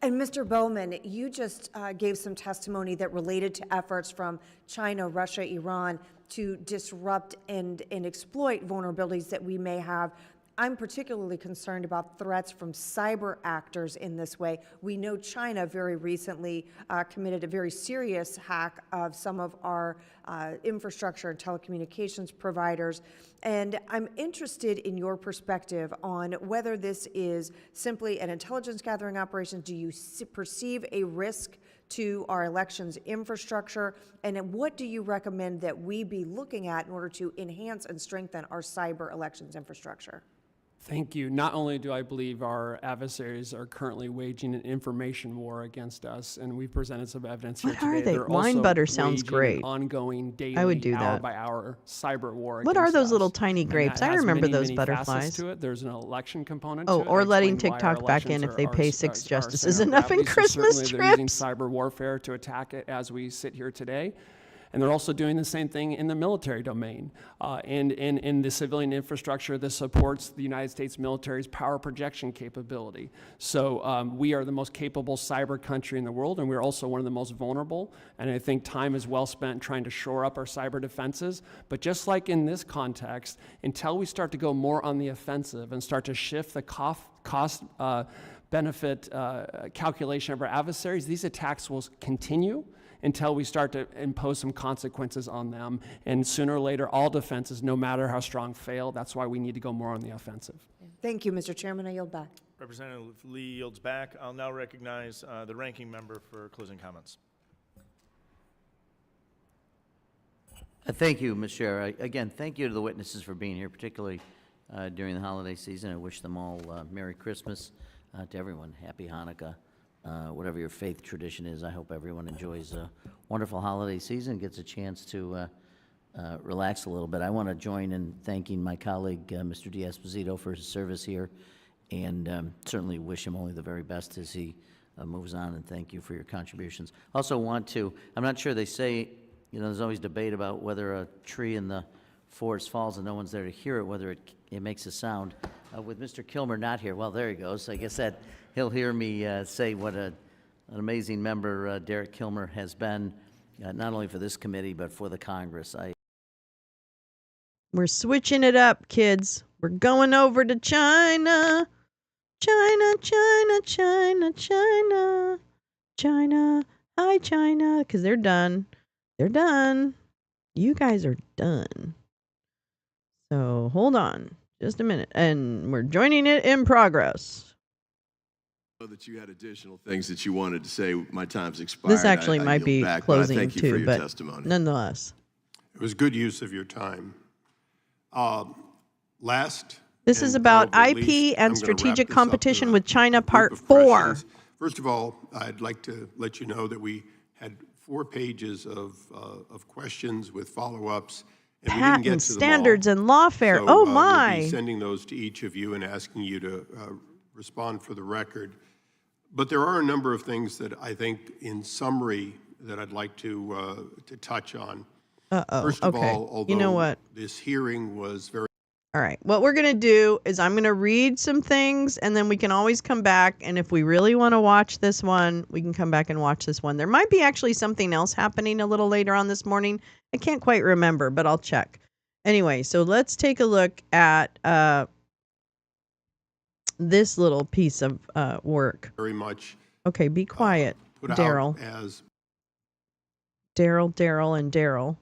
And Mr. Bowman, you just gave some testimony that related to efforts from China, Russia, Iran to disrupt and exploit vulnerabilities that we may have. I'm particularly concerned about threats from cyber actors in this way. We know China very recently committed a very serious hack of some of our infrastructure and telecommunications providers. And I'm interested in your perspective on whether this is simply an intelligence gathering operation. Do you perceive a risk to our elections infrastructure? And what do you recommend that we be looking at in order to enhance and strengthen our cyber elections infrastructure? Thank you. Not only do I believe our adversaries are currently waging an information war against us, and we've presented some evidence here What today. are they? They're Wine also butter sounds waging great. an ongoing daily, I would do hour that. by hour cyber war What are against those us. little tiny And grapes? that I has remember many, those many butterflies. facets to it. There's an election component Oh, to it. or I letting explained why our TikTok back in elections if they are- pay are- 6 are justices center of enough in gravity. So Christmas certainly they're using trips. cyber warfare to attack it as we sit here today. And they're also doing the same thing in the military domain and in the civilian infrastructure that supports the United States military's power projection capability. So we are the most capable cyber country in the world, and we're also one of the most vulnerable. And I think time is well spent trying to shore up our cyber defenses. But just like in this context, until we start to go more on the offensive and start to shift the cost benefit calculation of our adversaries, these attacks will continue until we start to impose some consequences on them. And sooner or later, all defenses, no matter how strong, fail. That's why we need to go more on the offensive. Thank you, Mr. Chairman. I yield back. Representative Lee yields back. I'll now recognize the ranking member for closing comments. Thank you, Ms. Chair. Again, thank you to the witnesses for being here, particularly during the holiday season. I wish them all Merry Christmas, to everyone, Happy Hanukkah. whatever your faith tradition is. I hope everyone enjoys a wonderful holiday season, gets a chance to relax a little bit. I want to join in thanking my colleague, Mr. D'Esposito, for his service here, and certainly wish him only the very best as he moves on, and thank you for your contributions. Also want to, I'm not sure, they say, you know, there's always debate about whether a tree in the forest falls and no one's there to hear it, whether it makes a sound. With Mr. Kilmer not here, well, there he goes. I guess that he'll hear me say what an amazing member Derek Kilmer has been, not only for this committee, but for the Congress. We're switching it up, kids. We're going over to China. China, China, China, China. China. Hi, China. Because they're done. They're done. You guys are done. So hold on just a minute. And we're joining it in progress. That you had additional things that you wanted to say. My time's expired. This actually might be back, closing thank you too, for your but testimony. nonetheless. It was good use of your time. This is about IP and strategic competition with China, Part 4. First of all, I'd like to let you know that we had 4 pages of questions with follow-ups, and we didn't get Patent to them standards all. and lawfare. So, Oh We'll my! be sending those to each of you and asking you to respond for the record. But there are a number of things that I think, in summary, that I'd like to touch on. First of okay. all, although You know what? this hearing was very All right. What we're going to do is I'm going to read some things, and then we can always come back. And if we really want to watch this one, we can come back and watch this one. There might be actually something else happening a little later on this morning. I can't quite remember, but I'll check. Anyway, so let's take a look at this little piece of work. very much Okay, be quiet, put Daryl. out as Daryl, and Daryl.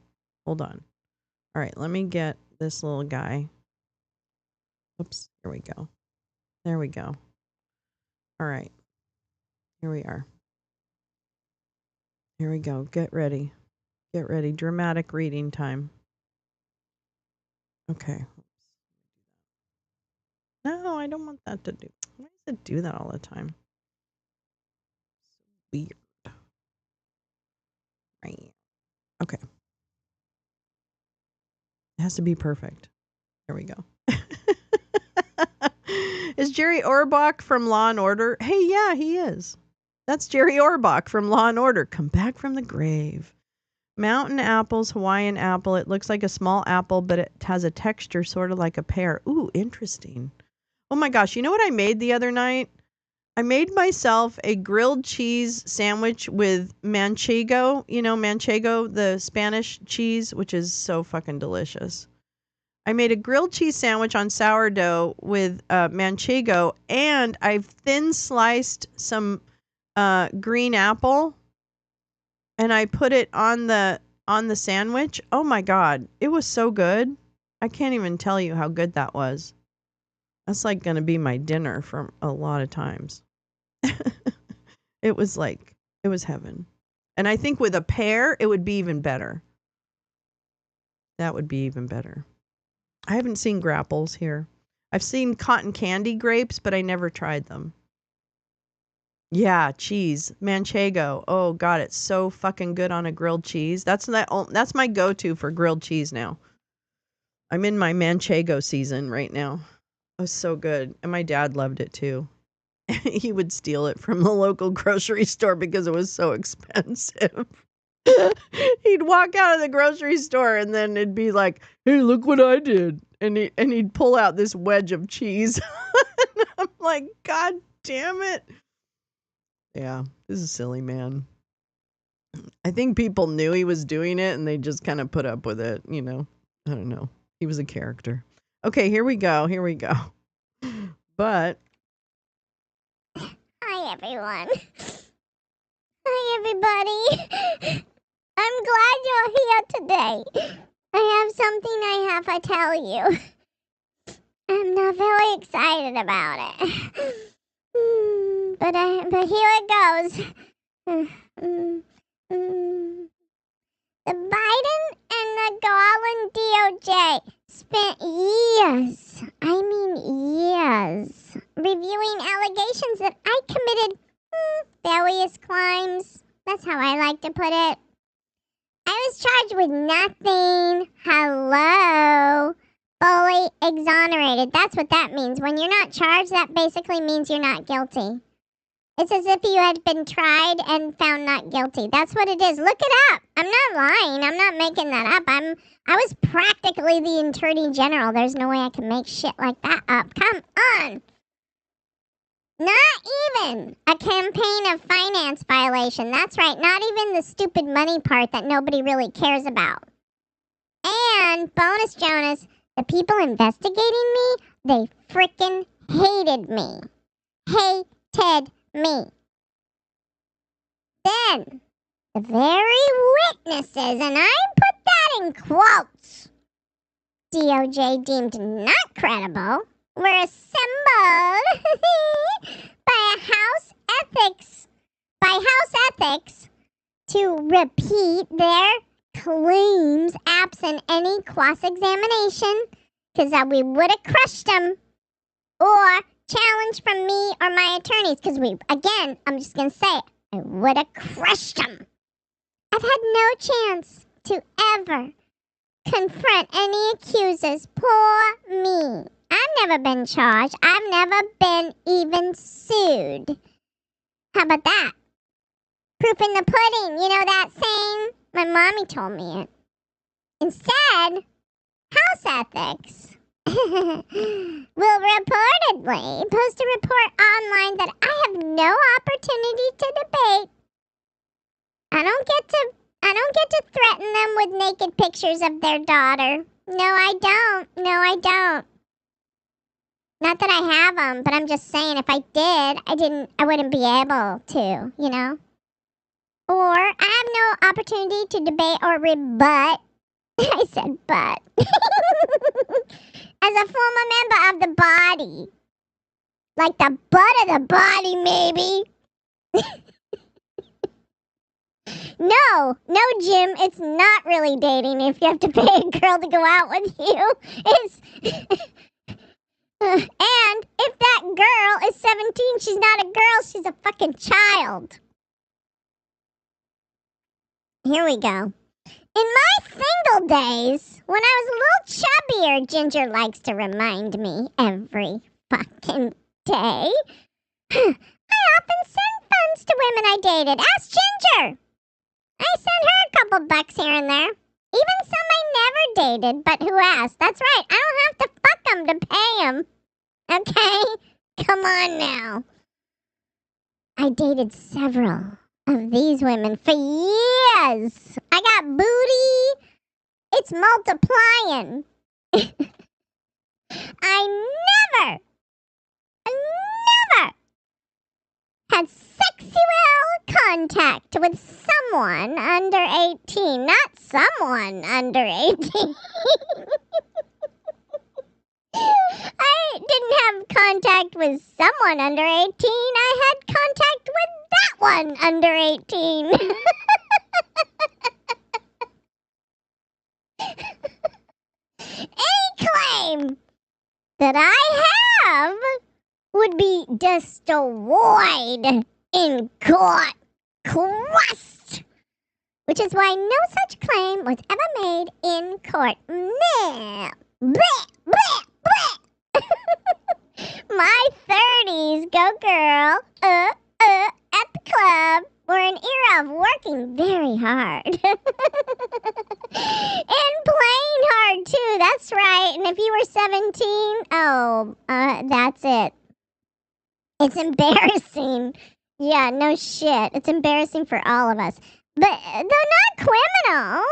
Hold on. All right, let me get this little guy. Oops, here we go. There we go. All right. Here we are. Here we go. Get ready. Get ready. Dramatic reading time. Okay. No, I don't want that to do. Why does it do that all the time? Weird. Right. Okay. It has to be perfect. There we go. Is Jerry Orbach from Law and Order? Hey, yeah, he is. That's Jerry Orbach from Law and Order. Come back from the grave. Mountain apples, Hawaiian apple. It looks like a small apple, but it has a texture sort of like a pear. Ooh, interesting. Oh my gosh, you know what I made the other night? I made myself a grilled cheese sandwich with manchego. You know, manchego, the Spanish cheese, which is so fucking delicious. I made a grilled cheese sandwich on sourdough with manchego, and I've thin sliced some green apple, and I put it on the sandwich. Oh my God, it was so good. I can't even tell you how good that was. That's like going to be my dinner for a lot of times. It was heaven. And I think with a pear, it would be even better. That would be even better. I haven't seen grapples here. I've seen cotton candy grapes, but I never tried them. Yeah, cheese. Manchego. Oh, God, it's so fucking good on a grilled cheese. That's my go-to for grilled cheese now. I'm in my manchego season right now. It was so good. And my dad loved it, too. He would steal it from the local grocery store because it was so expensive. He'd walk out of the grocery store and then it'd be like, "Hey, look what I did." And he'd pull out this wedge of cheese. And I'm like, "God damn it." Yeah, this is silly, man. I think people knew he was doing it and they just kind of put up with it, you know. I don't know. He was a character. Okay, here we go. But hi, everyone. Hi, everybody. I'm glad you're here today. I have something I have to tell you. I'm not very excited about it. But here it goes. The Biden and the Garland DOJ spent years, reviewing allegations that I committed, hilarious crimes. That's how I like to put it. I was charged with nothing. Hello. Fully exonerated. That's what that means. When you're not charged, that basically means you're not guilty. It's as if you had been tried and found not guilty. That's what it is. Look it up. I'm not lying. I'm not making that up. I was practically the Attorney General. There's no way I can make shit like that up. Come on. Not even a campaign of finance violation. That's right. Not even the stupid money part that nobody really cares about. And bonus Jonas, the people investigating me, they frickin' hated me. Hated me. Then, the very witnesses, and I put that in quotes, DOJ deemed not credible, were assembled by House Ethics to repeat their claims absent any cross-examination, because we would have crushed them, or challenge from me or my attorneys, because again, I'm just going to say it, I would have crushed them. I've had no chance to ever confront any accusers. Poor me. I've never been charged. I've never been even sued. How about that? Proof in the pudding. You know that saying? My mommy told me it. Instead, House Ethics will reportedly post a report online that I have no opportunity to debate. I don't get to threaten them with naked pictures of their daughter. No, I don't. Not that I have them, but I'm just saying if I did, I wouldn't be able to, you know? Or I have no opportunity to debate or rebut. I said but. As a former member of the body. Like the butt of the body, maybe. No, Jim, it's not really dating if you have to pay a girl to go out with you. It's... and if that girl is 17, she's not a girl, she's a fucking child. Here we go. In my single days, when I was a little chubbier, Ginger likes to remind me every fucking day, I often sent funds to women I dated. Ask Ginger. I sent her a couple bucks here and there. Even some I never dated, but who asked? That's right, I don't have to fuck them to pay them. Okay? Come on now. I dated several of these women for years. I got booty. It's multiplying. I never had sexual contact with someone under 18. Not someone under 18. I didn't have contact with someone under 18. I had contact with that one under 18. Any claim that I have would be destroyed in court. Crushed. Which is why no such claim was ever made in court. Meh. Bleh, bleh, bleh. My 30s, go girl, at the club were an era of working very hard. And playing hard, too, that's right. And if you were 17, that's it. It's embarrassing. Yeah, no shit. It's embarrassing for all of us. But they're not criminal.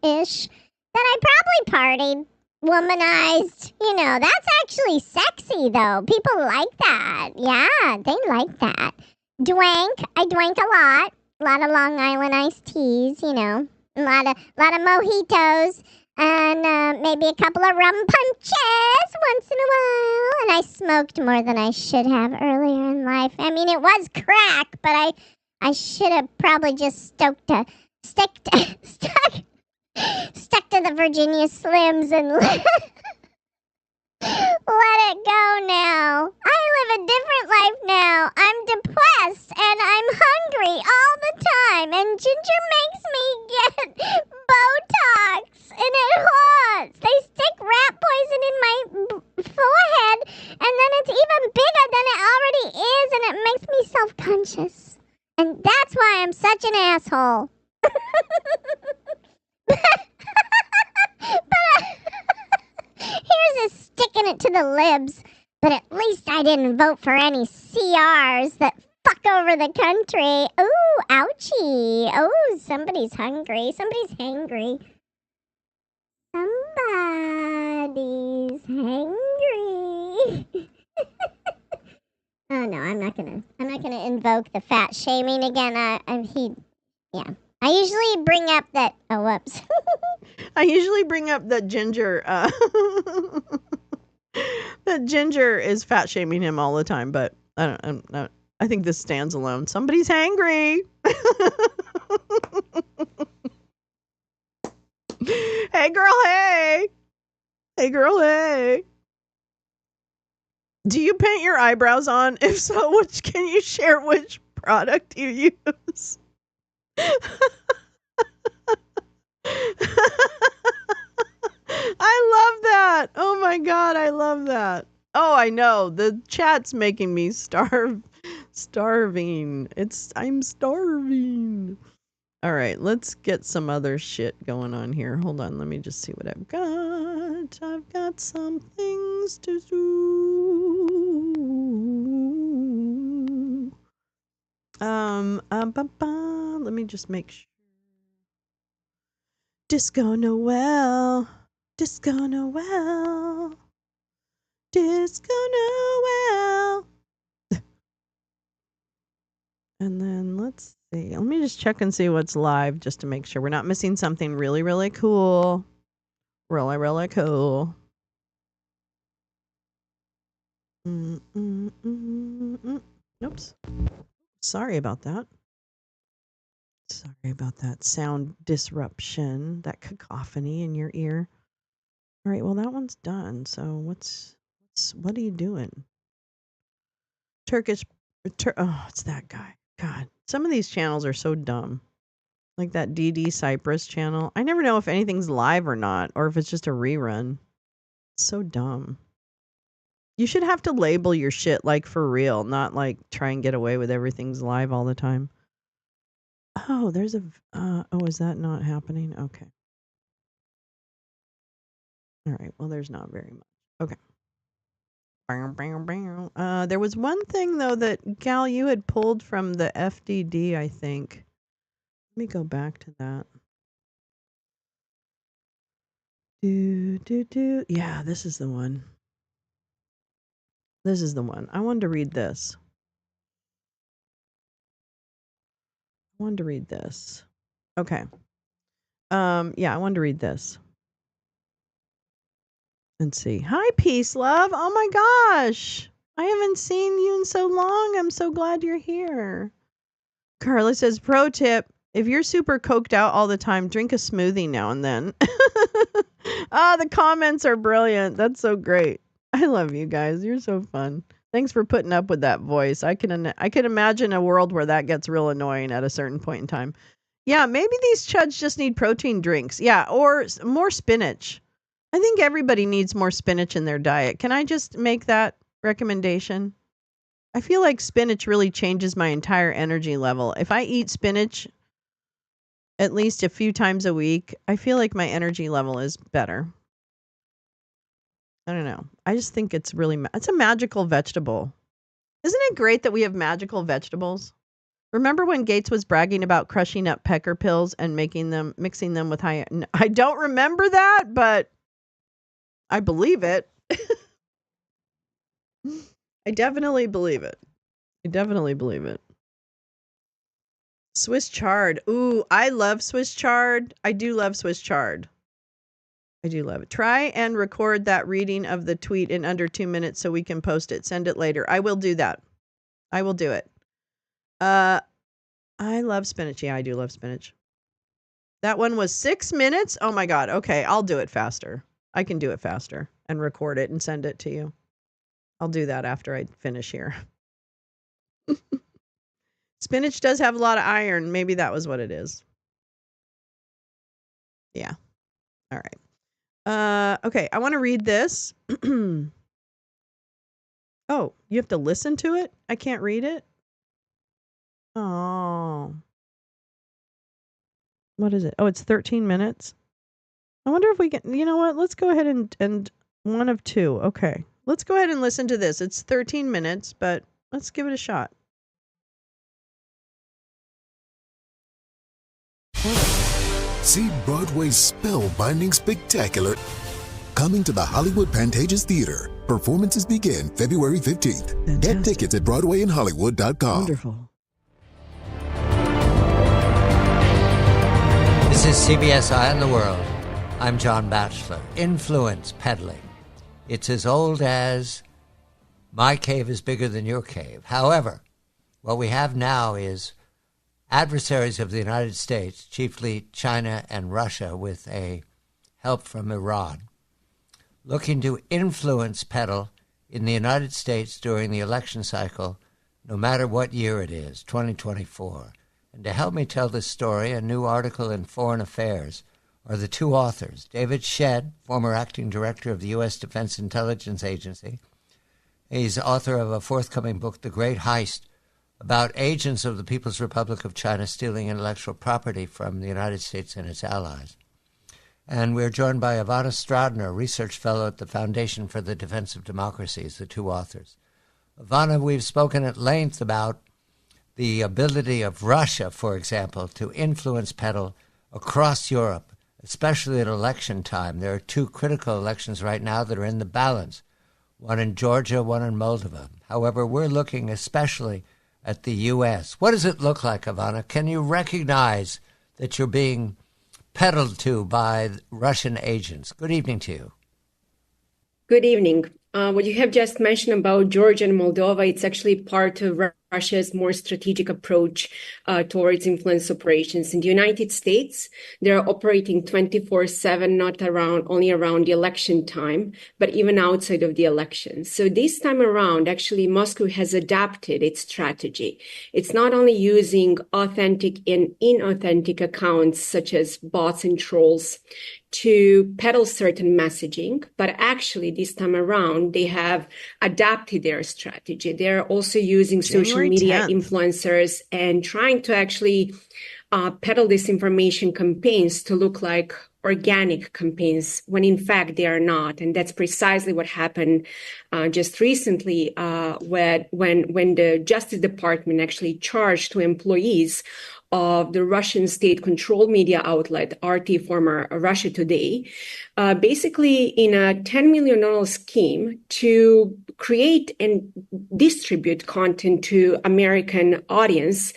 Ish. That I probably partied, womanized. You know, that's actually sexy, though. People like that. Yeah, they like that. Dwank. I drank a lot. A lot of Long Island iced teas, you know. A lot of mojitos. And maybe a couple of rum punches once in a while. And I smoked more than I should have earlier in life. I mean, it was crack, but I should have probably just stuck to the Virginia Slims and Let it go now. I live a different life now. I'm depressed and I'm hungry all the time. And Ginger makes me get Botox and it hurts. They stick rat poison in my forehead and then it's even bigger than it already is and it makes me self-conscious. And that's why I'm such an asshole. Here's a sticking it to the libs. But at least I didn't vote for any CRs that fuck over the country. Ooh, ouchie. Oh, somebody's hungry. Somebody's hangry. Somebody's hangry. Oh no, I'm not gonna invoke the fat shaming again. Yeah. I usually bring up that. Oh, whoops. I usually bring up that Ginger. That Ginger is fat shaming him all the time, but I think this stands alone. Somebody's hangry. Hey girl, hey. Hey girl, hey. Do you paint your eyebrows on? If so, can you share which product you use? I love that. Oh my god, I love that. Oh, I know. The chat's making me starving. I'm starving. All right, let's get some other shit going on here. Hold on, let me just see what I've got. I've got some things to do. Let me just make sure. Disco Noel. Disco Noel. Disco Noel. And then let's see. Let me just check and see what's live just to make sure we're not missing something really, really cool. Really, really cool. Oops. Sorry about that. Sorry about that sound disruption, that cacophony in your ear. All right, well, that one's done. So what are you doing? Oh, it's that guy. God, some of these channels are so dumb. Like that DD Cypress channel. I never know if anything's live or not, or if it's just a rerun. It's so dumb. You should have to label your shit like for real, not like try and get away with everything's live all the time. Oh, there's a. Is that not happening? Okay. All right. Well, there's not very much. Okay. There was one thing though that Gal you had pulled from the FDD, I think. Let me go back to that. Yeah, this is the one. This is the one. I wanted to read this. Okay. Yeah, I wanted to read this. And see. Hi, Peace Love. Oh my gosh. I haven't seen you in so long. I'm so glad you're here. Carla says, pro tip, if you're super coked out all the time, drink a smoothie now and then. The comments are brilliant. That's so great. I love you guys. You're so fun. Thanks for putting up with that voice. I can imagine a world where that gets real annoying at a certain point in time. Yeah, maybe these chuds just need protein drinks. Yeah, or more spinach. I think everybody needs more spinach in their diet. Can I just make that recommendation? I feel like spinach really changes my entire energy level. If I eat spinach at least a few times a week, I feel like my energy level is better. I don't know. I just think it's it's a magical vegetable. Isn't it great that we have magical vegetables? Remember when Gaetz was bragging about crushing up pecker pills and mixing them with high? I don't remember that, but I believe it. I definitely believe it. Swiss chard. Ooh, I love Swiss chard. I do love Swiss chard. I do love it. Try and record that reading of the tweet in under 2 minutes so we can post it. Send it later. I will do that. I will do it. I love spinach. Yeah, I do love spinach. That one was 6 minutes? Oh my God. Okay, I'll do it faster. I can do it faster and record it and send it to you. I'll do that after I finish here. Spinach does have a lot of iron. Maybe that was what it is. Yeah. All right. Okay, I want to read this. Oh, you have to listen to it? I can't read it? Oh. What is it? Oh, it's 13 minutes. I wonder if we can, you know what? Let's go ahead and one of two. Okay. Let's go ahead and listen to this. It's 13 minutes, but let's give it a shot. See Broadway's spellbinding spectacular coming to the Hollywood Pantages Theater. Performances begin February 15th. Fantastic. Get tickets at BroadwayInHollywood.com. Wonderful. This is CBS Eye on the World. I'm John Batchelor. Influence peddling. It's as old as my cave is bigger than your cave. However, what we have now is adversaries of the United States, chiefly China and Russia, with a help from Iran, looking to influence peddle in the United States during the election cycle, no matter what year it is, 2024. And to help me tell this story, a new article in Foreign Affairs are the two authors, David Shedd, former acting director of the U.S. Defense Intelligence Agency. He's author of a forthcoming book, The Great Heist, about agents of the People's Republic of China stealing intellectual property from the United States and its allies. And we're joined by Ivana Stradner, research fellow at the Foundation for the Defense of Democracy, as the two authors. Ivana, we've spoken at length about the ability of Russia, for example, to influence peddle across Europe, especially at election time. There are two critical elections right now that are in the balance, one in Georgia, one in Moldova. However, we're looking especially at the U.S. What does it look like, Ivana? Can you recognize that you're being peddled to by Russian agents? Good evening to you. Good evening. What you have just mentioned about Georgia and Moldova, it's actually part of Russia's more strategic approach towards influence operations. In the United States, they're operating 24/7, not only around the election time, but even outside of the election. So this time around, actually, Moscow has adapted its strategy. It's not only using authentic and inauthentic accounts, such as bots and trolls, to peddle certain messaging, but actually this time around, they have adapted their strategy. They're also using social media influencers and trying to actually peddle disinformation campaigns to look like organic campaigns, when in fact they are not. And that's precisely what happened just recently when the Justice Department actually charged two employees of the Russian state-controlled media outlet, RT, former Russia Today, basically in a $10 million scheme to create and distribute content to American audience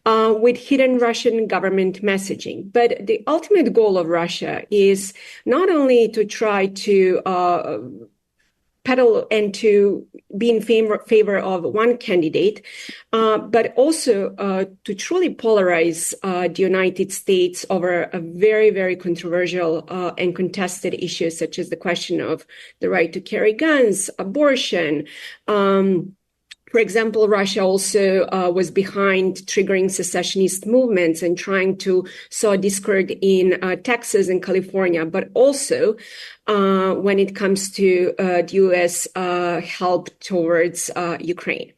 with hidden Russian government messaging. But the ultimate goal of Russia is not only to try to peddle and to be in favor of one candidate, but also to truly polarize the United States over a very, very controversial and contested issues, such as the question of the right to carry guns, abortion. For example, Russia also was behind triggering secessionist movements and trying to sow discord in Texas and California, but also when it comes to the U.S. help towards Ukraine.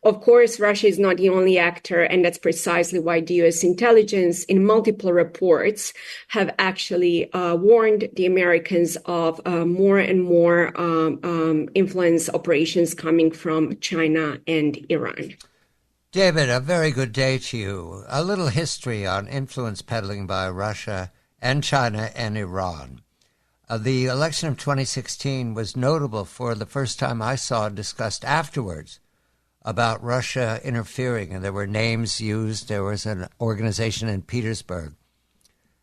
Of course, Russia is not the only actor, and that's precisely why the U.S. intelligence in multiple reports have actually warned the Americans of more and more influence operations coming from China and Iran. David, a very good day to you. A little history on influence peddling by Russia and China and Iran. The election of 2016 was notable for the first time I saw discussed afterwards about Russia interfering, and there were names used. There was an organization in Petersburg.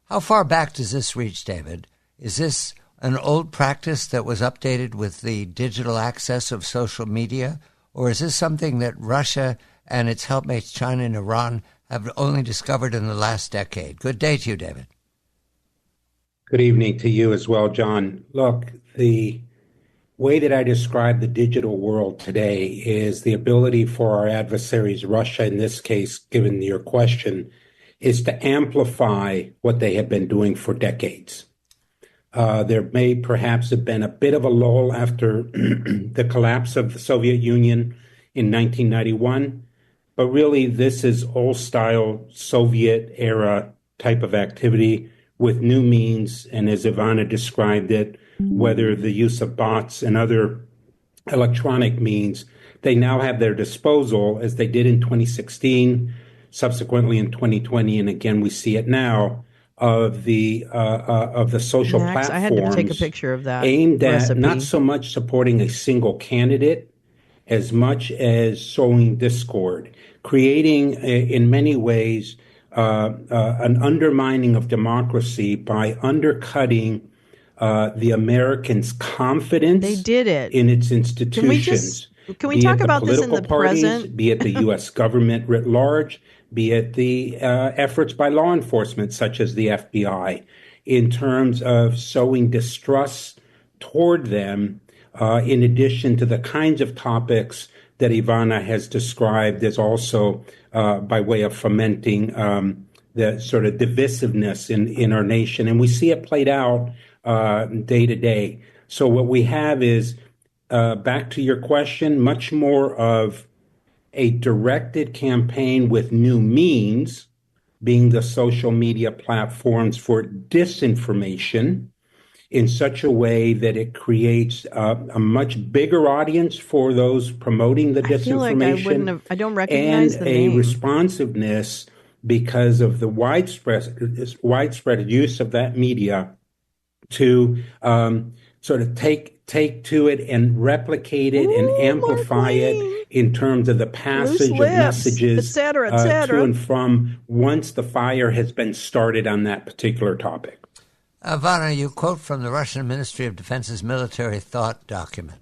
How far back does this reach, David? Is this an old practice that was updated with the digital access of social media, or is this something that Russia and its helpmates China and Iran have only discovered in the last decade? Good day to you, David. Good evening to you as well, John. Look, the way that I describe the digital world today is the ability for our adversaries, Russia in this case, given your question, is to amplify what they have been doing for decades. There may perhaps have been a bit of a lull after the collapse of the Soviet Union in 1991, but really this is old-style Soviet-era type of activity with new means, and as Ivana described it, whether the use of bots and other electronic means, they now have their disposal, as they did in 2016, subsequently in 2020, and again we see it now, of the social Max, platforms I had to take a picture of that aimed at recipe. not so much supporting a single candidate as much as sowing discord, creating in many ways an undermining of democracy by undercutting the Americans' confidence They did it. in its institutions. Can we be talk it the about this in political the parties, present? be it the U.S. government writ large, be it the efforts by law enforcement, such as the FBI, in terms of sowing distrust toward them, in addition to the kinds of topics that Ivana has described as also by way of fomenting the sort of divisiveness in our nation. And we see it played out day to day. So what we have is, back to your question, much more of a directed campaign with new means, being the social media platforms for disinformation, in such a way that it creates a much bigger audience for those promoting the I feel like I don't recognize and the a name. responsiveness because of the widespread use of that media to sort of take to it and replicate it and amplify it in terms of the passage of messages et cetera, to and from once the fire has been started on that particular topic. Ivana, you quote from the Russian Ministry of Defense's military thought document.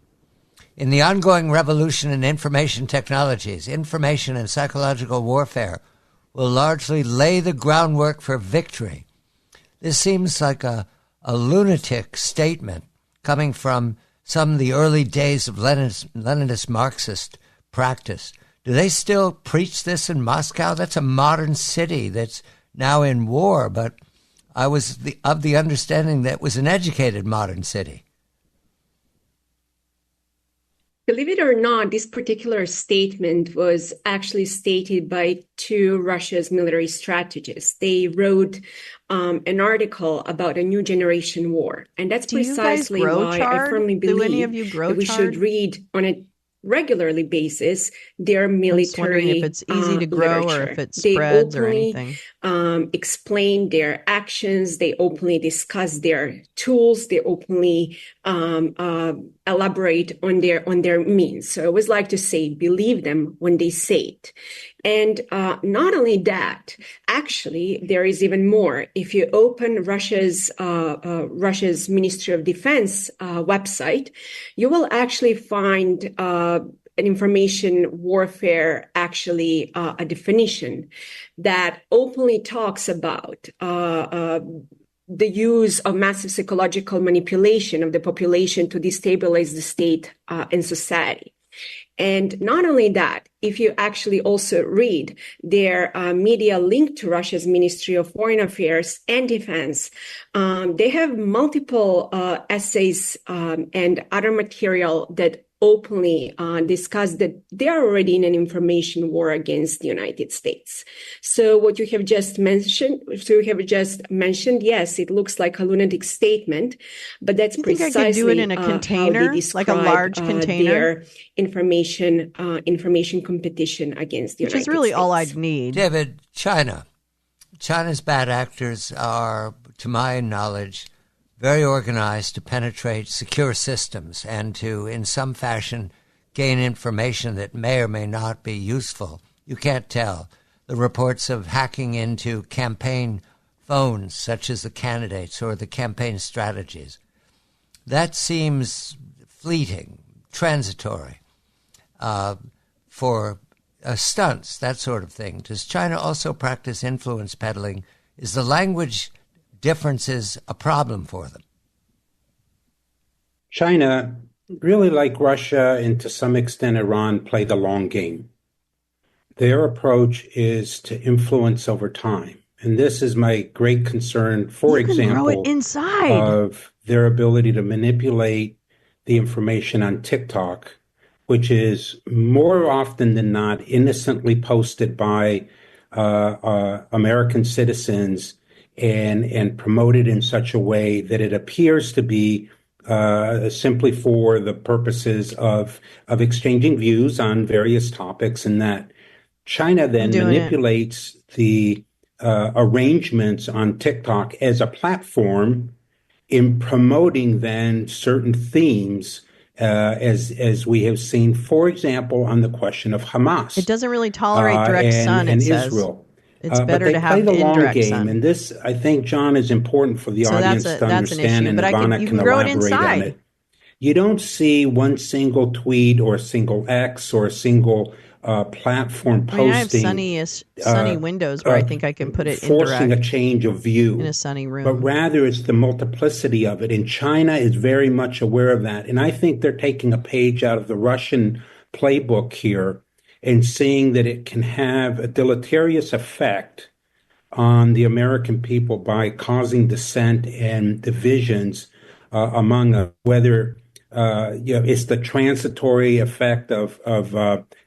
In the ongoing revolution in information technologies, information and psychological warfare will largely lay the groundwork for victory. This seems like a lunatic statement coming from some of the early days of Leninist Marxist practice. Do they still preach this in Moscow? That's a modern city that's now in war, but I was of the understanding that it was an educated modern city. Believe it or not, this particular statement was actually stated by two Russia's military strategists. They wrote an article about a new generation war. And that's precisely why I firmly believe that we should read on a regularly basis their military if it's easy to grow literature. or if it spreads they or openly, anything. Explain their actions. They openly discuss their tools. They openly elaborate on their means. So I always like to say, believe them when they say it. And not only that, actually, there is even more. If you open Russia's Ministry of Defense website, you will actually find an information warfare, actually a definition that openly talks about the use of massive psychological manipulation of the population to destabilize the state and society. And not only that, if you actually also read their media linked to Russia's Ministry of Foreign Affairs and Defense, they have multiple essays and other material that openly discuss that they are already in an information war against the United States. So what you have just mentioned, yes, it looks like a lunatic statement, but that's precisely I could do it in a container, how they describe, like a large container, their information competition against the United States. Which is really all I'd need. David, China's bad actors are, to my knowledge, very organized to penetrate secure systems and to, in some fashion, gain information that may or may not be useful. You can't tell. The reports of hacking into campaign phones, such as the candidates or the campaign strategies, that seems fleeting, transitory, for stunts, that sort of thing. Does China also practice influence peddling? Is the language differences a problem for them? China, really like Russia and to some extent Iran, play the long game. Their approach is to influence over time. And this is my great concern, for You can grow it example, inside. of their ability to manipulate the information on TikTok, which is more often than not innocently posted by American citizens and promoted in such a way that it appears to be simply for the purposes of exchanging views on various topics, and that China then manipulates the arrangements on TikTok as a platform in promoting then certain themes, as we have seen, for example, on the question of Hamas. It doesn't really tolerate direct sun, and it says. Israel. It's But better they to play have the long indirect game, sun. and this, I think, John, is important for the So audience to that's an understand, issue. and But Ivana you can can grow it elaborate on inside. it. You don't see one single tweet or a single X or a single platform I mean, I have posting sunny windows where I think I can put it forcing a indirect change of view, in a sunny room. but rather it's the multiplicity of it. And China is very much aware of that. And I think they're taking a page out of the Russian playbook here and seeing that it can have a deleterious effect on the American people by causing dissent and divisions among us, whether it's the transitory effect of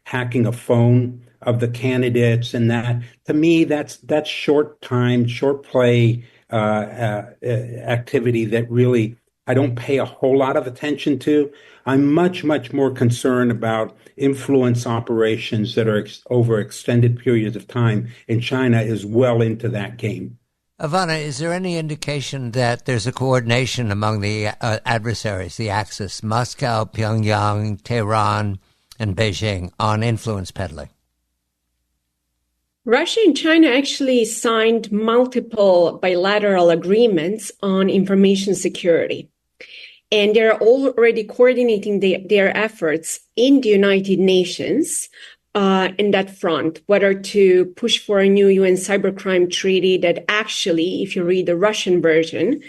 hacking a phone of the candidates, and that, to me, that's short time, short play activity that really I don't pay a whole lot of attention to. I'm much more concerned about influence operations that are over extended periods of time, and China is well into that game. Ivana, is there any indication that there's a coordination among the adversaries, the Axis, Moscow, Pyongyang, Tehran, and Beijing, on influence peddling? Russia and China actually signed multiple bilateral agreements on information security. And they're already coordinating their efforts in the United Nations in that front, whether to push for a new UN cybercrime treaty that actually, if you read the Russian version,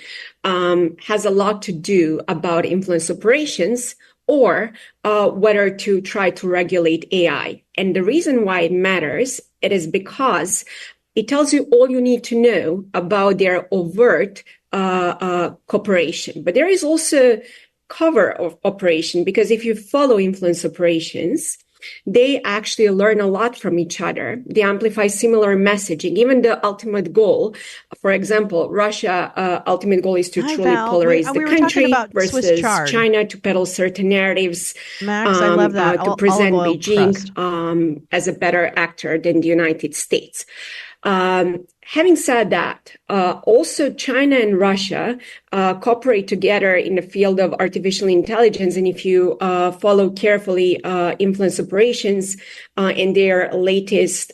has a lot to do about influence operations, or whether to try to regulate AI. And the reason why it matters, it is because it tells you all you need to know about their overt cooperation. But there is also cover of operation, because if you follow influence operations, they actually learn a lot from each other. They amplify similar messaging. Even the ultimate goal, for example, Russia' ultimate goal is to truly polarize the country versus China to peddle certain narratives. Max, I love that. To present Beijing as a better actor than the United States. Having said that, also China and Russia cooperate together in the field of artificial intelligence. And if you follow carefully influence operations and their latest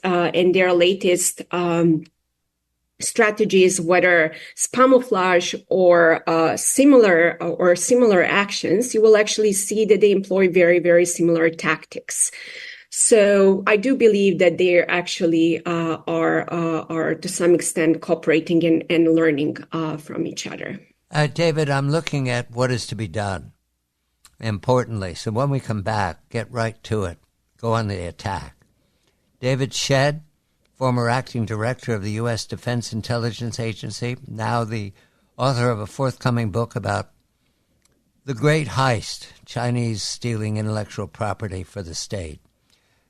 strategies, whether spamouflage or similar actions, you will actually see that they employ very, very similar tactics. So I do believe that they actually are to some extent cooperating and learning from each other. David, I'm looking at what is to be done, importantly. So when we come back, get right to it. Go on the attack. David Shedd, former acting director of the U.S. Defense Intelligence Agency, now the author of a forthcoming book about the great heist, Chinese stealing intellectual property for the state.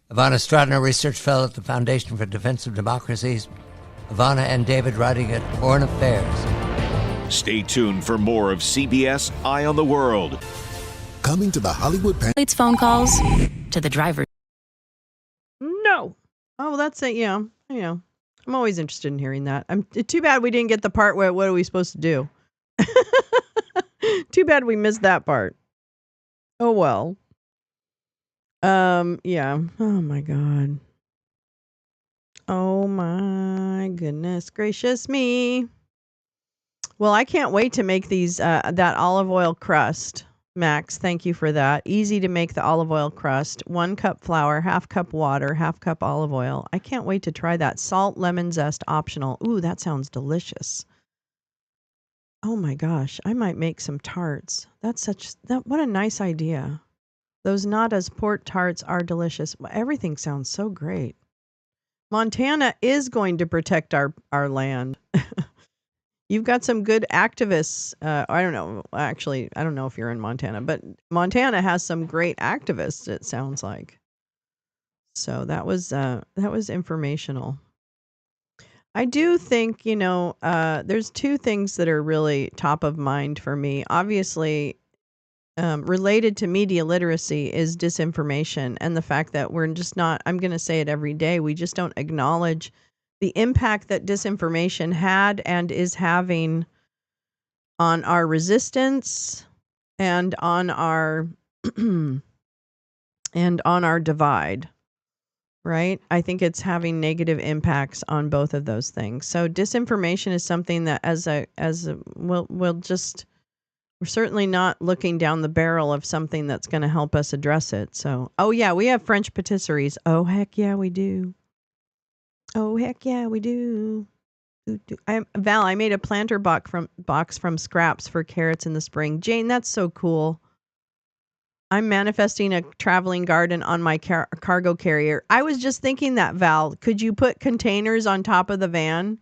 Ivana Stratner, research fellow at the Foundation for Defense of Democracies. Ivana and David writing at Foreign Affairs. Stay tuned for more of CBS Eye on the World. Coming to the Hollywood It's phone calls to the driver. No. Oh, well, that's it. Yeah. I'm always interested in hearing that. Too bad we didn't get the part where what are we supposed to do? Too bad we missed that part. Oh, well. Yeah. Oh my God. Oh my goodness gracious me. Well, I can't wait to make these, that olive oil crust. Max, thank you for that. Easy to make the olive oil crust. 1 cup flour, 1/2 cup water, 1/2 cup olive oil. I can't wait to try that. Salt, lemon zest, optional. Ooh, that sounds delicious. Oh my gosh, I might make some tarts. What a nice idea. Those Nada's port tarts are delicious. Everything sounds so great. Montana is going to protect our land. You've got some good activists. I don't know. Actually, I don't know if you're in Montana, but Montana has some great activists, it sounds like. So that was informational. I do think, there's two things that are really top of mind for me. Obviously, related to media literacy is disinformation and the fact that we're just not, I'm going to say it every day, we just don't acknowledge the impact that disinformation had and is having on our resistance and on our and on our divide, right? I think it's having negative impacts on both of those things. So disinformation is something that we're certainly not looking down the barrel of something that's going to help us address it. So, oh yeah, we have French patisseries. Oh heck yeah, we do. Oh heck yeah, we do. Val, I made a planter box from scraps for carrots in the spring. Jane, that's so cool. I'm manifesting a traveling garden on my cargo carrier. I was just thinking that, Val. Could you put containers on top of the van?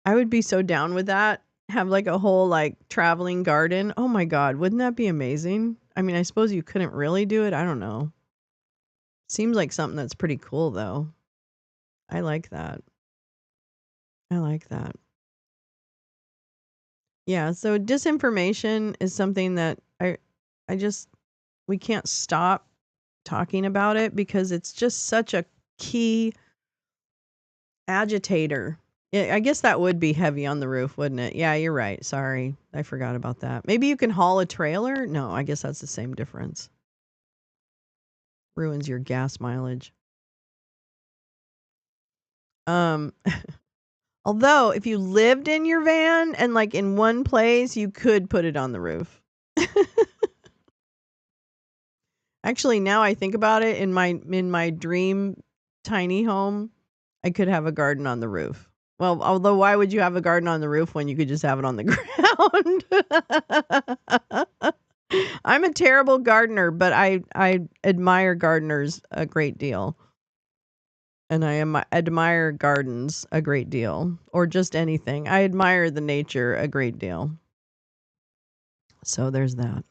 I would be so down with that. Have like a whole traveling garden. Oh my God, wouldn't that be amazing? I mean, I suppose you couldn't really do it. I don't know. Seems like something that's pretty cool though. I like that. I like that. Yeah, so disinformation is something that we can't stop talking about it because it's just such a key agitator. Yeah, I guess that would be heavy on the roof, wouldn't it? Yeah, you're right. Sorry. I forgot about that. Maybe you can haul a trailer? No, I guess that's the same difference. Ruins your gas mileage. Although if you lived in your van and in one place, you could put it on the roof. Actually, now I think about it, in my dream tiny home, I could have a garden on the roof. Well, although why would you have a garden on the roof when you could just have it on the ground? I'm a terrible gardener, but I admire gardeners a great deal. And I admire gardens a great deal, or just anything. I admire the nature a great deal. So there's that.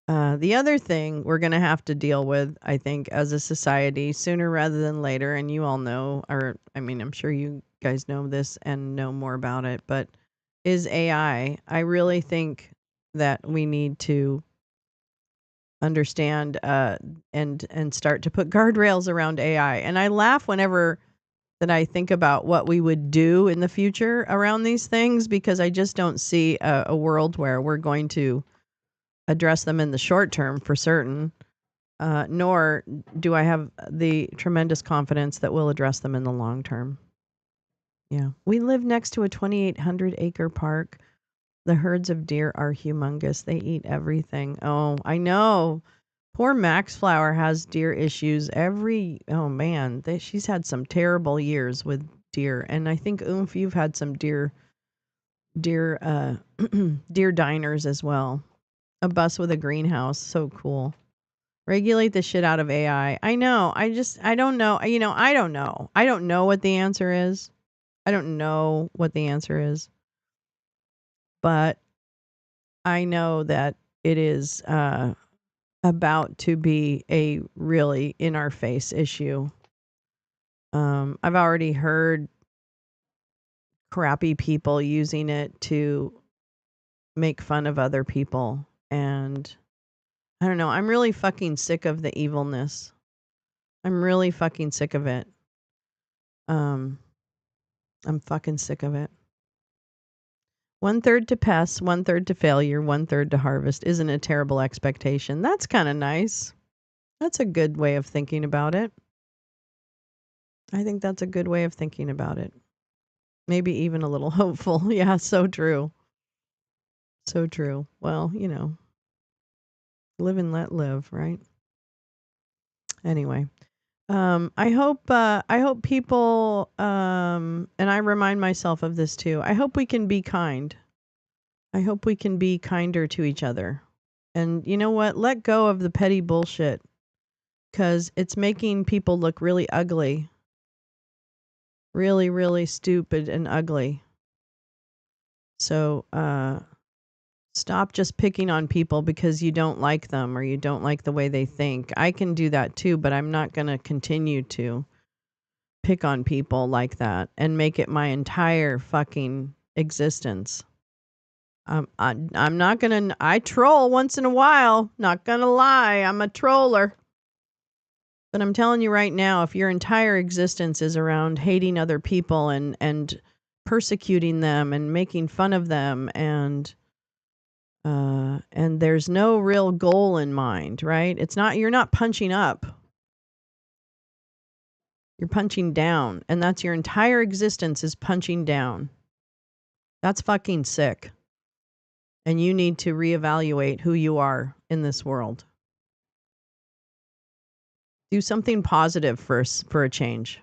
The other thing we're going to have to deal with, I think, as a society sooner rather than later, and you all know, or I mean, I'm sure you guys know this and know more about it, but is AI. I really think that we need to understand and start to put guardrails around AI. And I laugh whenever that I think about what we would do in the future around these things, because I just don't see a world where we're going to address them in the short term for certain, nor do I have the tremendous confidence that we'll address them in the long term. Yeah. We live next to a 2,800 acre park. The herds of deer are humongous. They eat everything. Oh, I know. Poor Max Flower has deer issues oh man, she's had some terrible years with deer. And I think, Oomph, you've had some deer deer diners as well. A bus with a greenhouse. So cool. Regulate the shit out of AI. I know. I don't know. I don't know. I don't know what the answer is. I don't know what the answer is. But I know that it is about to be a really in our face issue. I've already heard crappy people using it to make fun of other people, and I don't know. I'm really fucking sick of the evilness. I'm really fucking sick of it. I'm fucking sick of it. 1/3 to pests, 1/3 to failure, 1/3 to harvest isn't a terrible expectation. That's kind of nice. That's a good way of thinking about it. I think that's a good way of thinking about it. Maybe even a little hopeful. Yeah, so true. So true. Well, live and let live, right? Anyway, I hope people, and I remind myself of this too. I hope we can be kind. I hope we can be kinder to each other. And you know what? Let go of the petty bullshit, because it's making people look really ugly. Really, really stupid and ugly. So, stop just picking on people because you don't like them or you don't like the way they think. I can do that too, but I'm not going to continue to pick on people like that and make it my entire fucking existence. I'm not going to, I troll once in a while. Not going to lie. I'm a troller. But I'm telling you right now, if your entire existence is around hating other people and persecuting them and making fun of them and there's no real goal in mind, right? It's not, you're not punching up. You're punching down, and that's your entire existence is punching down. That's fucking sick. And you need to reevaluate who you are in this world. Do something positive for a change.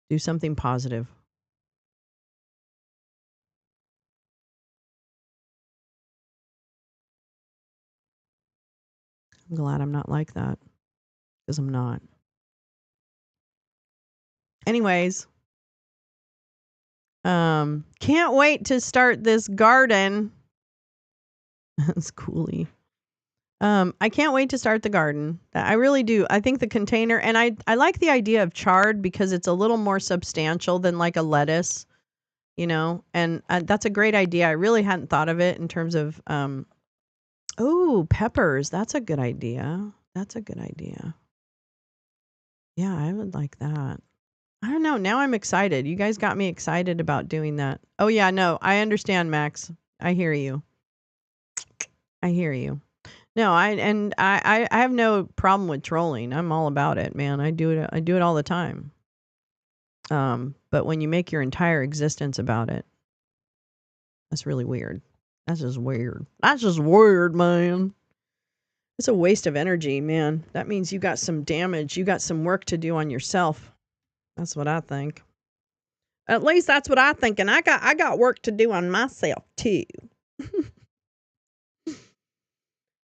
Do something positive. I'm glad I'm not like that, because I'm not. Anyways, can't wait to start this garden. That's coolie. I can't wait to start the garden. I really do. I think the container, and I like the idea of chard because it's a little more substantial than like a lettuce, you know, and that's a great idea. I really hadn't thought of it in terms of, oh, peppers. That's a good idea. That's a good idea. Yeah, I would like that. I don't know. Now I'm excited. You guys got me excited about doing that. Oh, yeah, no, I understand, Max. I hear you. I hear you. No, I have no problem with trolling. I'm all about it, man. I do it all the time. But when you make your entire existence about it, that's really weird. That's just weird. That's just weird, man. It's a waste of energy, man. That means you got some damage. You got some work to do on yourself. That's what I think. At least that's what I think, and I got work to do on myself too.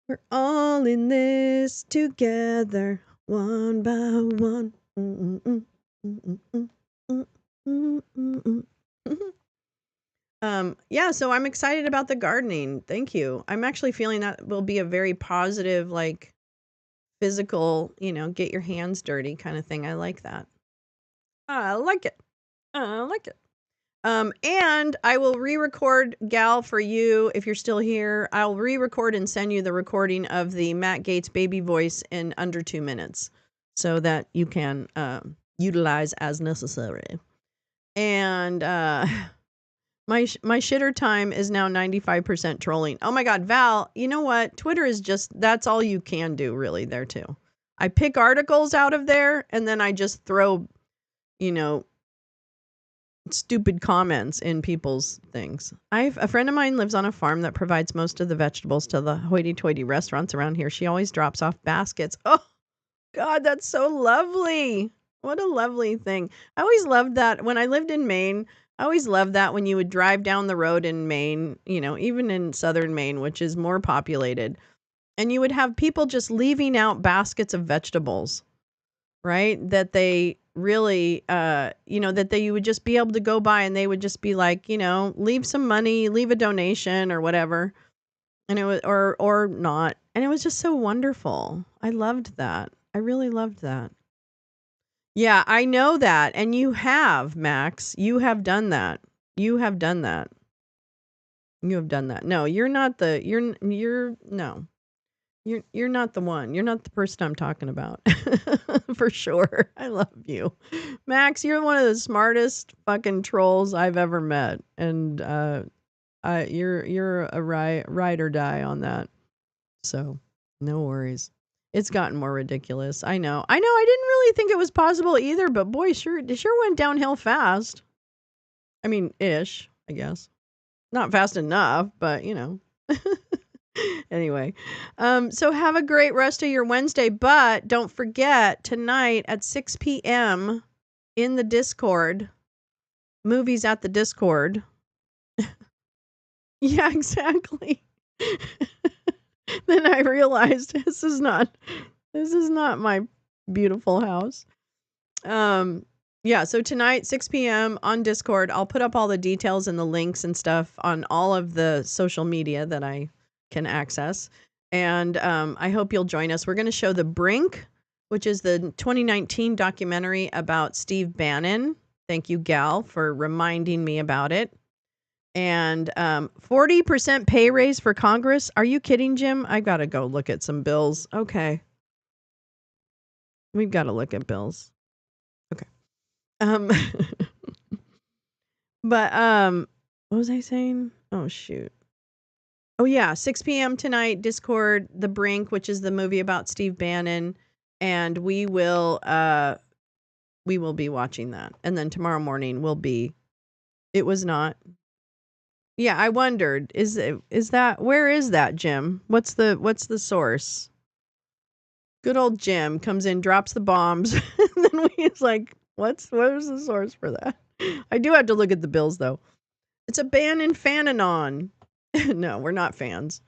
We're all in this together, one by one. Yeah, so I'm excited about the gardening. Thank you. I'm actually feeling that will be a very positive, like, physical, get your hands dirty kind of thing. I like that. I like it. I like it. And I will re-record, Gal, for you if you're still here. I'll re-record and send you the recording of the Matt Gaetz baby voice in under 2 minutes so that you can utilize as necessary. And my shitter time is now 95% trolling. Oh my God, Val, you know what? Twitter is just, that's all you can do really there too. I pick articles out of there and then I just throw, stupid comments in people's things. A friend of mine lives on a farm that provides most of the vegetables to the hoity-toity restaurants around here. She always drops off baskets. Oh, God, that's so lovely. What a lovely thing. I always loved that when I lived in Maine. I always loved that when you would drive down the road in Maine, even in southern Maine, which is more populated, and you would have people just leaving out baskets of vegetables, right? That they really, that you would just be able to go by and they would just be like, leave some money, leave a donation or whatever. And it was, or not. And it was just so wonderful. I loved that. I really loved that. Yeah, I know that. And you have, Max. You have done that. You have done that. You have done that. No, you're not the, no. You're not the one. You're not the person I'm talking about. For sure. I love you. Max, you're one of the smartest fucking trolls I've ever met. And you're a ride or die on that. So, no worries. It's gotten more ridiculous. I know. I didn't really think it was possible either, but boy, it sure went downhill fast. I mean, ish, I guess. Not fast enough, but Anyway, so have a great rest of your Wednesday, but don't forget tonight at 6 p.m. in the Discord, movies at the Discord. Yeah, exactly. Then I realized this is not my beautiful house. Yeah, so tonight, 6 p.m. on Discord, I'll put up all the details and the links and stuff on all of the social media that I can access. And I hope you'll join us. We're going to show The Brink, which is the 2019 documentary about Steve Bannon. Thank you, Gal, for reminding me about it. And 40% pay raise for Congress. Are you kidding, Jim? I got to go look at some bills. Okay. We've got to look at bills. Okay. But what was I saying? Oh shoot. Oh yeah, 6 p.m. tonight, Discord, The Brink, which is the movie about Steve Bannon, and we will be watching that. And then tomorrow morning will be It Was Not. Yeah, I wondered, is that, where is that, Jim? What's the source? Good old Jim comes in, drops the bombs, and then he's like, what is the source for that? I do have to look at the bills, though. It's a Bannon Fananon. No, we're not fans.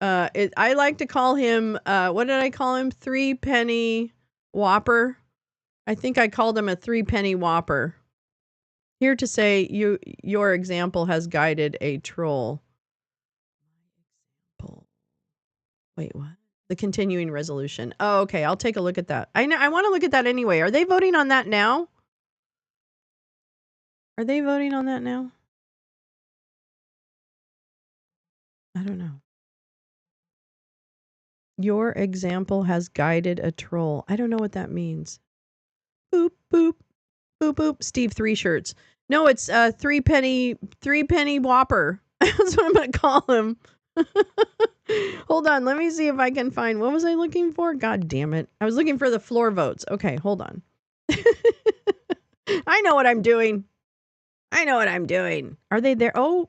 I like to call him, what did I call him? 3-penny Whopper. I think I called him a 3-penny Whopper. Here to say your example has guided a troll. Wait, what? The continuing resolution. Oh, okay. I'll take a look at that. I want to look at that anyway. Are they voting on that now? Are they voting on that now? I don't know. Your example has guided a troll. I don't know what that means. Boop, boop, boop, boop. Steve 3 shirts. No, it's a 3-penny Whopper. That's what I'm going to call him. Hold on. Let me see if I can find, what was I looking for? God damn it. I was looking for the floor votes. Okay, hold on. I know what I'm doing. Are they there? Oh.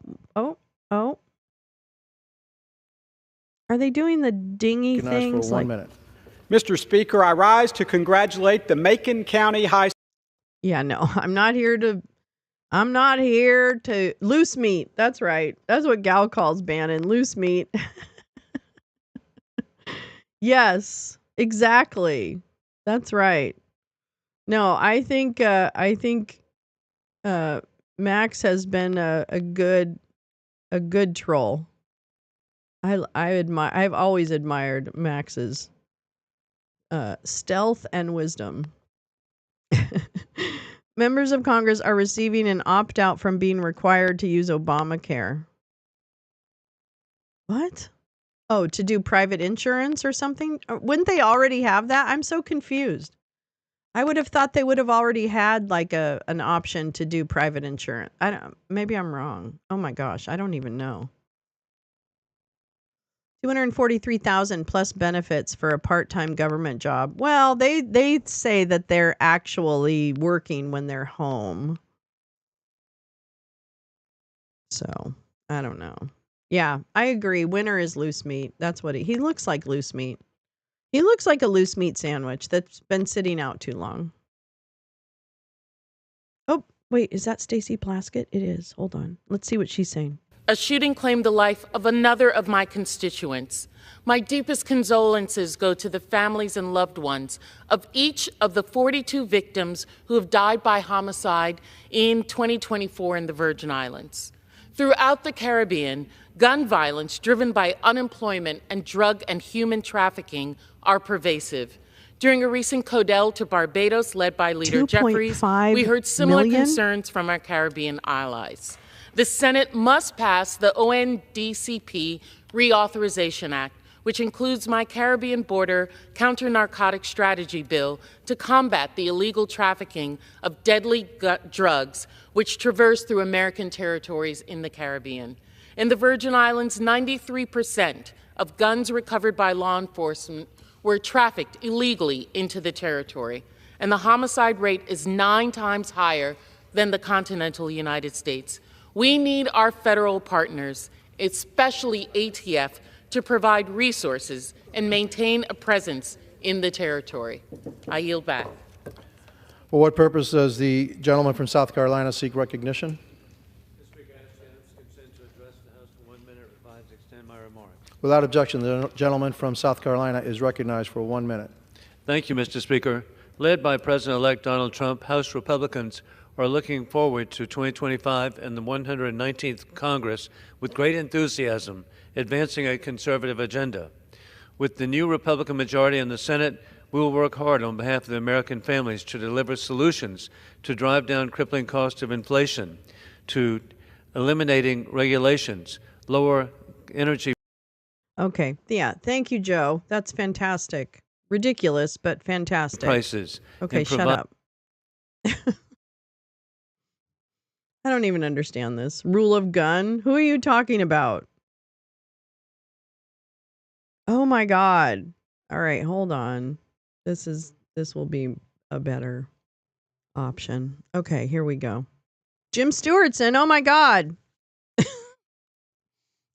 Are they doing the dingy things? For 1 minute. Mr. Speaker, I rise to congratulate the Macon County High. Yeah, no, I'm not here to loose meat. That's right. That's what Gal calls Bannon, loose meat. Yes, exactly. That's right. No, I think Max has been a good troll. I've always admired Max's stealth and wisdom. Members of Congress are receiving an opt-out from being required to use Obamacare. What? Oh, to do private insurance or something? Wouldn't they already have that? I'm so confused. I would have thought they would have already had like an option to do private insurance. Maybe I'm wrong. Oh my gosh, I don't even know. $243,000 plus benefits for a part-time government job. Well, they say that they're actually working when they're home. So, I don't know. Yeah, I agree. Winner is loose meat. That's what he looks like, loose meat. He looks like a loose meat sandwich that's been sitting out too long. Oh, wait, is that Stacey Plaskett? It is. Hold on. Let's see what she's saying. A shooting claimed the life of another of my constituents. My deepest condolences go to the families and loved ones of each of the 42 victims who have died by homicide in 2024 in the Virgin Islands. Throughout the Caribbean, gun violence driven by unemployment and drug and human trafficking are pervasive. During a recent Codel to Barbados led by Leader Jeffries, we heard similar concerns from our Caribbean allies. The Senate must pass the ONDCP Reauthorization Act, which includes my Caribbean Border Counter-Narcotic Strategy Bill to combat the illegal trafficking of deadly drugs which traverse through American territories in the Caribbean. In the Virgin Islands, 93% of guns recovered by law enforcement were trafficked illegally into the territory, and the homicide rate is 9 times higher than the continental United States. We need our federal partners, especially ATF, to provide resources and maintain a presence in the territory. I yield back. For what purpose does the gentleman from South Carolina seek recognition? Mr. Speaker, I ask unanimous consent to address the House for 1 minute, revise, extend my remarks. Without objection, the gentleman from South Carolina is recognized for 1 minute. Thank you, Mr. Speaker. Led by President-elect Donald Trump, House Republicans are looking forward to 2025 and the 119th Congress with great enthusiasm, advancing a conservative agenda. With the new Republican majority in the Senate, we will work hard on behalf of the American families to deliver solutions to drive down crippling costs of inflation, to eliminating regulations, lower energy. Okay. Yeah. Thank you, Joe. That's fantastic. Ridiculous, but fantastic. Prices. Okay, shut up. I don't even understand this. Rule of gun? Who are you talking about? Oh my God. All right, hold on. This will be a better option. Okay, here we go. Jim Stewartson. Oh my God.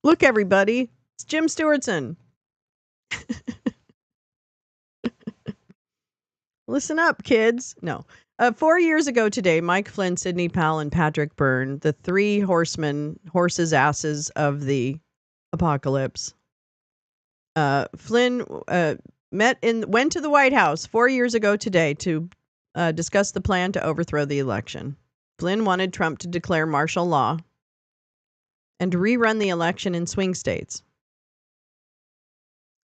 Look, everybody. It's Jim Stewartson. Listen up, kids. No. 4 years ago today, Mike Flynn, Sidney Powell, and Patrick Byrne, the three horses, asses of the apocalypse, Flynn went to the White House 4 years ago today to discuss the plan to overthrow the election. Flynn wanted Trump to declare martial law and rerun the election in swing states.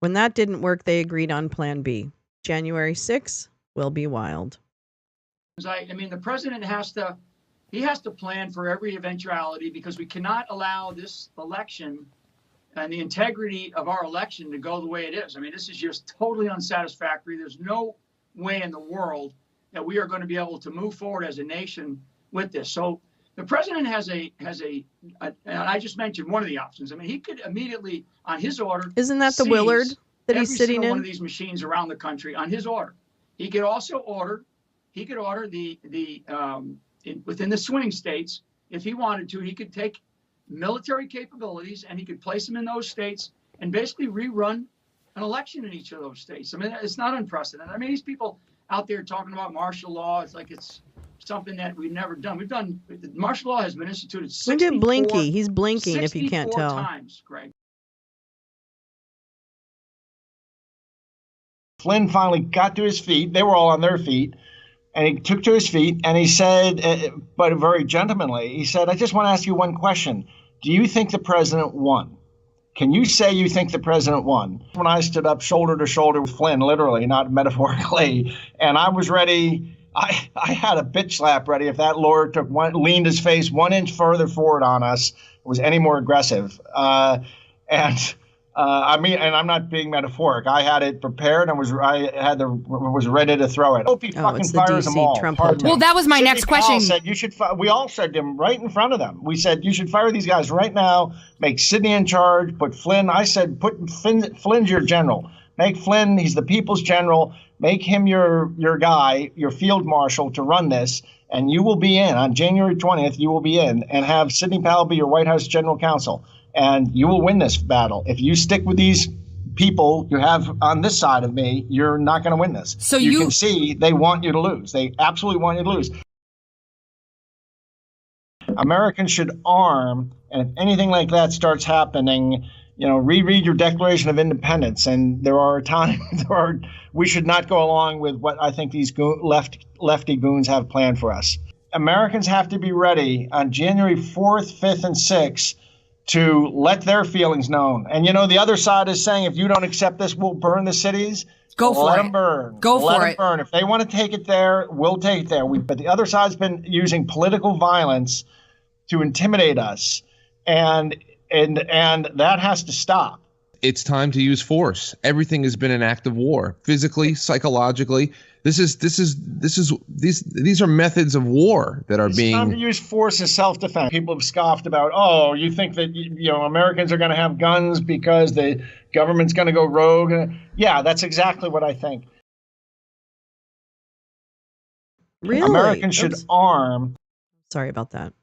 When that didn't work, they agreed on Plan B. January 6th will be wild. I mean, the president has to plan for every eventuality, because we cannot allow this election and the integrity of our election to go the way it is. I mean, this is just totally unsatisfactory. There's no way in the world that we are going to be able to move forward as a nation with this. So the president has and I just mentioned one of the options. I mean, he could immediately, on his order, isn't that the Willard that he's sitting in? Every single one of these machines around the country on his order. He could also order. He could order within the swing states, if he wanted to. He could take military capabilities and he could place them in those states and basically rerun an election in each of those states. I mean, it's not unprecedented. I mean, these people out there talking about martial law, it's like it's something that we've never done. Martial law has been instituted 64 Look at Blinky. He's blinking if you can't tell. times, Greg. Flynn finally got to his feet. They were all on their feet. And he took to his feet and he said, but very gentlemanly, he said, I just want to ask you one question. Do you think the president won? Can you say you think the president won? When I stood up shoulder to shoulder with Flynn, literally, not metaphorically, and I was ready, I had a bitch slap ready if that lawyer leaned his face 1 inch further forward on us, was any more aggressive. I mean, and I'm not being metaphoric. I had it prepared and was ready to throw it. I hope he fucking fires them all. Well, that was my next question. Said you should. We all said to him right in front of them. We said you should fire these guys right now. Make Sidney in charge. Put Flynn. I said put Flynn's your general. Make Flynn. He's the people's general. Make him your guy, your field marshal to run this, and you will be in on January 20th. You will be in, and have Sidney Powell be your White House general counsel. And you will win this battle. If you stick with these people you have on this side of me, you're not going to win this. So you can see they want you to lose. They absolutely want you to lose. Americans should arm, and if anything like that starts happening, reread your Declaration of Independence. And we should not go along with what I think these lefty goons have planned for us. Americans have to be ready on January 4th, 5th, and 6th to let their feelings known. And the other side is saying, if you don't accept this, we'll burn the cities. Go for it. Let them burn. Let them burn. If they want to take it there, we'll take it there. But the other side's been using political violence to intimidate us, and that has to stop. It's time to use force. Everything has been an act of war, physically, psychologically. These are methods of war that are being. It's time to use force as self-defense. People have scoffed about, you think that Americans are going to have guns because the government's going to go rogue. Yeah, that's exactly what I think. Really? Americans should arm. Sorry about that.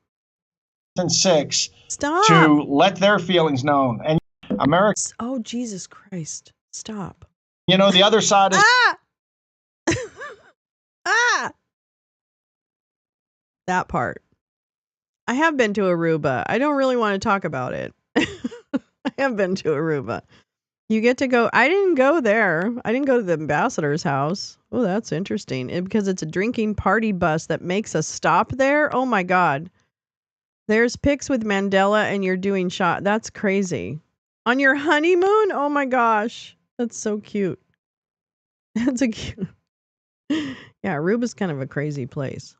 And 6 Stop. To let their feelings known. And America. Oh, Jesus Christ. Stop. You know, the other side is. Ah! That part. I have been to Aruba. I don't really want to talk about it. I have been to Aruba. You get to go. I didn't go there. I didn't go to the ambassador's house. Oh, that's interesting. Because it's a drinking party bus that makes a stop there. Oh my God. There's pics with Mandela and you're doing shot. That's crazy. On your honeymoon? Oh my gosh. That's so cute. That's a cute. Yeah, Aruba's kind of a crazy place.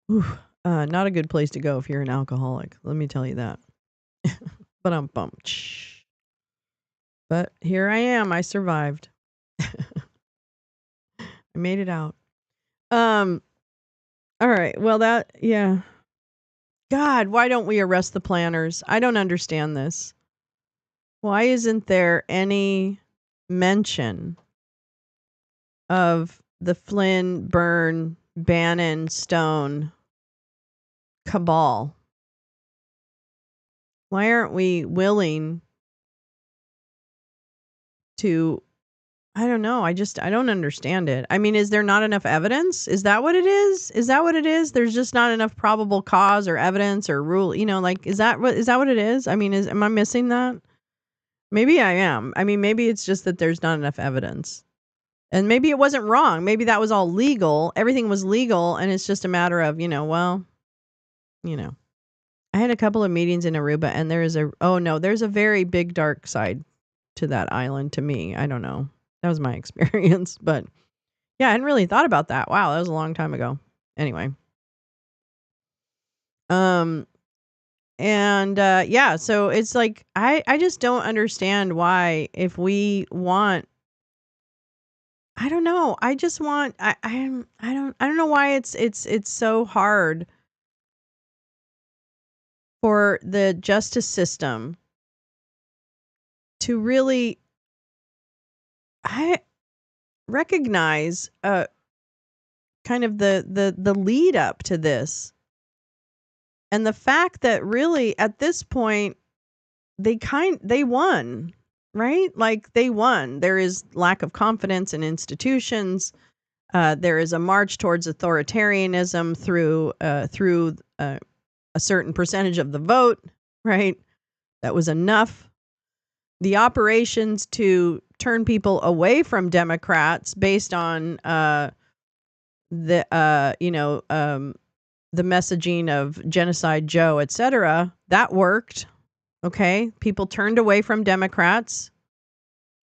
Whew. Not a good place to go if you're an alcoholic. Let me tell you that. But I'm bummed. But here I am. I survived. I made it out. All right. Well, yeah. God, why don't we arrest the planners? I don't understand this. Why isn't there any mention of the Flynn, Byrne, Bannon, Stone cabal? Why aren't we willing to, I don't know. I don't understand it. I mean, is there not enough evidence? Is that what it is? Is that what it is? There's just not enough probable cause or evidence or rule, is that what it is? I mean, am I missing that? Maybe I am. I mean, maybe it's just that there's not enough evidence. And maybe it wasn't wrong. Maybe that was all legal. Everything was legal. And it's just a matter of, I had a couple of meetings in Aruba and there's a very big dark side to that island to me. I don't know. That was my experience. But yeah, I hadn't really thought about that. Wow, that was a long time ago. Anyway. So it's like I just don't understand why if we want, I don't know. I just want I don't know why it's so hard for the justice system to really recognize kind of the lead up to this. And the fact that really at this point they won, right? Like they won. There is lack of confidence in institutions. There is a march towards authoritarianism through a certain percentage of the vote, right? That was enough. The operations to turn people away from Democrats based on the messaging of Genocide Joe, etc., that worked. Okay, people turned away from Democrats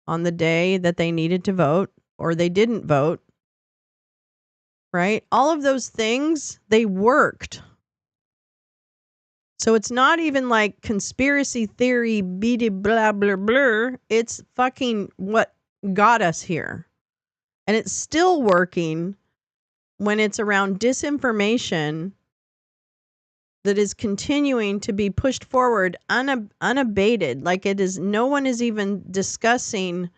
on the day that they needed to vote, or they didn't vote. Right? All of those things, they worked. So it's not even like conspiracy theory, blah, blah, blah. It's fucking what got us here. And it's still working when it's around disinformation that is continuing to be pushed forward unabated. Like it is, no one is even discussing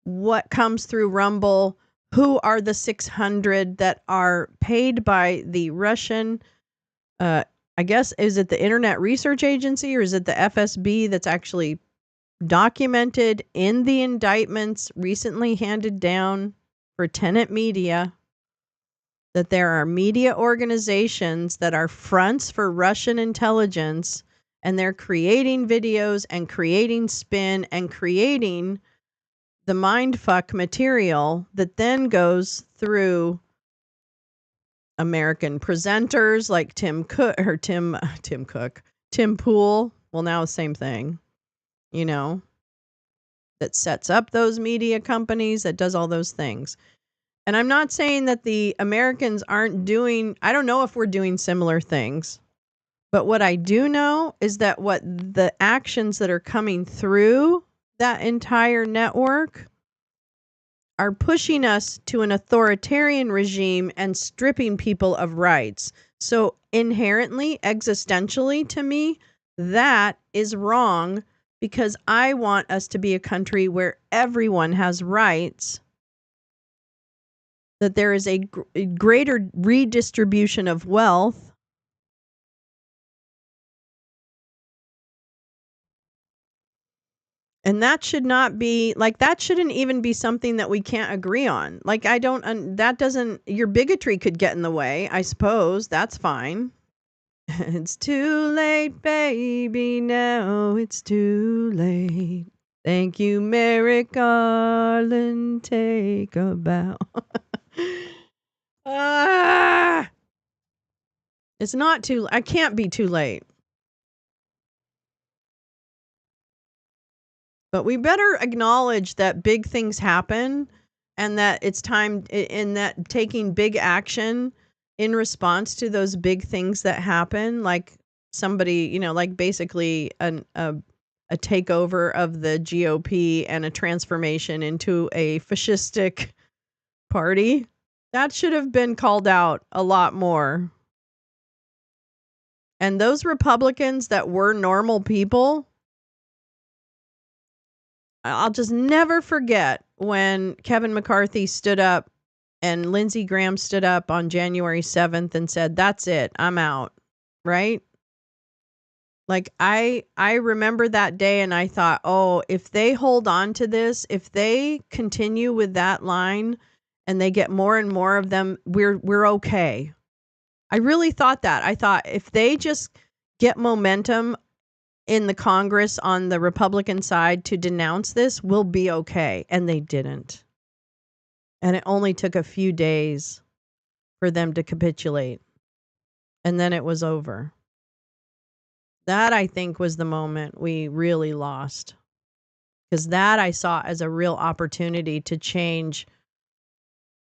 what comes through Rumble. Who are the 600 that are paid by the Russian, I guess, is it the Internet Research Agency or is it the FSB that's actually documented in the indictments recently handed down for Tenet Media, that there are media organizations that are fronts for Russian intelligence, and they're creating videos and creating spin and creating the mindfuck material that then goes through American presenters like Tim Pool. Well, now the same thing, that sets up those media companies, that does all those things. And I'm not saying that the Americans aren't doing, I don't know if we're doing similar things, but what I do know is that what the actions that are coming through that entire network are pushing us to an authoritarian regime and stripping people of rights. So inherently, existentially to me, that is wrong, because I want us to be a country where everyone has rights, that there is a greater redistribution of wealth, And that should not be, like, that shouldn't even be something that we can't agree on. Like, that doesn't, your bigotry could get in the way, I suppose. That's fine. It's too late, baby, now it's too late. Thank you, Merrick Garland, take a bow. It's not too, I can't be too late. But we better acknowledge that big things happen and that it's time in that taking big action in response to those big things that happen, like somebody, like basically a takeover of the GOP and a transformation into a fascistic party. That should have been called out a lot more. And those Republicans that were normal people, I'll just never forget when Kevin McCarthy stood up and Lindsey Graham stood up on January 7th and said, "That's it, I'm out." Right? Like, I remember that day and I thought, oh, if they hold on to this, if they continue with that line and they get more and more of them, we're okay. I really thought that. I thought if they just get momentum in the Congress on the Republican side to denounce this, we'll be okay. And they didn't. And it only took a few days for them to capitulate. And then it was over. That, I think, was the moment we really lost. Because that I saw as a real opportunity to change,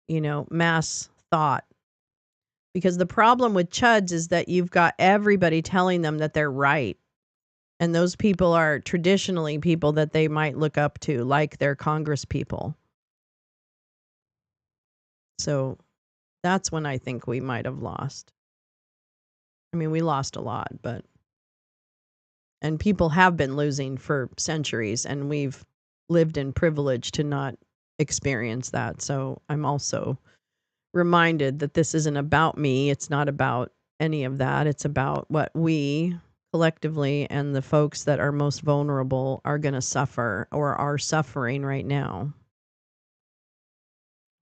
mass thought. Because the problem with chuds is that you've got everybody telling them that they're right. And those people are traditionally people that they might look up to, like their Congress people. So that's when I think we might have lost. I mean, we lost a lot, and people have been losing for centuries, and we've lived in privilege to not experience that. So I'm also reminded that this isn't about me. It's not about any of that. It's about what we collectively and the folks that are most vulnerable are going to suffer or are suffering right now.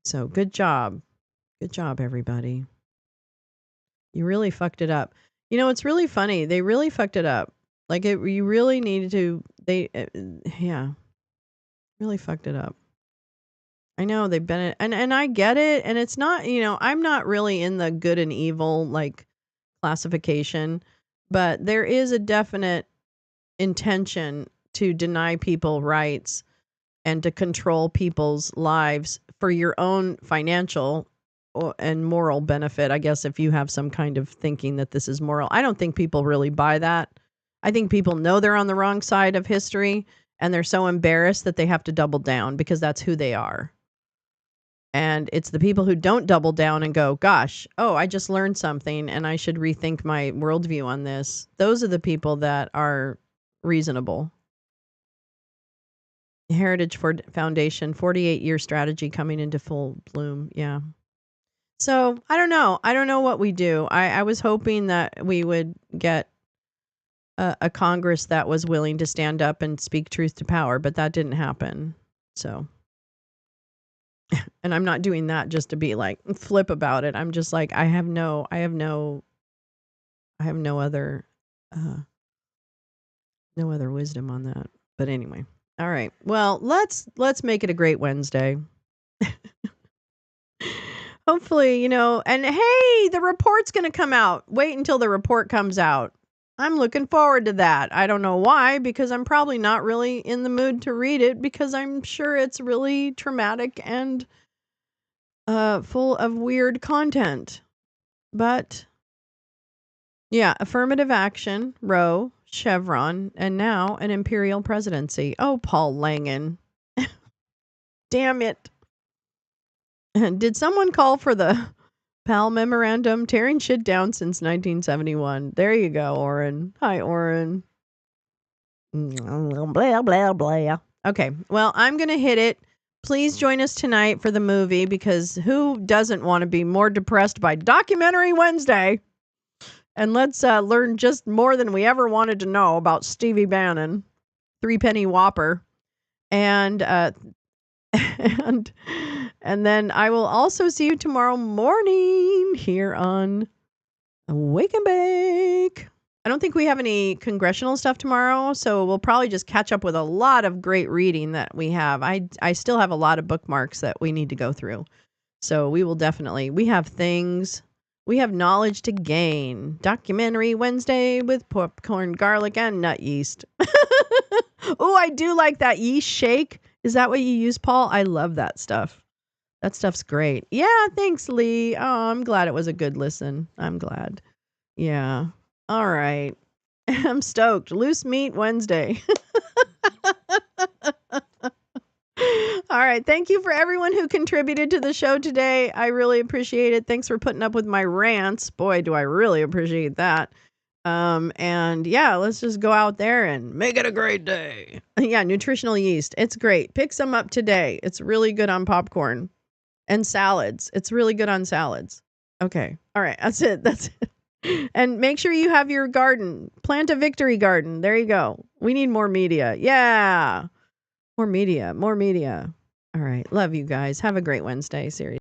So good job. Good job, everybody. You really fucked it up. It's really funny. They really fucked it up. Like, you really needed to, really fucked it up. I know they've been, and I get it. And it's not, I'm not really in the good and evil, like, classification, but there is a definite intention to deny people rights and to control people's lives for your own financial and moral benefit. I guess if you have some kind of thinking that this is moral, I don't think people really buy that. I think people know they're on the wrong side of history and they're so embarrassed that they have to double down because that's who they are. And it's the people who don't double down and go, gosh, I just learned something and I should rethink my worldview on this. Those are the people that are reasonable. Heritage Foundation, 48-year strategy coming into full bloom. Yeah. So I don't know. I don't know what we do. I was hoping that we would get a Congress that was willing to stand up and speak truth to power, but that didn't happen. So, and I'm not doing that just to be like flip about it. I'm just like, I have no other wisdom on that. But anyway. All right. Well, let's make it a great Wednesday. Hopefully, and hey, the report's going to come out. Wait until the report comes out. I'm looking forward to that. I don't know why, because I'm probably not really in the mood to read it because I'm sure it's really traumatic and full of weird content. But yeah, affirmative action, Roe, Chevron, and now an imperial presidency. Oh, Paul Langan. Damn it. Did someone call for the PAL memorandum? Tearing shit down since 1971. There you go, Oren. Hi, Oren. Blah, blah, blah. Okay, well, I'm going to hit it. Please join us tonight for the movie because who doesn't want to be more depressed by Documentary Wednesday? And let's learn just more than we ever wanted to know about Stevie Bannon. 3 penny Whopper. And and then I will also see you tomorrow morning here on Wake and Bake. I don't think we have any congressional stuff tomorrow, so we'll probably just catch up with a lot of great reading that we have. I still have a lot of bookmarks that we need to go through. So we will definitely, we have knowledge to gain. Documentary Wednesday with popcorn, garlic, and nut yeast. Oh, I do like that yeast shake. Is that what you use, Paul? I love that stuff. That stuff's great. Yeah, thanks, Lee. Oh, I'm glad it was a good listen. I'm glad. Yeah. All right. I'm stoked. Loose Meat Wednesday. All right. Thank you for everyone who contributed to the show today. I really appreciate it. Thanks for putting up with my rants. Boy, do I really appreciate that. And yeah, let's just go out there and make it a great day. Yeah, nutritional yeast. It's great. Pick some up today. It's really good on popcorn and salads. It's really good on salads. Okay. All right. That's it. That's it. And make sure you have your garden. Plant a victory garden. There you go. We need more media. Yeah. More media. More media. All right. Love you guys. Have a great Wednesday series.